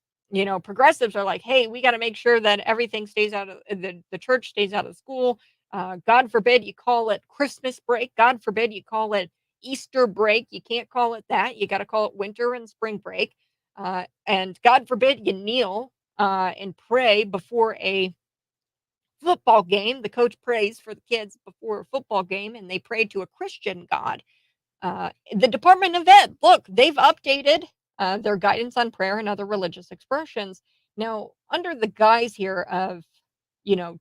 progressives are like, hey, we got to make sure that everything stays out of the church stays out of school. God forbid you call it Christmas break. God forbid you call it Easter break. You can't call it that. You got to call it winter and spring break. And God forbid you kneel and pray before a football game. The coach prays for the kids before a football game, and they pray to a Christian God. The Department of Ed, look, they've updated their guidance on prayer and other religious expressions. Now, under the guise here of,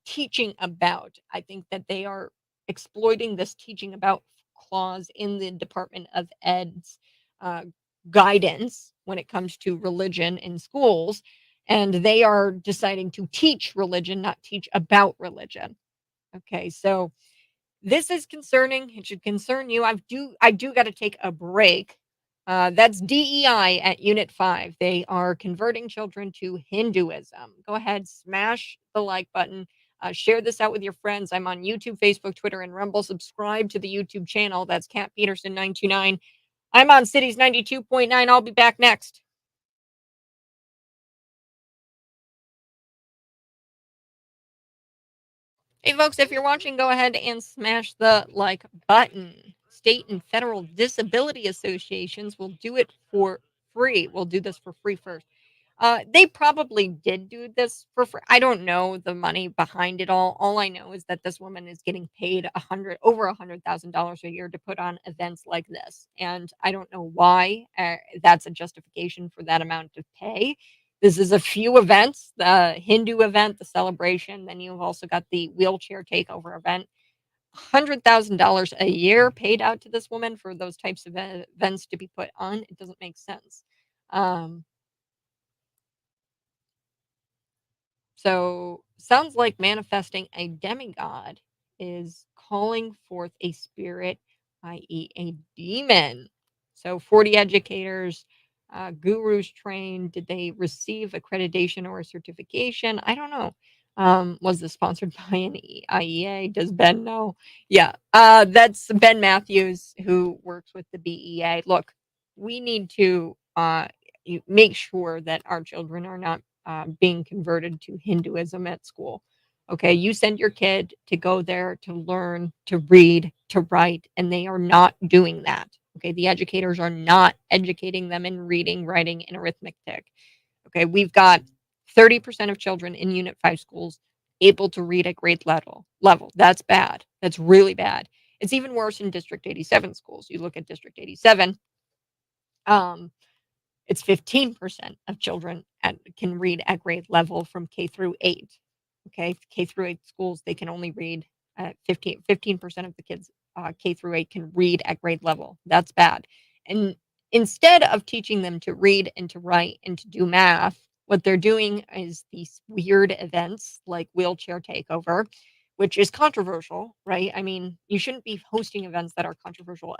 teaching about, I think that they are exploiting this teaching about clause in the Department of Ed's uh, guidance when it comes to religion in schools. And they are deciding to teach religion, not teach about religion. Okay, so this is concerning. It should concern you. I do got to take a break. That's DEI at Unit 5. They are converting children to Hinduism. Go ahead, smash the like button. Share this out with your friends. I'm on YouTube, Facebook, Twitter, and Rumble. Subscribe to the YouTube channel. That's Cat Peterson 929. I'm on Cities 92.9. I'll be back next. Hey, folks, if you're watching, go ahead and smash the like button. State and federal disability associations will do it for free. We'll do this for free first. They probably did do this for free. I don't know the money behind it all. All I know is that this woman is getting paid over $100,000 a year to put on events like this, and I don't know why that's a justification for that amount of pay. This is a few events: the Hindu event, the celebration. Then you've also got the wheelchair takeover event. $100,000 a year paid out to this woman for those types of events to be put on. It doesn't make sense. Um, So, sounds like manifesting a demigod is calling forth a spirit, i.e., a demon. So, 40 educators, gurus trained. Did they receive accreditation or a certification? I don't know. Was this sponsored by an IEA? Does Ben know? Yeah, that's Ben Matthews, who works with the BEA. Look, we need to make sure that our children are not being converted to Hinduism at school. Okay, you send your kid to go there to learn, to read, to write, and they are not doing that. Okay, the educators are not educating them in reading, writing, and arithmetic. Okay, we've got 30% of children in Unit 5 schools able to read at grade level. That's bad. That's really bad. It's even worse in District 87 schools. You look at District 87, um, it's 15% of children can read at grade level from K through 8. Okay, K through 8 schools, they can only read 15% of the kids K through 8 can read at grade level. That's bad. And instead of teaching them to read and to write and to do math, what they're doing is these weird events like wheelchair takeover, which is controversial, right? I mean, you shouldn't be hosting events that are controversial.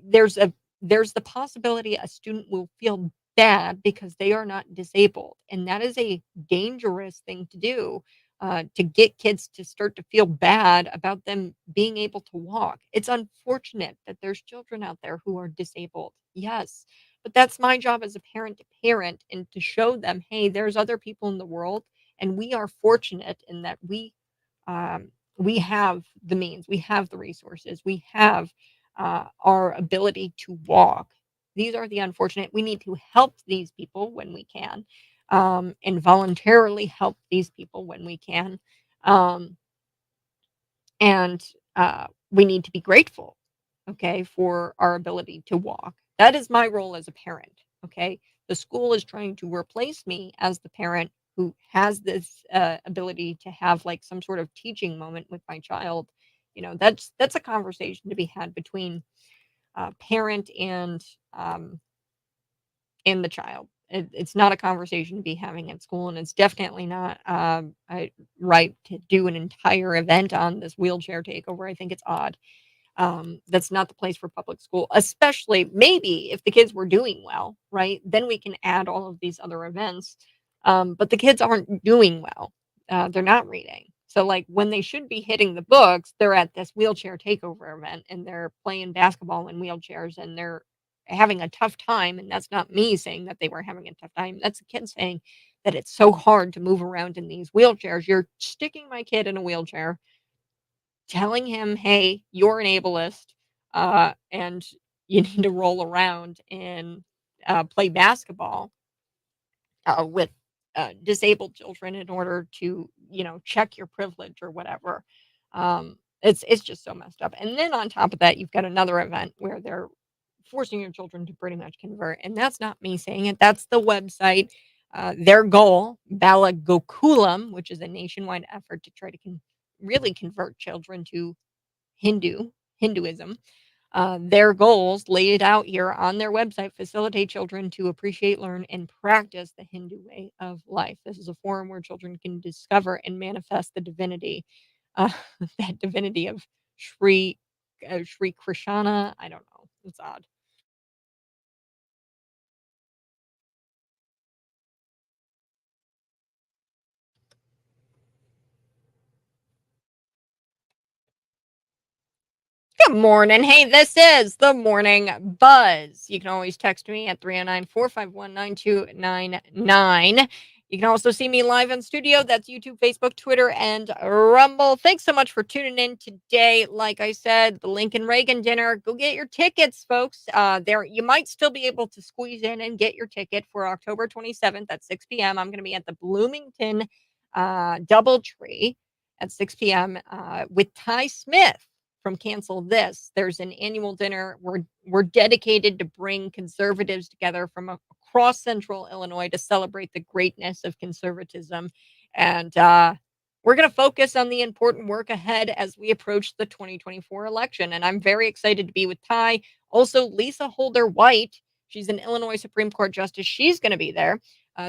There's a there's the possibility a student will feel bad because they are not disabled, and that is a dangerous thing to do, to get kids to start to feel bad about them being able to walk. It's unfortunate that there's children out there who are disabled, yes, but that's my job as a parent to parent and to show them, hey, there's other people in the world, and we are fortunate in that we have the means, we have the resources, we have our ability to walk. These are the unfortunate. We need to help these people when we can, and voluntarily help these people when we can. Um, and we need to be grateful, okay, for our ability to walk. That is my role as a parent, okay? The school is trying to replace me as the parent who has this ability to have like some sort of teaching moment with my child. That's a conversation to be had between parent and the child. It's not a conversation to be having at school, and it's definitely not right to do an entire event on this wheelchair takeover. I think it's odd. That's not the place for public school, especially maybe if the kids were doing well, right? Then we can add all of these other events. But the kids aren't doing well. They're not reading. So, like, when they should be hitting the books, they're at this wheelchair takeover event and they're playing basketball in wheelchairs and they're having a tough time. And that's not me saying that they were having a tough time. That's the kid saying that it's so hard to move around in these wheelchairs. You're sticking my kid in a wheelchair, telling him, "Hey, you're an ableist, and you need to roll around and play basketball with disabled children in order to, check your privilege or whatever." It's just so messed up. And then on top of that, you've got another event where they're forcing your children to pretty much convert, and that's not me saying it. That's the website. Their goal, Bala Gokulam, which is a nationwide effort to try to really convert children to Hinduism. Their goals laid out here on their website facilitate children to appreciate, learn, and practice the Hindu way of life. This is a forum where children can discover and manifest the divinity, uh, that divinity of Sri Krishna. I don't know. It's odd. Good morning. Hey, this is the Morning Buzz. You can always text me at 309-451-9299. You can also see me live in studio. That's YouTube, Facebook, Twitter, and Rumble. Thanks so much for tuning in today. Like I said, the Lincoln Reagan dinner. Go get your tickets, folks. There, you might still be able to squeeze in and get your ticket for October 27th at 6 p.m. I'm going to be at the Bloomington Doubletree at 6 p.m. With Ty Smith from Cancel This. There's an annual dinner. We're dedicated to bring conservatives together from across central Illinois to celebrate the greatness of conservatism. And we're going to focus on the important work ahead as we approach the 2024 election. And I'm very excited to be with Ty. Also, Lisa Holder White. She's an Illinois Supreme Court justice. She's going to be there.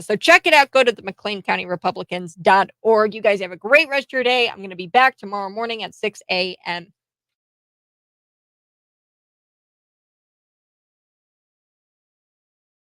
So check it out. Go to the McLean-County-Republicans.org. You guys have a great rest of your day. I'm going to be back tomorrow morning at 6 a.m.